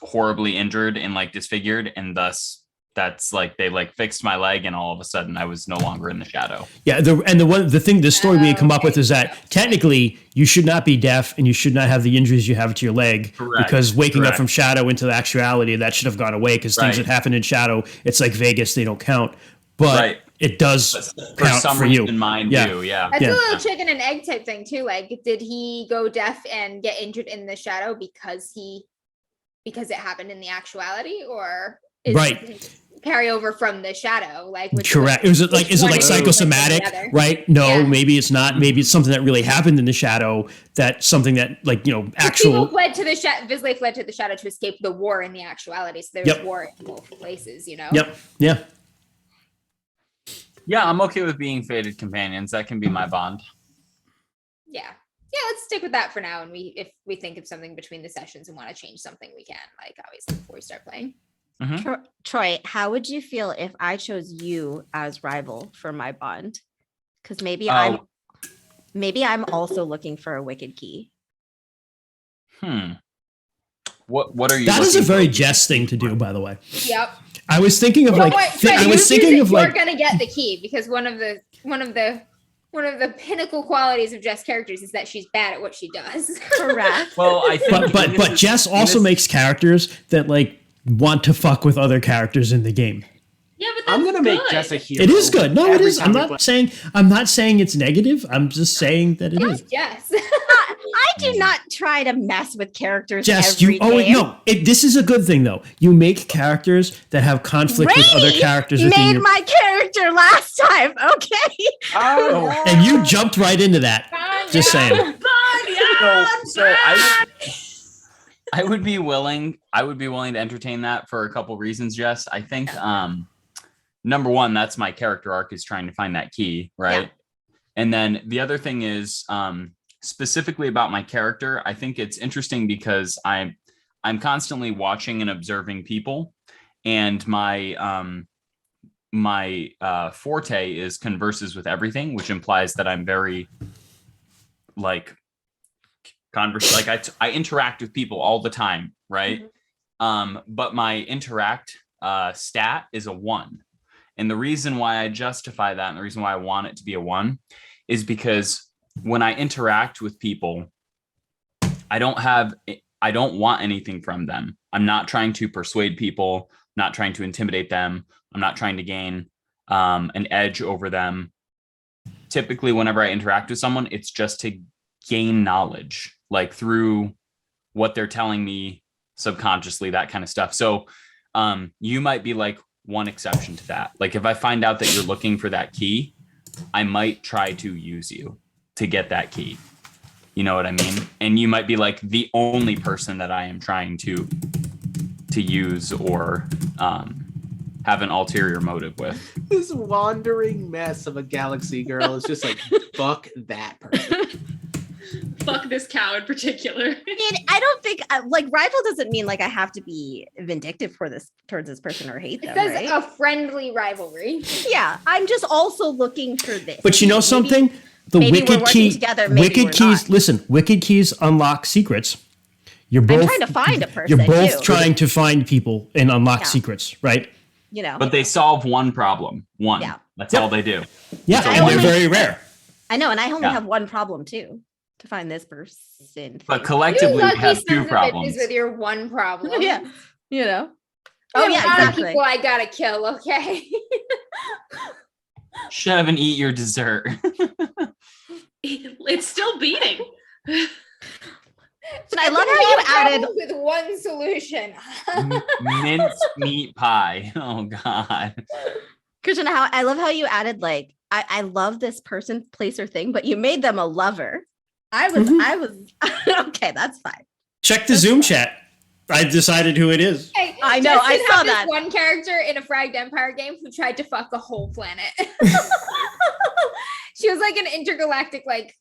horribly injured and like disfigured, and thus that's like they like fixed my leg, and all of a sudden I was no longer in the shadow. Yeah, the story we had come up with is that technically you should not be deaf and you should not have the injuries you have to your leg. Correct. Because waking up from shadow into the actuality, that should have gone away, because things that happen in shadow, it's like Vegas, they don't count. But it does count for you. Mine do, yeah. That's a little chicken and egg type thing too. Like, did he go deaf and get injured in the shadow because it happened in the actuality, or is it carry over from the shadow? Like, correct. Is it like psychosomatic? Right? No, maybe it's not. Maybe it's something that really happened in the shadow. That's something that, like, actual. People fled to the Vislae fled to the shadow to escape the war in the actuality. So there's war in multiple places. Yep. Yeah. Yeah, I'm okay with being fated companions. That can be my bond. Yeah. Yeah, let's stick with that for now. And if we think of something between the sessions and want to change something, we can, like, obviously before we start playing. Mm-hmm. Troy, how would you feel if I chose you as rival for my bond? Because maybe I'm also looking for a wicked key. What are you? That is a very Jess thing to do, by the way. Yep. I was thinking of you're gonna get the key, because one of the pinnacle qualities of Jess' characters is that she's bad at what she does. Correct. Well, I think but Jess also makes characters that like want to fuck with other characters in the game. Yeah, but that's I'm gonna make Jess a hero. It is good. No, it is. I'm time not saying it's negative. I'm just saying that it is. Jess. I do not try to mess with characters. Jess, every game. this is a good thing though. You make characters that have conflict with other characters. Made my character last time, okay? Oh, and you jumped right into that. Just saying. So I would be willing to entertain that for a couple reasons, Jess. I think number one, that's my character arc, is trying to find that key, right? Yeah. And then the other thing is specifically about my character. I think it's interesting because I'm constantly watching and observing people, and my forte is converses with everything, which implies that I'm very like I interact with people all the time, right? Mm-hmm. But my interact stat is a 1. And the reason why I justify that, and the reason why I want it to be a 1, is because when I interact with people, I don't want anything from them. I'm not trying to persuade people, not trying to intimidate them. I'm not trying to gain an edge over them. Typically, whenever I interact with someone, it's just to gain knowledge, like through what they're telling me subconsciously, that kind of stuff. So you might be like one exception to that. Like, if I find out that you're looking for that key, I might try to use you to get that key. You know what I mean? And you might be like the only person that I am trying to use or have an ulterior motive with. This wandering mess of a galaxy girl is just like, fuck that person. Fuck this cow in particular. I mean, I don't think like rival doesn't mean like I have to be vindictive towards this person or hate them. It says right? a friendly rivalry. Yeah, I'm just also looking for this. But you know something? Maybe we're working together, maybe wicked we're keys. not. Listen, wicked keys unlock secrets. I'm trying to find a person. You're both trying to find people and unlock secrets, right? You know. But they solve one problem. One. Yeah. That's all they do. Yeah, and they're very rare. I know, and I only have one problem too. To find this person. But collectively, we have 2 problems. With your one problem. Yeah. You know. Oh, yeah, exactly. People I gotta kill, okay? Shove and eat your dessert. It's still beating. But I love how you added with one solution. Minced meat pie. Oh God. Christian, I love how you added like I love this person, place, or thing, but you made them a lover. I was okay, that's fine. Check the Zoom chat. I decided who it is. Hey, I know, I saw that. One character in a Fragged Empire game who tried to fuck a whole planet. She was like an intergalactic, like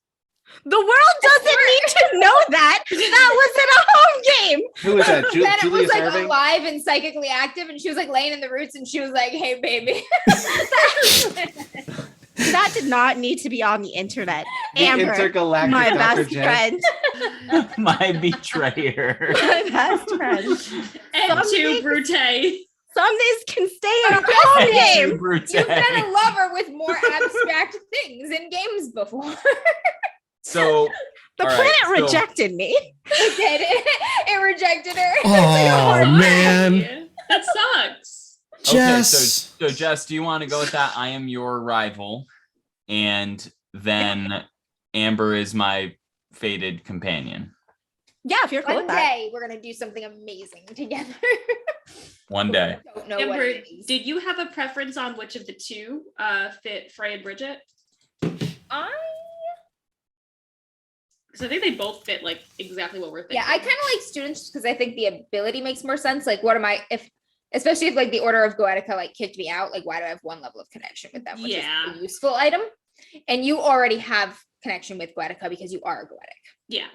The world doesn't need to know that. That was in a home game. Who was that? Then it Julius was like Irving? alive and psychically active, and she was like laying in the roots, and she was like, "Hey, baby." That did not need to be on the internet. The Amber, intergalactic my Dr. best J. friend. My betrayer. My best friend. And Some two days- Brute. Some days can stay in a home game. Brute. You've been a lover with more abstract things in games before. So The all right, planet so- rejected me. It did. It rejected her. Oh man, That sucks. Okay, Jess. so Jess, do you want to go with that? I am your rival, and then Amber is my fated companion. Yeah, if you're cool One with that. day we're gonna do something amazing together. One day. Don't know what Amber, it is. did you have a preference on which of the two fit Frey and Bridget? I Because I think they both fit like exactly what we're thinking. Yeah, I kind of like students because I think the ability makes more sense. Like, what am I if, especially if like the Order of Goetica like kicked me out? Like, why do I have one level of connection with them, which Yeah. is a useful item? And you already have connection with Goetica because you are a Goetic. Yeah.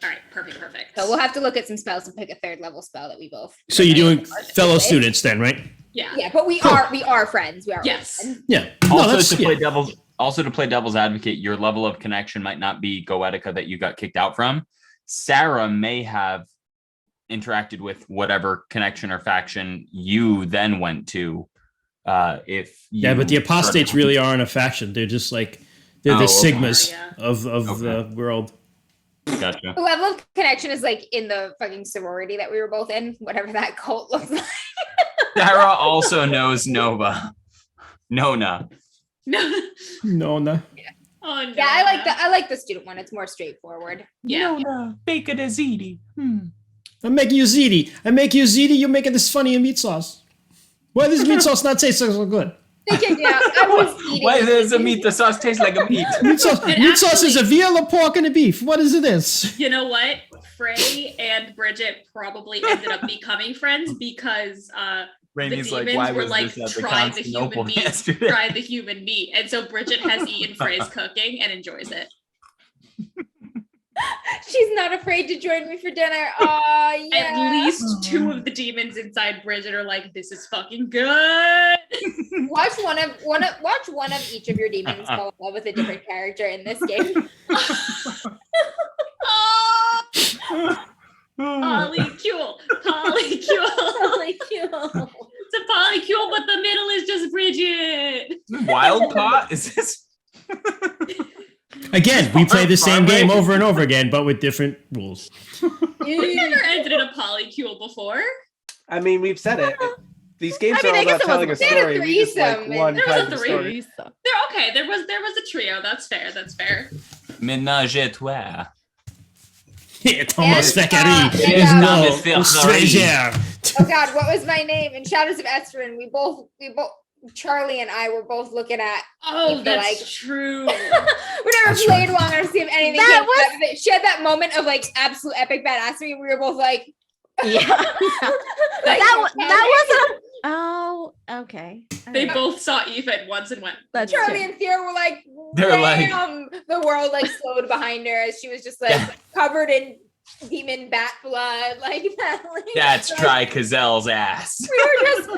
All right. Perfect. So we'll have to look at some spells and pick a third level spell that we both. So you're doing are fellow with. students then, right? Yeah. Yeah, but we are friends. We are Yes. friends. Yeah. No, Also that's- to play yeah. devil's advocate, your level of connection might not be Goetica that you got kicked out from. Sarah may have interacted with whatever connection or faction you then went to. If Yeah, but the you apostates started- really aren't a faction. They're just like they're the Oh, okay. sigmas Yeah. of Okay. the world. Gotcha. The level of connection is like in the fucking sorority that we were both in, whatever that cult looks like. Sarah also knows Nova. Nona. No. No, no. Oh no. Yeah, I like the student one. It's more straightforward. Yeah. Nona. Bake it as Edie. I'm making you ziti. I'm making you ziti. You're making this funny in meat sauce. Why does meat sauce not taste so good? They kicked me out. I was eating. Why does the sauce taste like a meat? Meat sauce. And Meat sauce is a actually- veal, a pork, and a beef. What is it? Is? You know what? Frey and Bridget probably ended up becoming friends because the Rainey's demons like, why were was like, this at the try the human Constantinople meat, yesterday? try the human meat. And so Bridget has eaten Frey's cooking and enjoys it. She's not afraid to join me for dinner. Oh yeah. At least two of the demons inside Bridget are like, this is fucking good. Watch one of each of your demons fall in love with a different character in this game. Oh, polycule. Polycule. It's a polycule, but the middle is just Bridget. Wild pot? Is this? Again, we play the same Farm game raising. over and over again, but with different rules. We've never ended in a polycule before. I mean, we've said it. These games I mean, are all I guess about it telling a wasn't- They had a story. We just like threesome one and- kind There of was a story. They're okay. There was a trio. That's fair. That's fair. Ménage à trois. Yeah, Thomas And, Fekari yeah. is Not no Miss Phil stranger. Oh God, what was my name? In Shadows of Estrin, we both Charlie and I were both looking at. Oh, If that's like- true. We never That's played long enough to see if anything. That came out of it. She had that moment of like absolute epic badassery. We were both like, Yeah. like, that wasn't. Oh, okay. They Alright. both saw Eve at once and went. That's "Whoa." Charlie and Theo were like, They're like- "Damn!" The world like slowed behind her as she was just like Yeah. covered in demon bat blood, like that. Like, That's like, Tricazelle's ass. We were just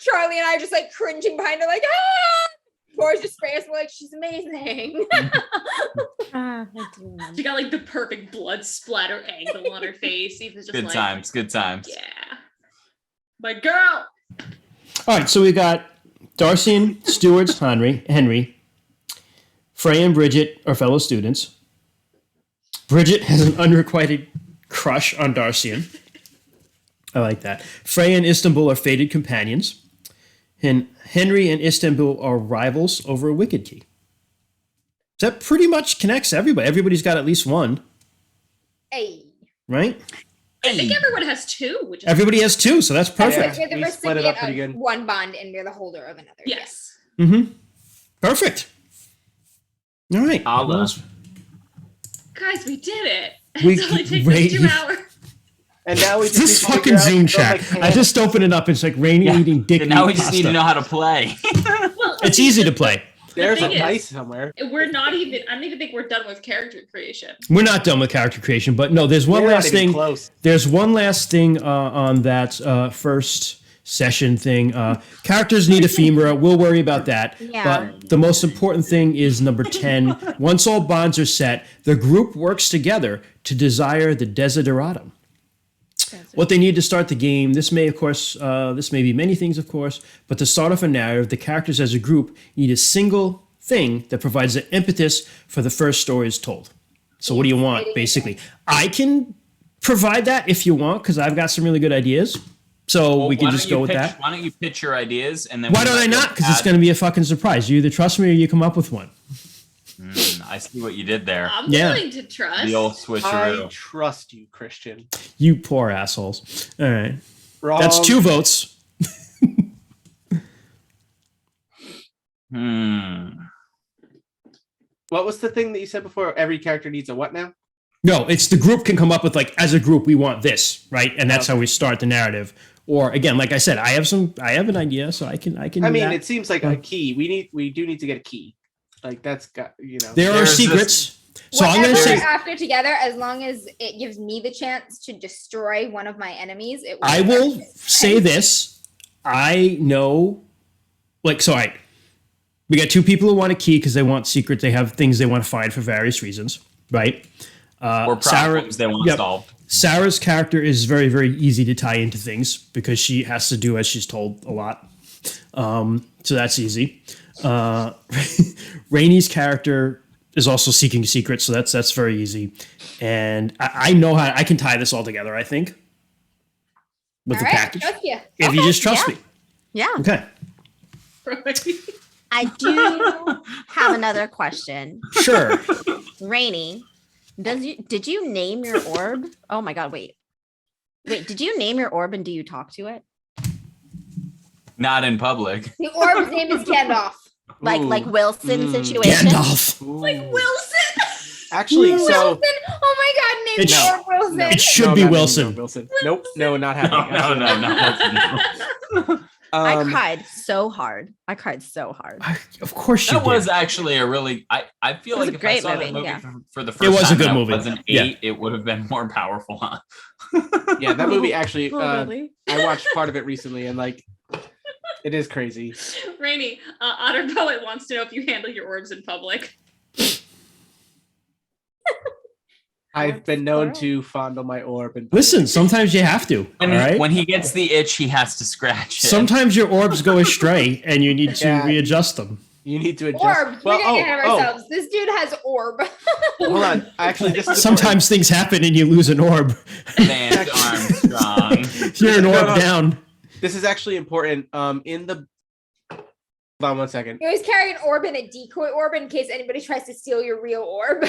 Charlie and I just like cringing behind her, like ah. Tori's just spraying us. We're like, she's amazing. I do remember. She got like the perfect blood splatter angle on her face. Eva's just Good like, times. Good times. Yeah. My girl. All right, so we got Darcy and Stewart's Henry. Frey and Bridget are fellow students. Bridget has an unrequited crush on Darcian. I like that. Frey and Istanbul are fated companions. And Henry and Istanbul are rivals over a wicked key. That pretty much connects everybody. Everybody's got at least one, Hey. right? I think everyone has two, which is Everybody has two, so that's perfect. We're the We split it up recipient pretty of good. one bond and we're the holder of another. yes. Mm-hmm. Perfect. All right. Allah. What else? Guys, we did it. We- It's only taken wait. us 2 hours. And now we just This need to fucking figure out Zoom some, like, chat. I just opened it up. It's like Rainy Yeah. eating dick And now meat we just need pasta. to know how to play. Well, It's easy to play. There's a thing is, dice somewhere. we're not even. I don't even think we're done with character creation. We're not done with character creation, but no, there's one We're not last even thing. close. There's one last thing on that first session thing. Characters need ephemera. We'll worry about that. Yeah. But the most important thing is number 10. Once all bonds are set, the group works together to desire the desideratum. What they need to start the game. This may, of course, this may be many things, of course, but to start off a narrative, the characters as a group need a single thing that provides the impetus for the first stories told. So what do you want, basically? I can provide that if you want, because I've got some really good ideas. So Well, we can why just don't you go with pitch- that. Why don't you pitch your ideas and then Why we don't I might not? go Because it's add- going to be a fucking surprise. You either trust me or you come up with one. I see what you did there. I'm Yeah. willing to trust. The old I switcheroo. trust you, Christian. You poor assholes. All right. Wrong. That's 2 votes. What was the thing that you said before? Every character needs a what now? No, it's the group can come up with like, as a group, we want this, right? And that's how we start the narrative. Or again, like I said, I have an idea, so I can. I do mean, that. it seems like a key. We do need to get a key. Like that's got There are There's secrets. So I'm going Whatever to we're say, after together, as long as it gives me the chance to destroy one of my enemies, it I be will perfect. say this. I know, like, so I, we got 2 people who want a key because they want secrets. They have things they want to find for various reasons, right? Or problems they want yep. solved. Sarah's character is very, very easy to tie into things because she has to do as she's told a lot. So that's easy. Rainey's character is also seeking secrets, so that's very easy. And I know how I can tie this all together, I think. With All the right, package. trust you. If you just trust yeah. me. Yeah. Okay. I do have another question. Sure. Rainy, did you name your orb? Oh my god, wait. Wait, did you name your orb and do you talk to it? Not in public. The orb's name is Gandalf. Like Ooh. Wilson situation? Gandalf. Like Wilson. Actually, so Wilson. Oh my god, name It the sh- orb Wilson. It should No, be not Wilson. anymore, Wilson. Nope. No, not happening. No. I Um, cried so hard. I cried so hard. Of course you That did. was actually a really. I feel It was like a if I great saw that movie, movie yeah. for the first was a time good and I movie. was an 8, Yeah. it would have been more powerful, huh? Yeah, that movie actually. Oh, really? I watched part of it recently, and like, it is crazy. Rainy, Otter Poet wants to know if you handle your orbs in public. I've been known to fondle my orb and Listen, sometimes you have to. When, all right. when he gets the itch, he has to scratch it. Sometimes your orbs go astray and you need to Yeah. readjust them. You need to adjust. Orb. Well, We're getting ahead of ourselves. This dude has orb. Hold on. Actually, this is Sometimes things happen and you lose an orb. Lance Armstrong. You're an orb No. down. This is actually important. In the hold on one second. You always carry an orb and a decoy orb in case anybody tries to steal your real orb.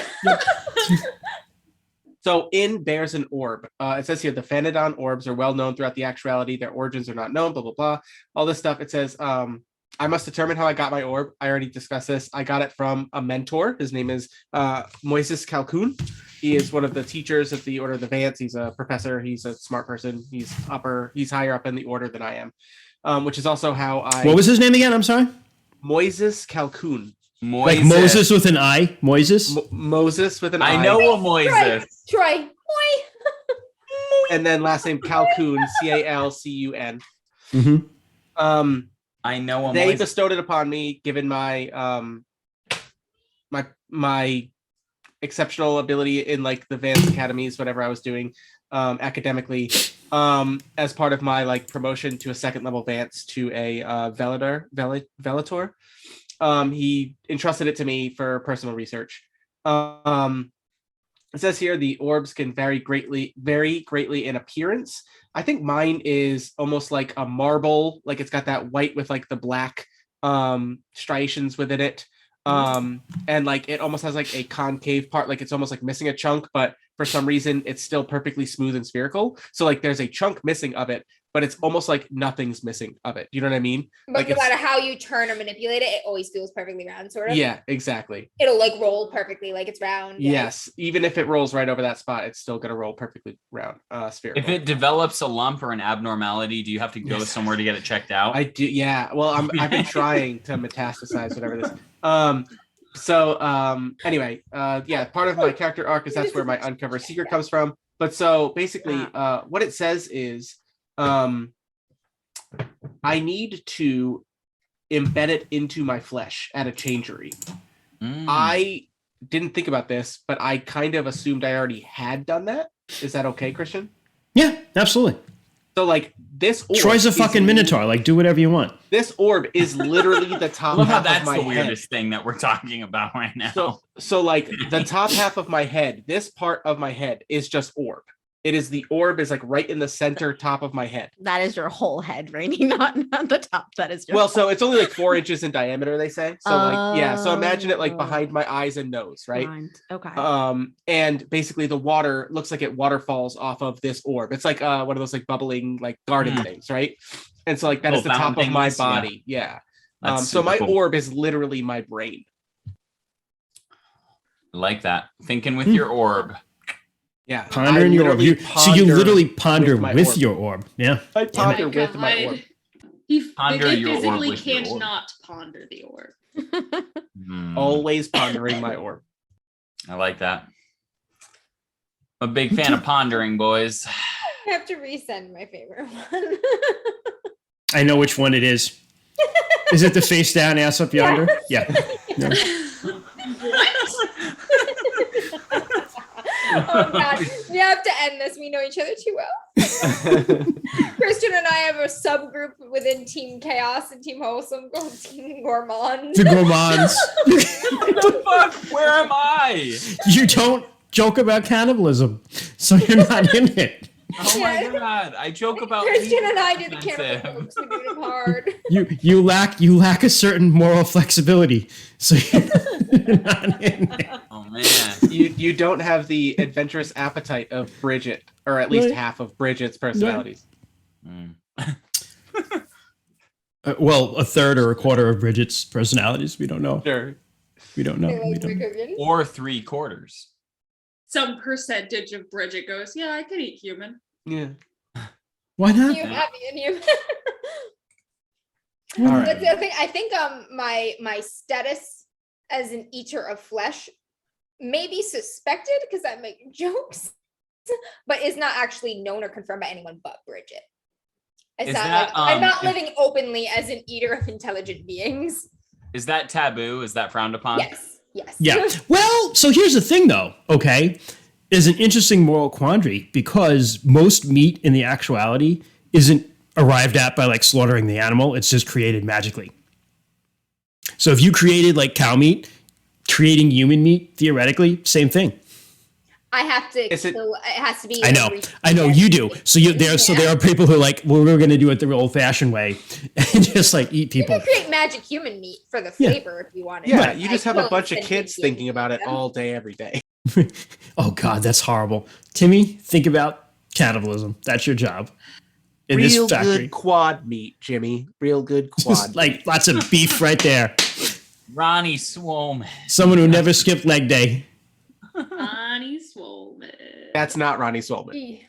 So in Bears and Orb, it says here the Phanodon orbs are well known throughout the actuality. Their origins are not known. Blah blah blah. All this stuff. It says I must determine how I got my orb. I already discussed this. I got it from a mentor. His name is Moises Calhoun. He is one of the teachers at the Order of the Vance. He's a professor. He's a smart person. He's higher up in the order than I am, which is also how I. What was his name again? I'm sorry. Moises Calhoun? Like Moses with an I? Moises? Moses with an I. I know a Moises. Troy. Oi. And then last name Calhoun, Calcun. Mm-hmm. I know a They Moises. bestowed it upon me, given my my exceptional ability in like the Vance Academies, whatever I was doing academically, as part of my like promotion to a second level Vance to a Velator. He entrusted it to me for personal research. It says here the orbs can vary greatly in appearance. I think mine is almost like a marble, like it's got that white with like the black striations within it. And like it almost has like a concave part, like it's almost like missing a chunk, but for some reason it's still perfectly smooth and spherical. So like there's a chunk missing of it, but it's almost like nothing's missing of it. You know what I mean? But Like no it's- matter how you turn or manipulate it, it always feels perfectly round, sort of. Yeah, exactly. It'll like roll perfectly, like it's round. yeah. Yes, even if it rolls right over that spot, it's still gonna roll perfectly round, spherical. If it develops a lump or an abnormality, do you have to go Yes. somewhere to get it checked out? I do, yeah. Well, I've been trying to metastasize whatever this. Anyway, yeah, part of my character arc is that's where my uncover secret comes from. But so basically, what it says is, I need to embed it into my flesh at a changery. I didn't think about this, but I kind of assumed I already had done that. Is that okay, Christian? Yeah, absolutely. So like this orb Troy's a fucking minotaur. Like, do whatever you want. This orb is literally the I top love how half that's of my the head. weirdest thing that we're talking about right now. So like the top half of my head, this part of my head is just orb. It is the orb is like right in the center top of my head. That is your whole head, Rainy, not the top. That is your Well, so it's only like 4 inches in diameter, they say. So like, yeah. So imagine it like behind my eyes and nose, right? Okay. And basically the water looks like it waterfalls off of this orb. It's like one of those like bubbling like garden things, right? And so like that is the top of my body. Yeah. So my orb is literally my brain. I like that. Thinking with your orb. Yeah. Ponder in your orb. So you literally ponder with your orb. Yeah. I ponder with my orb. Ponder They your orb physically with your can't orb. not ponder the orb. Always pondering my orb. I like that. I'm a big fan of pondering, boys. I have to resend my favorite one. I know which one it is. Is it the face down, ass up yonder? Yeah. No. Oh God, we have to end this. We know each other too well. Christian and I have a subgroup within Team Chaos and Team Wholesome called Team Gourmand. The gourmands. What the fuck? Where am I? You don't joke about cannibalism, so you're not in it. Oh my god! I joke about Christian and I do the offensive. camera jokes. We do them hard. You lack a certain moral flexibility, so you're not in it. Oh man. You don't have the adventurous appetite of Bridget, or at least Right. half of Bridget's personalities. Well, a third or a quarter of Bridget's personalities. We don't know. Sure. We don't know. They We like don't. my cooking. Or 3/4. Some percentage of Bridget goes, yeah, I could eat human. Yeah. Why not? You have me in you. All right. That's the other thing. I think my status as an eater of flesh may be suspected because I'm making jokes, but is not actually known or confirmed by anyone but Bridget. It's Is not that, like I'm not if- living openly as an eater of intelligent beings. Is that taboo? Is that frowned upon? Yes. Yes. Yeah. Well, so here's the thing, though. Okay, is an interesting moral quandary because most meat in the actuality isn't arrived at by like slaughtering the animal; it's just created magically. So if you created like cow meat, creating human meat, theoretically, same thing. I have to Is it- kill. It has to be. I know you do. So there are people who are like, well, we're going to do it the old-fashioned way and just like eat You people. can create magic human meat for the Yeah. flavor if you want it. Yeah, but you just I have a still bunch of send kids it thinking to about it them. all day, every day. Oh God, that's horrible. Timmy, think about cannibalism. That's your job in Real this factory. good quad meat, Jimmy. Real good quad. Just like lots of beef right there. Ronnie Swolman. Someone who never skipped leg day. Honey swollen. That's not Ronnie Swolman. Eeh.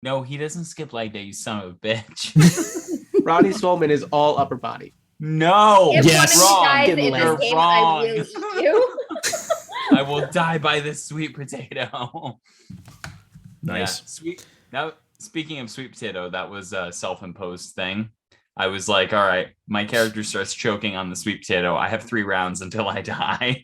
No, he doesn't skip leg day, you son of a bitch. Ronnie Swolman is all upper body. No. If Yes. one of you dies Wrong. in You're this game, wrong. I will eat you. I will die by this sweet potato. Nice. Yeah, sweet. Now, speaking of sweet potato, that was a self-imposed thing. I was like, all right, my character starts choking on the sweet potato. I have 3 rounds until I die.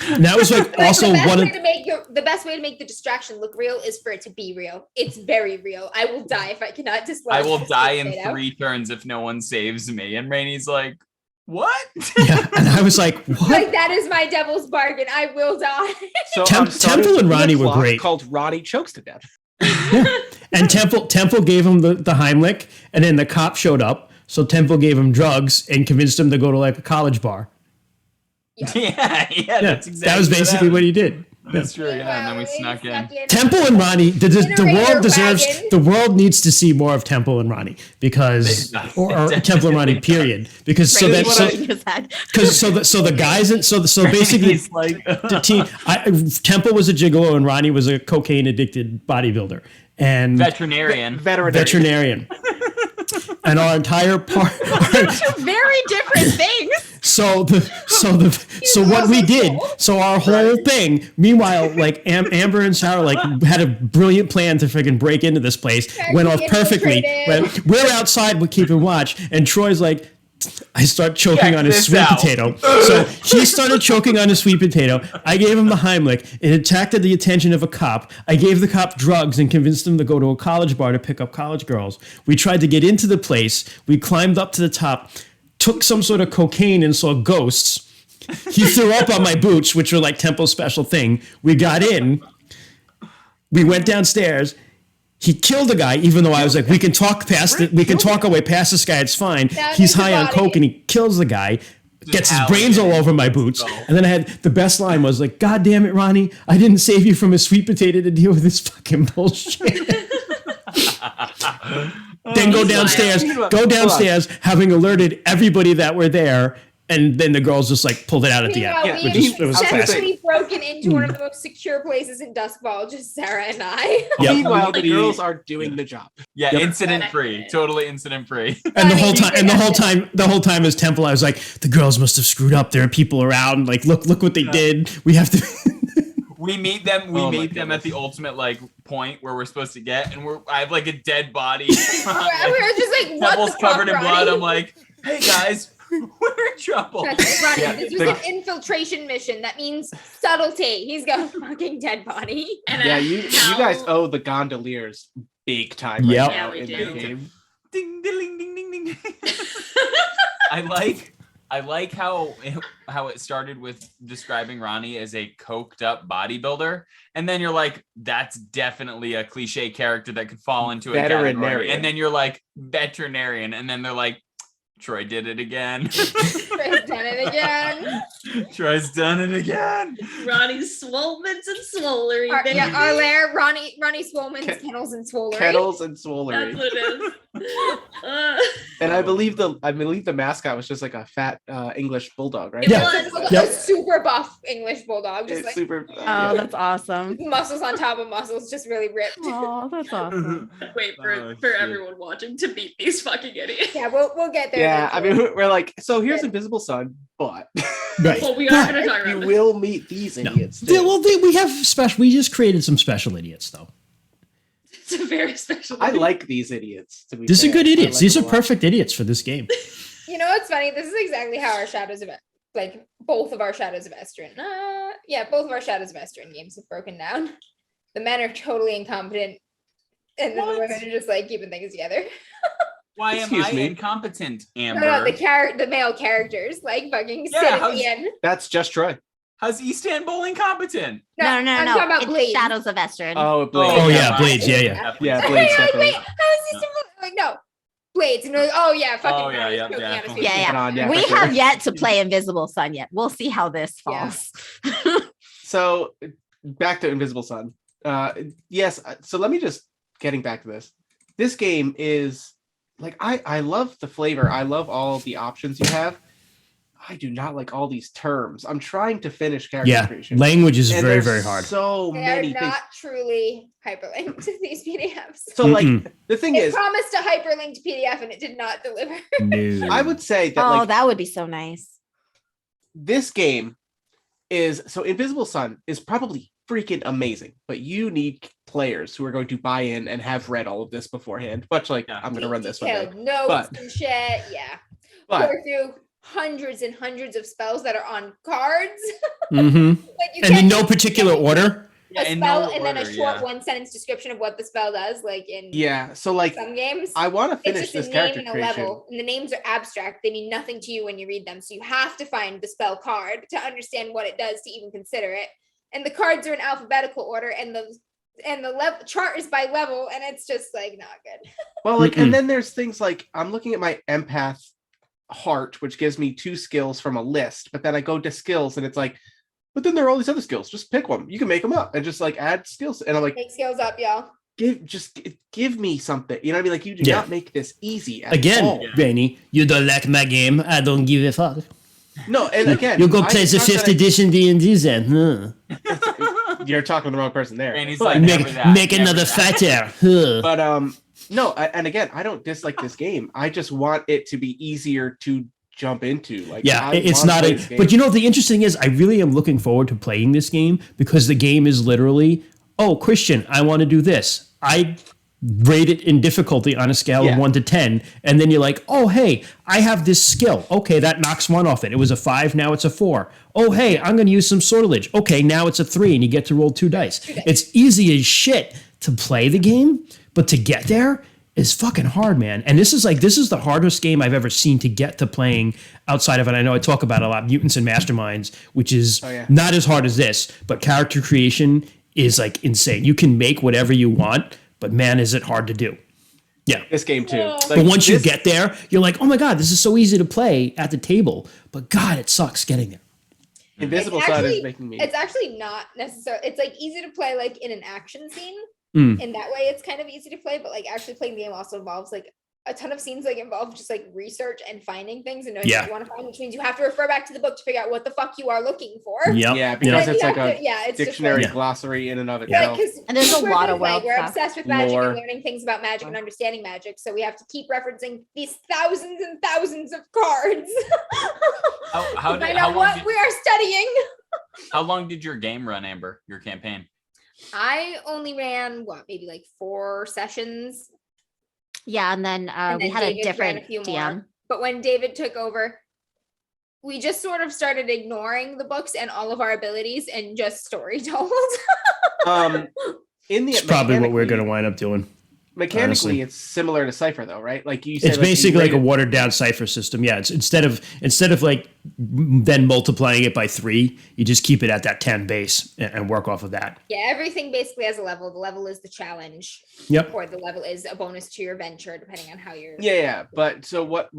And that was like also one of The best way to make the distraction look real is for it to be real. It's very real. I will die if I cannot dislodge. I will this die in potato. 3 turns if no one saves me. And Rainey's like, what? yeah, and I was like, what? Like that is my devil's bargain. I will die. So Tem- I'm starting Temple and a Ronnie were clock great. Called Ronnie Chokes to Death. And Temple gave him the Heimlich, and then the cop showed up. So Temple gave him drugs and convinced him to go to like a college bar. yeah, Yeah, that's exactly that was basically what he did. That's true, yeah. And then we Well, snuck in. Temple and Ronnie, the world deserves, wagon. the world needs to see more of Temple and Ronnie because, or Temple and Ronnie, period. Because so that, so, because so the guys, and so basically, He's like, the team, Temple was a gigolo and Ronnie was a cocaine addicted bodybuilder and veterinarian. veterinarian. And our entire part, Very different things. So what we did, so our whole thing, meanwhile, like Amber and Sarah like had a brilliant plan to freaking break into this place, went off perfectly. We're outside, we're keeping watch, and Troy's like, I start choking on his sweet potato. So he started choking on his sweet potato. I gave him the Heimlich. It attracted the attention of a cop. I gave the cop drugs and convinced him to go to a college bar to pick up college girls. We tried to get into the place. We climbed up to the top, took some sort of cocaine and saw ghosts. He threw up on my boots, which were like Temple special thing. We got in. We went downstairs. He killed a guy, even though I was like, we can talk past it. We can talk our way past this guy. It's fine. He's high on coke and he kills the guy, gets his brains all over my boots. And then I had the best line was like, God damn it, Ronnie. I didn't save you from a sweet potato to deal with this fucking bullshit. Then go downstairs, having alerted everybody that were there. And then the girls just like pulled it out at the end. Meanwhile, we successfully broken into one of the most secure places in Dusk Ball, just Sarah and I. Meanwhile, the girls are doing the job. Yeah, incident free, totally incident free. And the whole time as Temple, I was like, the girls must have screwed up. There are people around. Like, look what they did. We have to. We meet them. We meet them at the ultimate like point where we're supposed to get, and I have like a dead body. We're just like, what Temple's the fuck, covered in Ronnie? blood. I'm like, hey guys. We're in trouble. Ronnie, this was an infiltration mission. That means subtlety. He's got a fucking dead body. And you guys owe the gondoliers big time right now in the game. Ding ding ding ding ding. I like how it started with describing Ronnie as a coked up bodybuilder, and then you're like, that's definitely a cliche character that could fall into a category. And then you're like, veterinarian, and then they're like, Troy did it again. Troy's done it again. Troy's done it again. Ronnie's Swolmans and Swolery. Our lair, Ronnie Swolman's Kennels and Swolery. Kettles and Swolery. That's what it is. And I believe the mascot was just like a fat English bulldog, right? Yeah. A super buff English bulldog. Just It's like super. Oh, that's awesome. muscles on top of muscles, just really ripped. Oh, that's awesome. Wait for everyone watching to beat these fucking idiots. Yeah, we'll get there. Yeah, I eventually. mean, we're like, so here's Invisible Sun, but Right. Well, we are going to talk about you this. will meet these idiots. Yeah, too. well, we have special. We just created some special idiots, though. It's a very special. I like these idiots. To be These are fair. good I idiots. like These them are a lot. perfect idiots for this game. You know what's funny? This is exactly how our Shadows of like both of our Shadows of Estrin. Both of our Shadows of Estrin games have broken down. The men are totally incompetent, and then the women are just like keeping things together. Why Excuse am I me? incompetent, Amber? No, the male characters like fucking sit at the end. That's just Troy. How's Istanbul incompetent? No. I'm talking about It's Blades. Shadows of Estrin. Oh, Blades. Oh, yeah, fine. Blades, yeah. Yeah, Wait, Blades definitely. how is this like no Blades? And like, oh yeah, fucking. Oh, yeah, Ronnie's yeah, choking on his definitely. face. Yeah. Yeah, We for sure. have yet to play Invisible Sun yet. We'll see how this Yeah. falls. So back to Invisible Sun. Yes. So let me just getting back to this. This game is like I love the flavor. I love all the options you have. I do not like all these terms. I'm trying to finish character Yeah, creation. language is and very, there's very hard. So They many are things. not truly hyperlinked to these PDFs. So like Mm-mm. the thing It is, promised a hyperlinked PDF and it did not deliver. No. I would say that Oh, like that would be so nice. this game is so Invisible Sun is probably freaking amazing, but you need players who are going to buy in and have read all of this beforehand. Much like Yeah. I'm going to run this one day. Detailed notes But- and shit. Yeah. But Pour through hundreds and hundreds of spells that are on cards. Mm-hmm. Like you And in can't no just particular get order. a in spell no and then a order, short yeah. one sentence description of what the spell does, like in yeah, so like some games. I want to It's finish just this a name character and a creation. level, and the names are abstract. They mean nothing to you when you read them. So you have to find the spell card to understand what it does to even consider it. And the cards are in alphabetical order, and the level chart is by level, and it's just like not good. Well, like, Mm-mm. and then there's things like I'm looking at my empath heart, which gives me 2 skills from a list, but then I go to skills and it's like, but then there are all these other skills. Just pick one. You can make them up and just like add skills. And I'm like, Make skills up, y'all. give me something. You know what I mean? Like you do Yeah. not make this easy at Again, all. Benny, you don't like my game. I don't give a fuck. No, and again, You go play it's the not that 5th edition D&D then. You're talking to the wrong person there. And he's But- like, never that, Make never another that. fighter. Huh. But no, and again, I don't dislike this game. I just want it to be easier to jump into. Like, Yeah, I it's wanna not play a. this game. But you know, the interesting is, I really am looking forward to playing this game because the game is literally, oh, Christian, I want to do this. I rate it in difficulty on a scale of Yeah. 1 to 10, and then you're like, oh, hey, I have this skill. Okay, that knocks one off it. It was a 5, now it's a 4. Oh, hey, I'm going to use some sortilege. Okay, now it's a 3, and you get to roll 2 dice. It's easy as shit to play the game, but to get there is fucking hard, man. And this is the hardest game I've ever seen to get to playing outside of it. I know I talk about it a lot, Mutants and Masterminds, which is not as hard as this, but character creation is like insane. You can make whatever you want, but man, is it hard to do. Yeah. This game too. Like, But once you this- get there, you're like, oh my God, this is so easy to play at the table. But God, it sucks getting there. Invisible It's Side actually- is making me. It's actually not necessary. It's like easy to play like in an action scene. Mm. In that way, it's kind of easy to play, but like actually playing the game also involves like a ton of scenes like involve just like research and finding things and knowing Yeah. what you want to find, which means you have to refer back to the book to figure out what the fuck you are looking for. Yep. Yeah, because Like, it's you like have a to- yeah, it's just, dictionary Yeah. glossary in and of Yeah. itself. And there's a we're lot just of like, world we're stuff. obsessed with magic Lore. and learning things about magic and understanding magic, so we have to keep referencing these thousands and thousands of cards How to did find how out long what did, we are studying. how long did your game run, Amber? Your campaign? I only ran maybe like 4 sessions. Yeah, and then And we then had a David ran different a few DM. more. But when David took over, we just sort of started ignoring the books and all of our abilities and just story told. In the It's probably what we're mechanically- going to wind up doing. Mechanically, honestly. it's similar to Cipher, though, right? Like you said, It's like, you basically like a rated- watered down cipher system. Yeah, it's instead of like then multiplying it by 3, you just keep it at that 10 base and work off of that. Yeah, everything basically has a level. The level is the challenge, Yep. or the level is a bonus to your venture, depending on how you're. Yeah. But so what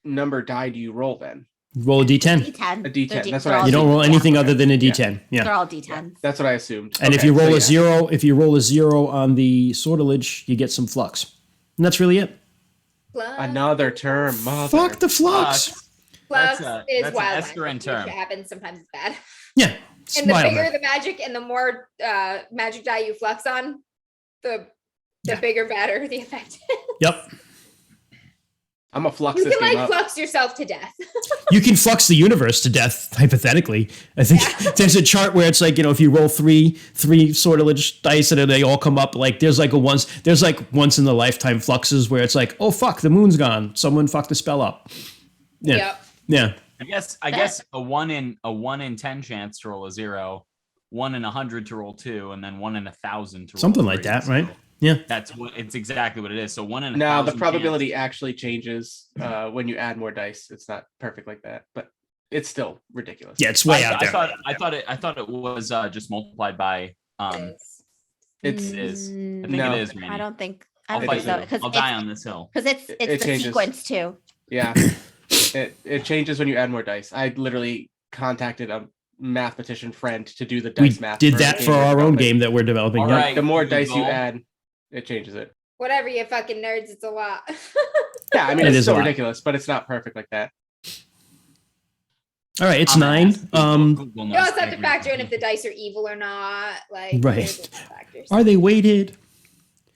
number die do you roll then? Roll a d10. D10. A D10, They're that's they're what I- all You don't roll D10. anything other than a d10. They're Yeah. all D10s. That's what I assumed. And if Okay, you roll so a yeah. 0, if you roll a 0 on the sortilege, you get some flux. And that's really it. Flux, Another term, mother. Fuck the flux. flux That's is an wild. Escarin magic, term. which happens sometimes it's bad. Yeah. It's And the wild, bigger man. the magic and the more magic die you flux on, the Yeah. bigger, badder the effect. Yep. I'm a flux You this can game like up. flux yourself to death. You can flux the universe to death, hypothetically. I think Yeah. there's a chart where it's like, if you roll three sortilege dice and then they all come up, like there's like once in the lifetime fluxes where it's like, oh fuck, the moon's gone. Someone fucked the spell up. Yeah. Yep. Yeah. I guess a 1 in 10 chance to roll a 0, 1 in 100 to roll 2, and then 1 in 1,000 to roll Something 3. like that, So right? Yeah. it's exactly what it is. So 1 in 1,000. No, the chance. probability actually changes when you add more dice. It's not perfect like that, but it's still ridiculous. Yeah, it's way out there. I thought it was just multiplied by It's it is. I think No. it is, Randy. I don't think. I I'll don't fight think so you. because I'll die on this hill. it's It the changes. sequence too. Yeah. It changes when you add more dice. I literally contacted a mathematician friend to do the We dice math. did the that game for we're our own developing. game that we're developing. All Yep. right. The more dice you Google. add, it changes it. Whatever, you fucking nerds, it's a lot. Yeah, I mean It it's is still a lot. ridiculous, but it's not perfect like that. All right, it's I'm 9. asked. Google knows You also have to everything. factor in if the dice are evil or not. Like, Right. there's those factors. Are they weighted?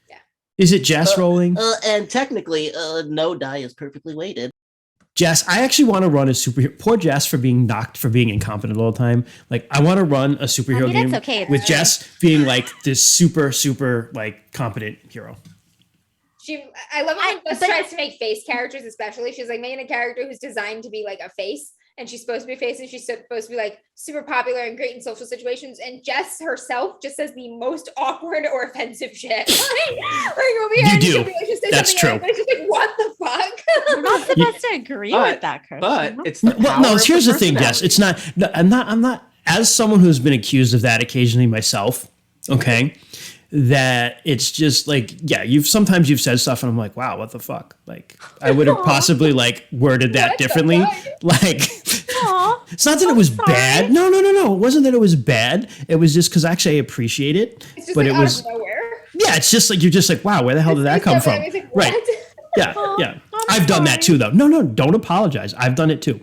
Yeah. Is it Jess rolling? And technically, no die is perfectly weighted. Jess, I actually want to run a superhero. Poor Jess for being incompetent all the time. Like, I want to run a superhero I mean, game that's okay. with Jess being like this super like competent hero. I love when Jess but- tries to make face characters, especially. She's like making a character who's designed to be like a face, and she's supposed to be a face, and she's supposed to be like super popular and great in social situations. And Jess herself just says the most awkward or offensive shit. like we'll be You do. she'll be like, she'll say That's something true. Like, it's just like, what the fuck? We're not supposed to agree But- with that, Chris. But it's the Well, no, power of here's the thing, Jess. personality. It's not. No, I'm not. As someone who's been accused of that occasionally myself. Okay. That it's just like, yeah, you've said stuff and I'm like, wow, what the fuck? Like, I would have possibly like worded that What the differently. fuck? Like, Aw, it's not that it was bad. No. It wasn't that it was bad. It was just because actually I appreciate it. It's just But like it out was, of nowhere. yeah, it's just like, you're just like, wow, where the hell did that It's come like, from? it's like, Right. what? Yeah. Yeah. I've done that too, though. No, don't apologize. I've done it too.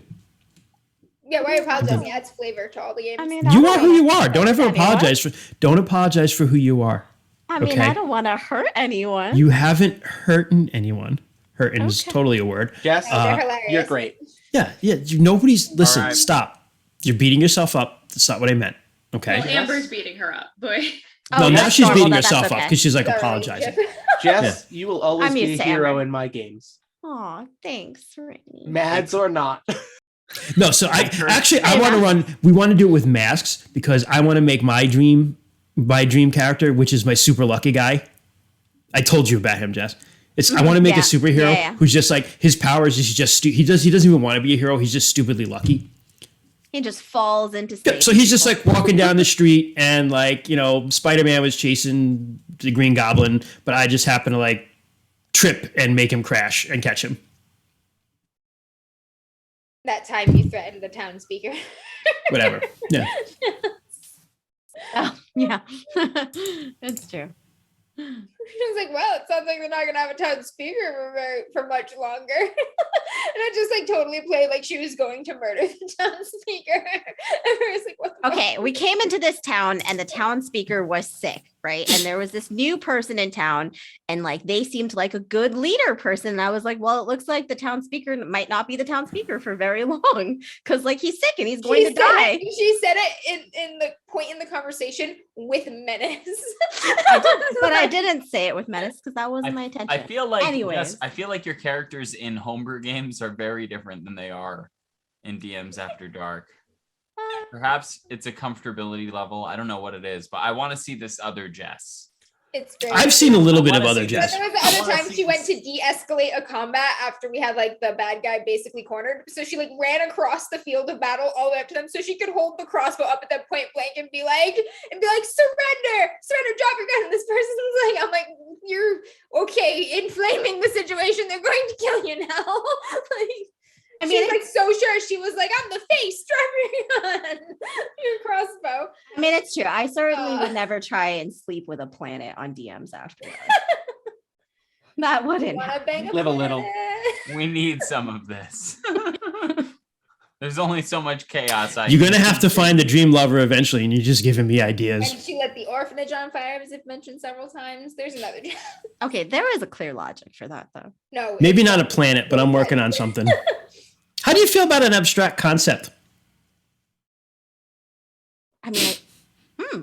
Yeah, why apologize? It adds flavor to all the games. I mean, You I are don't who you wanna are. hurt Don't ever anyone. don't apologize for who you are. I mean, okay. I don't want to hurt anyone. You haven't hurting anyone. Hurting is Okay. totally a word. Jess, They're hilarious. you're great. Yeah. Nobody's listen. right. Stop. You're beating yourself up. That's not what I meant. Okay. Well, Amber's beating her up, boy. No, Oh, now that's she's normal, beating that's herself up okay. because she's like Sorry, apologizing. Jess, you will always I'm be used a to hero Amber. in my games. Aw, thanks, Rainy. Mads or not. No, so I Hey, want to Max. run. We want to do it with masks because I want to make my dream character, which is my super lucky guy. I told you about him, Jess. I want to make a Yeah. superhero Yeah. who's just like his powers is just he doesn't even want to be a hero. He's just stupidly lucky. He just falls into Yeah, space. so he's just like walking down the street and like, Spider-Man was chasing the Green Goblin, but I just happen to like trip and make him crash and catch him. That time you threatened the town speaker. Whatever. Yeah. Oh, yeah. That's true. She was like, well, it sounds like they're not gonna have a town speaker for much longer. And I just like totally played like she was going to murder the town speaker. And I was like, what the Okay, we came into this town and the town speaker was sick, right? And there was this new person in town and like they seemed like a good leader person. And I was like, well, it looks like the town speaker might not be the town speaker for very long because like he's sick and he's going to die. She said it in the point in the conversation with menace. But I didn't say it with menace because that wasn't my intention. I feel like Anyways. yes, I feel like your characters in homebrew games are very different than they are in DMs After Dark. Perhaps it's a comfortability level. I don't know what it is, but I want to see this other Jess. It's very I've seen a little bit I of wanna other see But Jess. there was the I other wanna time see she went this. to de-escalate a combat after we had like the bad guy basically cornered. So she like ran across the field of battle all the way up to them so she could hold the crossbow up at that point blank and be like, surrender, drop your gun. And this person's like, I'm like, you're okay, inflaming the situation. They're going to kill you now. Like, I mean, she's like so sure. She was like, I'm the face, drop your gun, your crossbow. I mean, it's true. I certainly would never try and sleep with a planet on DMs after that. That wouldn't. Wanna bang Live a little. planet. We need some of this. There's only so much chaos. You're going to have to find the dream lover eventually, and you're just giving me ideas. And she lit the orphanage on fire, as if mentioned several times. There's another. Okay, there is a clear logic for that though. No. Maybe not a planet, but I'm working on something. How do you feel about an abstract concept?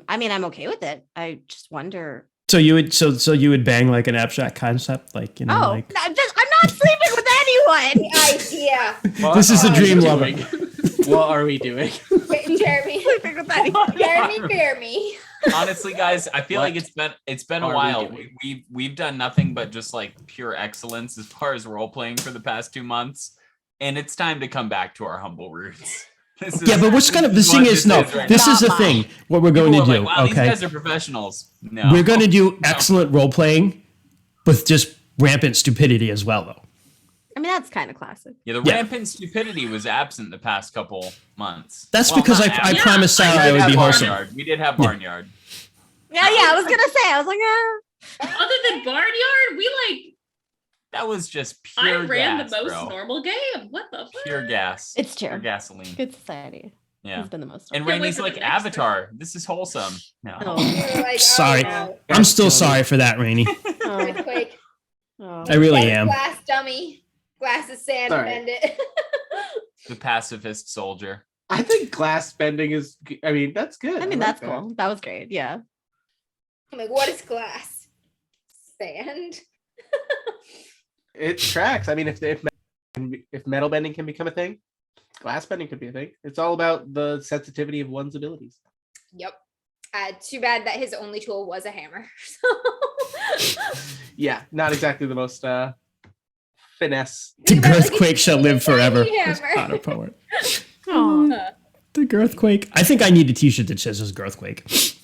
I mean, I'm okay with it. I just wonder. So you would bang like an abstract concept, like Oh, like I'm not sleeping with anyone. Idea. This is a What are dream we lover. doing? What are we doing? Wait, Jeremy. Sleeping with anyone. Jeremy, bear me. Honestly, guys, I feel like it's been a are we while. doing? We've done nothing but just like pure excellence as far as role playing for the past 2 months, and it's time to come back to our humble roots. Yeah, but what's the thing is, no, this is the thing. What we're going to do, wow, these okay? guys are professionals. No, We're going to do excellent role playing with just rampant stupidity as well, though. I mean, that's kind of classic. Yeah, the Yeah. rampant stupidity was absent the past couple months. That's Well, because not I absent. promised Sarah We I did would have be wholesome. Barnyard. We did have Barnyard. Yeah, I was gonna say. I was like, Other than Barnyard, we like That was just I pure ran gas, the most bro. normal game. What the fuck? Pure gas. It's true. Pure gasoline. Good society. Yeah. Has been the most. And Can't wait Rainey's for the like next one. Avatar. This is wholesome. No. Oh. You're like, Sorry. Oh, I'm still Killed sorry for that, Rainey. Oh, earthquake. oh. I really Yes, am. Glass dummy. Glass of sand. Sorry. Bend it. The pacifist soldier. I think glass bending is. I mean, that's good. I mean, like that's that. cool. That was great. Yeah. I'm like, what is glass? Sand. It tracks. I mean, if metal bending can become a thing, glass bending could be a thing. It's all about the sensitivity of one's abilities. Yep. Too bad that his only tool was a hammer. Yeah, not exactly the most finesse. The Think about, like, Girthquake shall live forever. tiny That's hammer. Connor Poet. Oh. The Girthquake. I think I need a t-shirt that says Girthquake.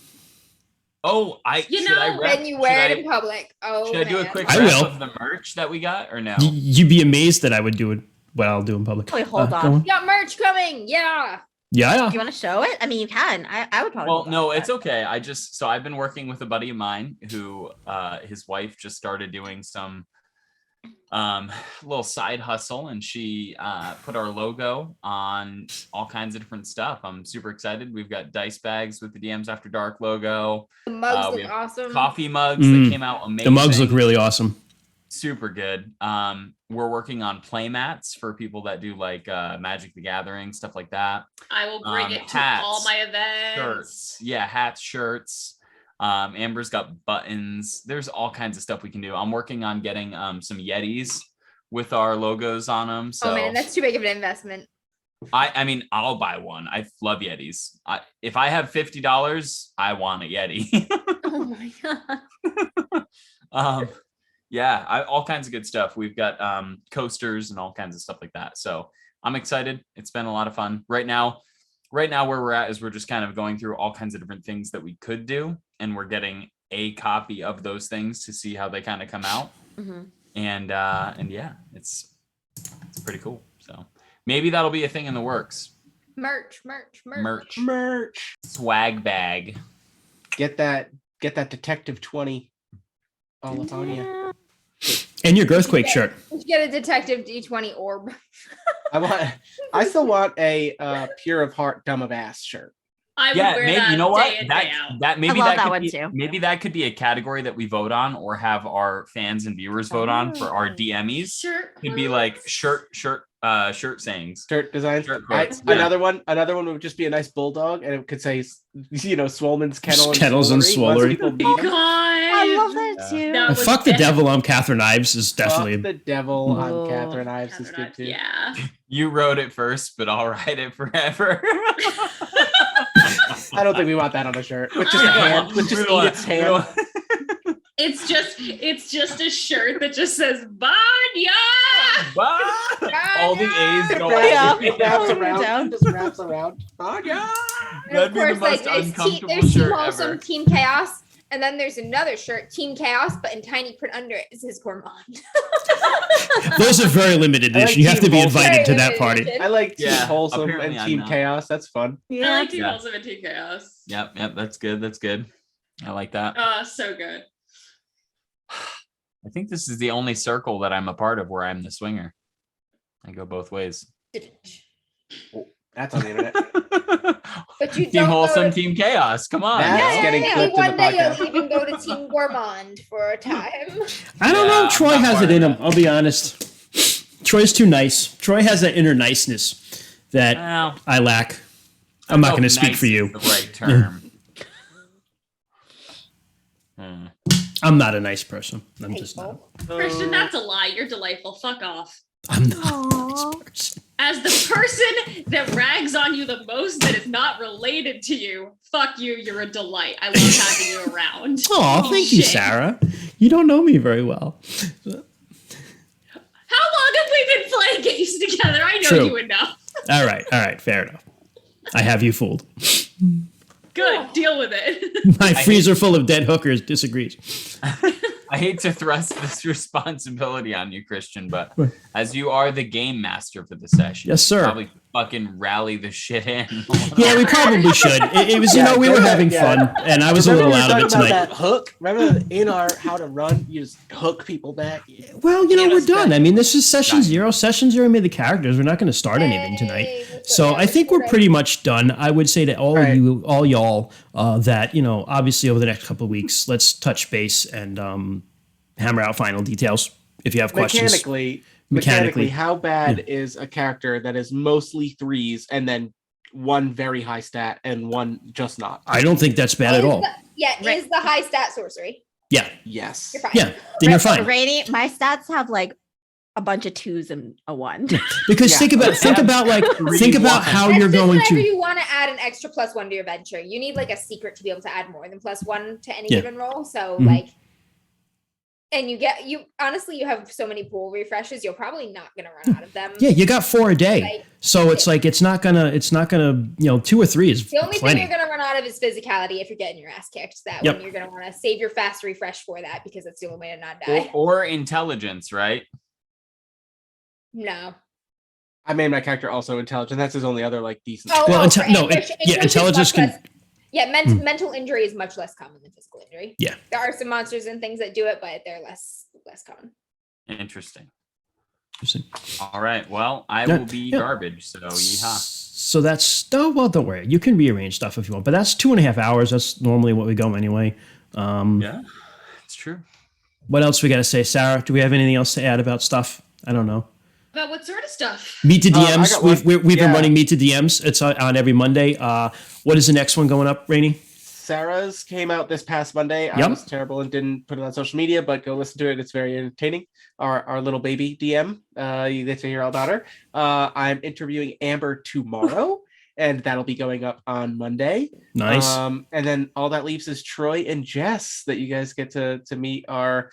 Oh, You should I know, rep, Then you should wear I- it in public. Oh, Should I do a man. quick I rep will. of the merch that we got or no? You'd be amazed that I would do it. What I'll do in public. Probably hold Go off. on. We got merch coming. Yeah. Yeah. Do you want to show it? I mean, you can. I would probably. Well, hold no, off, it's but- okay. I've been working with a buddy of mine who his wife just started doing some little side hustle, and she put our logo on all kinds of different stuff. I'm super excited. We've got dice bags with the DMs After Dark logo, The mugs we look have awesome. coffee mugs Mm. that came out amazing. The mugs look really awesome. super good. We're working on play mats for people that do like Magic the Gathering, stuff like that. I will bring it to hats, all my events. Shirts. Yeah, hats, shirts. Amber's got buttons. There's all kinds of stuff we can do. I'm working on getting some Yetis with our logos on them. So Oh man, that's too big of an investment. I mean, I'll buy one. I love Yetis. If I have $50, I want a Yeti. Oh my god. Yeah, all kinds of good stuff. We've got coasters and all kinds of stuff like that. So I'm excited. It's been a lot of fun. Right now where we're at is we're just kind of going through all kinds of different things that we could do, and we're getting a copy of those things to see how they kind of come out. Mhm. And yeah, it's pretty cool. So maybe that'll be a thing in the works. Merch. Swag bag. Get that Detective 20 all up on you. And your Girthquake shirt. You should get a Detective D20 orb. I still want a Pure of Heart, Dumb of Ass shirt. I would Yeah, wear maybe that you know what? day in, day out. That maybe I love that that could one be, too. maybe that could be a category that we vote on or have our fans and viewers vote on for our DMEs. Shirt Could be like shirt sayings. Shirt designs. Shirt quotes, yeah. Another one would just be a nice bulldog, and it could say, Swolman's Kennel Kennels and Swollery. People meet Oh him. god. I love that too. That was Fuck the bad. devil. I'm Catherine Ives is definitely. Fuck the devil on Oh. Catherine Ives is good too. Yeah. You wrote it first, but I'll write it forever. I don't think we want that on a shirt. With just a hand. With just Edith's hand. It's just a shirt that just says Vanya. All the A's go Yeah. It wraps Down. around. Just wraps around. Oh yeah. And That'd of be the course, most there's uncomfortable Team shirt Wholesome, ever. Team Chaos, and then there's another shirt, Team Chaos, but in tiny print under it, it says Gourmand. Those are very limited I like edition. You have to be Team Wholesome. invited to that Very party. limited I like Team Yeah, Wholesome apparently and I'm Team not. Chaos. That's fun. I like Team Yeah. Wholesome and Team Chaos. Yep, that's good. I like that. So good. I think this is the only circle that I'm a part of where I'm the swinger. I go both ways. That's on the internet. But you Team don't Wholesome, go to- Team Chaos. Come on. That's yo. getting Maybe clipped in the one day podcast. you'll even go to Team Gourmand for a time. I don't Yeah, know. I'm Troy not has part it in of him. I'll be honest. Troy's too nice. Troy has that inner niceness that Well, I lack. I'm not no, going to speak nice for you. is the right term. Hmm. I'm not a nice person. I'm just not. Hateful. Christian, that's a lie. You're delightful. Fuck off. I'm not a Aw. nice person. As the person that rags on you the most that is not related to you, fuck you. You're a delight. I love having you around. Oh, thank you, Shit. Sarah. You don't know me very well. How long have we been playing games together? I know True. you enough. All right. Fair enough. I have you fooled. Good. Deal with it. My freezer full of dead hookers disagrees. I hate to thrust this responsibility on you, Christian, but as you are the game master for the session, Yes, sir. probably fucking rally the shit in. Yeah, we probably should. It was, we were having fun, and I was a Remember little we were out of it talking about tonight. that hook? Remember in our How to Run, you just hook people back? Well, Get we're us done. back. I mean, this is session Nice. 0. Session 0 made the characters. We're not going to start anything tonight. Yay, that's So what I think we're ready. pretty much done. I would say to all Right. all y'all, that obviously over the next couple of weeks, let's touch base and hammer out final details. If you have questions, Mechanically, how bad is a character that is mostly 3s and then one very high stat and one just not? I don't think that's bad at all. Yeah, is the high stat sorcery. Yeah, Yes. You're fine. yeah. Then you're fine. Rainy, my stats have like a bunch of 2s and a 1. Because Yeah. think about how That's you're just going whenever to. you want to add an extra +1 to your venture. You need like a secret to be able to add more than +1 to any Yeah. given roll. So Mhm. and you honestly you have so many pool refreshes, you're probably not gonna run out of them. Yeah, you got 4 a day, Like, so it's like it's not gonna 2 or 3 is the only plenty. thing you're gonna run out of is physicality if you're getting your ass kicked. That Yep. one you're gonna want to save your fast refresh for that because that's the only way to not or, die. or intelligence, right? No. I made my character also intelligent. That's his only other decent. Oh, Well, oh, inte- for no, English- yeah, English is intelligence much can- less- Yeah, mental injury is much less common than physical injury. Yeah. There are some monsters and things that do it, but they're less common. Interesting. Interesting. All right. Well, I Yeah, will be yeah. garbage. So yeehaw. So that's well, don't worry. You can rearrange stuff if you want, but that's 2.5 hours. That's normally what we go anyway. Yeah, it's true. What else we got to say, Sarah? Do we have anything else to add about stuff? I don't know. About what sort of stuff? Meet the I DMs. got one. We've been Yeah. running Meet the DMs. It's on every Monday. What is the next one going up, Rainey? Sarah's came out this past Monday. I Yep. was terrible and didn't put it on social media, but go listen to it. It's very entertaining. Our little baby DM. You get to hear all about her. I'm interviewing Amber tomorrow, and that'll be going up on Monday. Nice. And then all that leaves is Troy and Jess that you guys get to meet our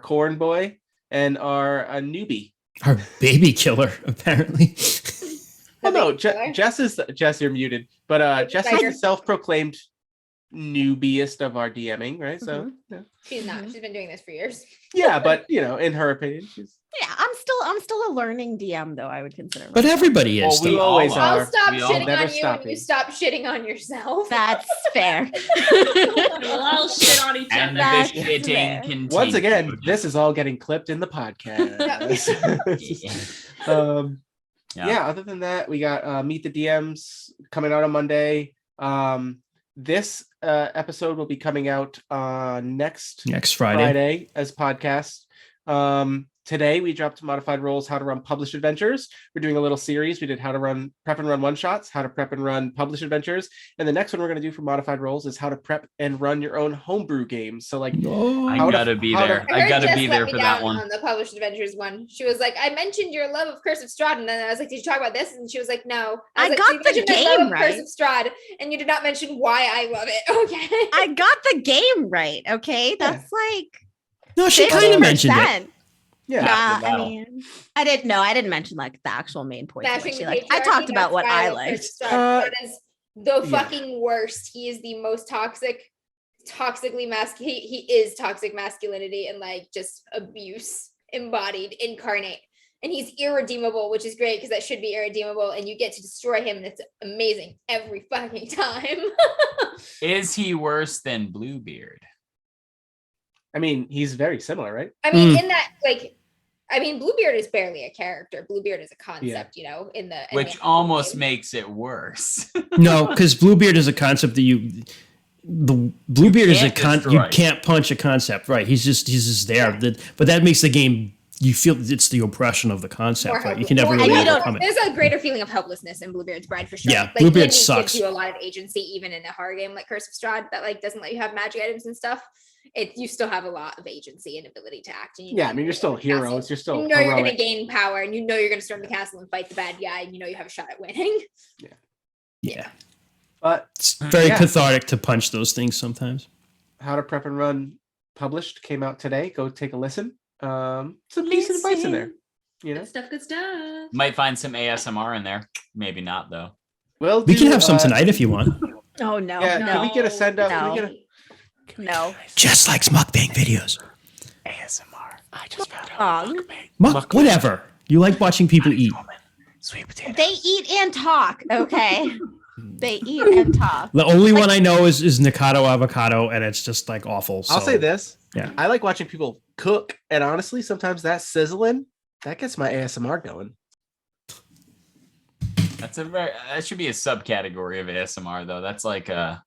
corn boy and our newbie. Our baby killer, apparently. Oh no, baby killer? Jess, you're muted. But Jess Like is your- the self-proclaimed newbiest of our DMing, right? So She's not. She's been doing this for years. yeah, but in her opinion, she's Yeah, I'm still a learning DM though. I would consider. But myself. everybody is. Well, we though. always all are. I'll stop We all shitting never on you stop when you it. stop shitting on yourself. That's fair. We'll all shit on each And other. the That's shitting fair. continues. once again, this is all getting clipped in the podcast. Yeah, other than that, we got Meet the DMs coming out on Monday. This episode will be coming out next Friday. Friday as podcast. Today we dropped Modified Roles, how to run published adventures. We're doing a little series. We did how to prep and run one shots, how to prep and run published adventures. And the next one we're going to do for Modified Roles is how to prep and run your own homebrew games. So like, Oh, I How to- gotta be how to- there. I I heard gotta Jess be let there me for down that one. on the Published Adventures one. She was like, I mentioned your love of Curse of Strahd, and then I was like, did you talk about this? And she was like, no. I was like, got "You the mentioned your love game of Curse right." of Strahd, and you did not mention why I love it. Okay. I got the game right. Okay, that's like no, she kind of mentioned it. 50%. yeah. Yeah, I battle. mean, I didn't know. I didn't mention like the actual main point. Like, Bashing she, the like, I patriarchy, talked about that's what why I love liked. Curse of Strahd. That is the yeah. fucking worst. He is the most toxically masculine. He is toxic masculinity and like just abuse embodied, incarnate. And he's irredeemable, which is great because that should be irredeemable, and you get to destroy him, and it's amazing every fucking time. Is he worse than Bluebeard? I mean, he's very similar, right? I mean, in that, like, I mean, Bluebeard is barely a character. Bluebeard is a concept, in the Which the almost game. makes it worse. No, because Bluebeard is a concept that the Bluebeard is a can't you destroy. can't punch a concept, right? He's just there. But that makes the game. You feel it's the oppression of the concept, More right? You helpless. can never More really helpless. overcome it. There's a greater feeling of helplessness in Bluebeard's Bride for sure. Yeah, like, Bluebeard Yennefer sucks. gives you a lot of agency, even in a horror game like Curse of Strahd, that like doesn't let you have magic items and stuff. You still have a lot of agency and ability to act. And Yeah, I mean, you're still heroes. You're still You know you're going to heroic. gain power, and you know you're going to storm the castle and fight the bad guy, and you know you have a shot at winning. Yeah, But it's very Yeah. cathartic to punch those things sometimes. How to Prep and Run published came out today. Go take a listen. Some decent advice in there. You know, Good stuff, good stuff. Might find some ASMR in there. Maybe not though. We can have some tonight if you want. Oh no, Yeah, no, can we get a send up? Can we No. get a no. Jess likes mukbang videos. ASMR. I just found Wrong. Whatever. You like watching people eat. Sweet potato. They eat and talk. Okay, they eat and talk. The only one I know is Nikado avocado, and it's just like awful. I'll so- say this. Yeah. I like watching people cook, and honestly, sometimes that sizzling that gets my ASMR going. That should be a subcategory of ASMR though. That's like a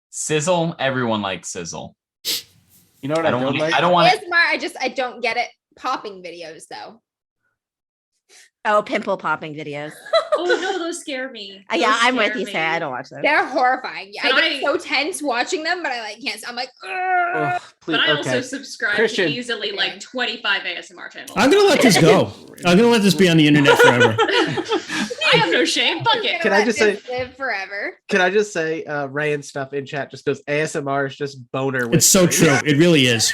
sizzle. Everyone likes sizzle. You know what I I don't don't want. like? I don't want. ASMR, I don't get it. Popping videos though. Oh, pimple popping videos. Oh no, those scare me. Yeah, Those I'm with scare you, me. Sarah. I don't watch those. They're horrifying. But I get so tense watching them, but I like can't. I'm like, "Ugh." Ugh, please, But I okay. also subscribe Christian. to easily like 25 ASMR channels. I'm gonna let this go. I'm gonna let this be on the internet forever. I have no shame. Fuck I'm it. gonna Can I let just this say- live forever? Can I just say, Ray and stuff in chat just goes ASMR is just boner. It's so whispering. true. It really is.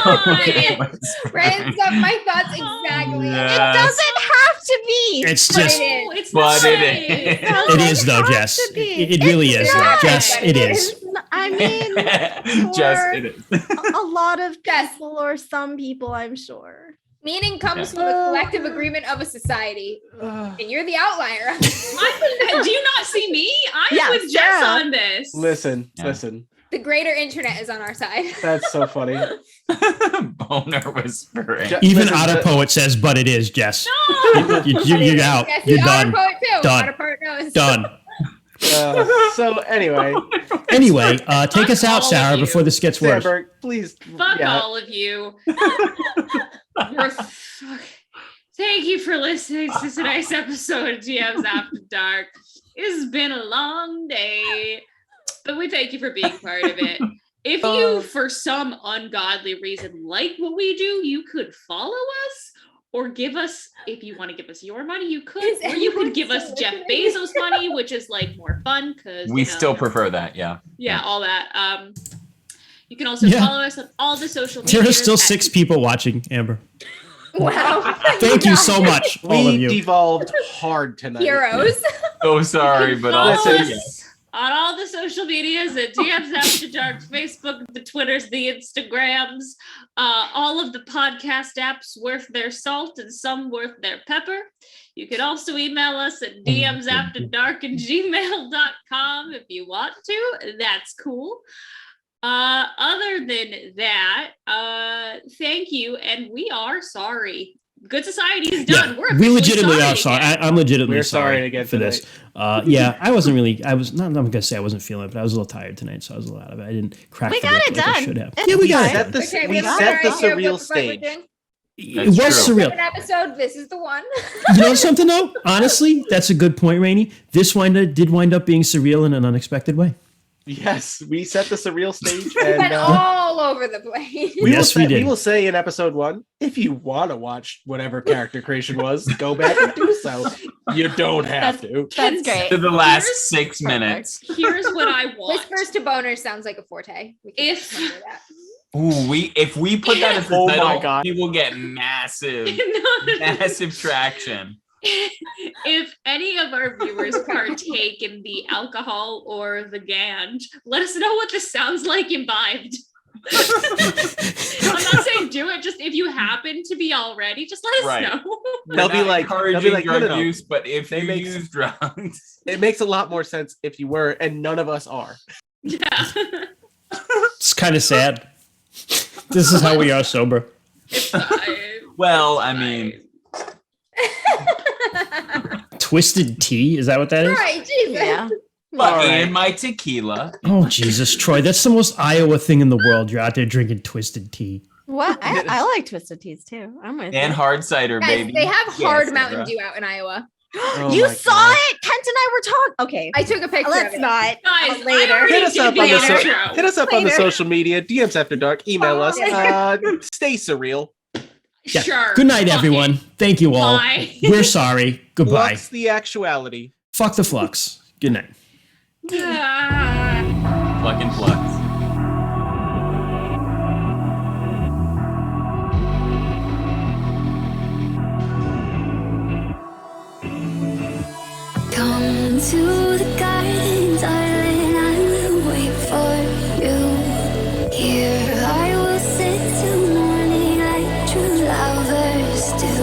Ryan stuff my thoughts exactly. Yeah. It doesn't have to be. It's But just. it is. No, it's But not. it is. It is though, Have Jess. to be. It really is. It's not. Jess, it is. I mean, Just for it is. a lot of Yes. people or some people, I'm sure. Meaning comes from the collective agreement of a society, Ugh. and you're the outlier. Do you not see me? I'm Yeah, with Jess Sarah. on this. Listen, Yeah. listen. The greater internet is on our side. That's so funny. Boner whispering. Even Listen, Otter the- Poet says, but it is, Jess. No. You're out. Yes, You're the done. Otter poet too. Done. Otter poet knows. Done. So anyway, Anyway, take us out, all Sarah, of you. before this gets worse. Sandberg, please. Fuck yeah. all of you. Thank you for listening to tonight's episode of DMs After Dark. It's been a long day, but we thank you for being part of it. If you, for some ungodly reason, like what we do, you could follow us or give us, if you want to give us your money, you could, or you could give us Jeff Bezos money, which is like more fun because We still prefer that, yeah. Yeah, all that. You can also Yeah. follow us on all the social media. There are still 6 people watching, Amber. Wow. Thank you so much, all of We you. devolved hard tonight. Heroes. So sorry, but Follow also us yes. on all the social medias at DMs After Dark, Facebook, the Twitters, the Instagrams, all of the podcast apps worth their salt and some worth their pepper. You can also email us at dmsafterdark@gmail.com if you want to. That's cool. Other than that, thank you, and we are sorry. Good Society is done. Yeah, We're we officially legitimately are sorry. again. I'm legitimately We're sorry again for this. tonight. Yeah, I wasn't really. I was not. I'm gonna say I wasn't feeling it, but I was a little tired tonight, so I was a little out of it. I didn't crack. We the got whip it like I done. should have. It's Yeah, we got fine. it. Set the, Okay, we have a set the better idea of surreal what the fuck we're stage. doing. It That's was true. surreal. Second episode, this is the one. You know something though? Honestly, that's a good point, Rainey. This did wind up being surreal in an unexpected way. Yes, we set the surreal stage, Went and all over the place. Yes, we did. We will say in episode 1, if you want to watch whatever character creation was, go back and do so. You don't have to. That's great. To the last Here's- 6 minutes. Here's what I want. Whispers to boners sounds like a forte. We can If- remember that. Ooh, if we put that as the Oh my title, God. we will get massive, massive traction. If any of our viewers partake in the alcohol or the ganj, let us know what this sounds like imbibed. I'm not saying do it, just if you happen to be already, just let us Right. know. They'll be like, encouraging no, drug no. use, but if They you make- use drugs, It makes a lot more sense if you were, and none of us are. Yeah. It's kind of sad. This is how we are sober. It's fine. well, I mean, Twisted tea? Is that what that is? Right, Jesus. Yeah. but All right. and my tequila. Oh Jesus, Troy, that's the most Iowa thing in the world. You're out there drinking twisted tea. What? I like twisted teas too. I'm with And you. hard cider, Guys, baby. they have hard Yes, Mountain Sarah. Dew out in Iowa. Oh You my saw God. it? Kent and I were talking. Okay. I took a picture Let's of it. not. Guys, Later. I already Hit us did up the on the intro. Hit us up on the Later. social media, DMs After Dark. Email us. Oh. Stay surreal. Yeah. Sure. Good night, Fuck everyone. it. Thank you all. Bye. We're sorry. Goodbye. Flux the actuality. Fuck the flux. Good night. Ah. Fucking flux. Come to the garden, darling, I will wait for you. Here I will sit till morning like true lovers do.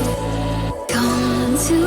Come to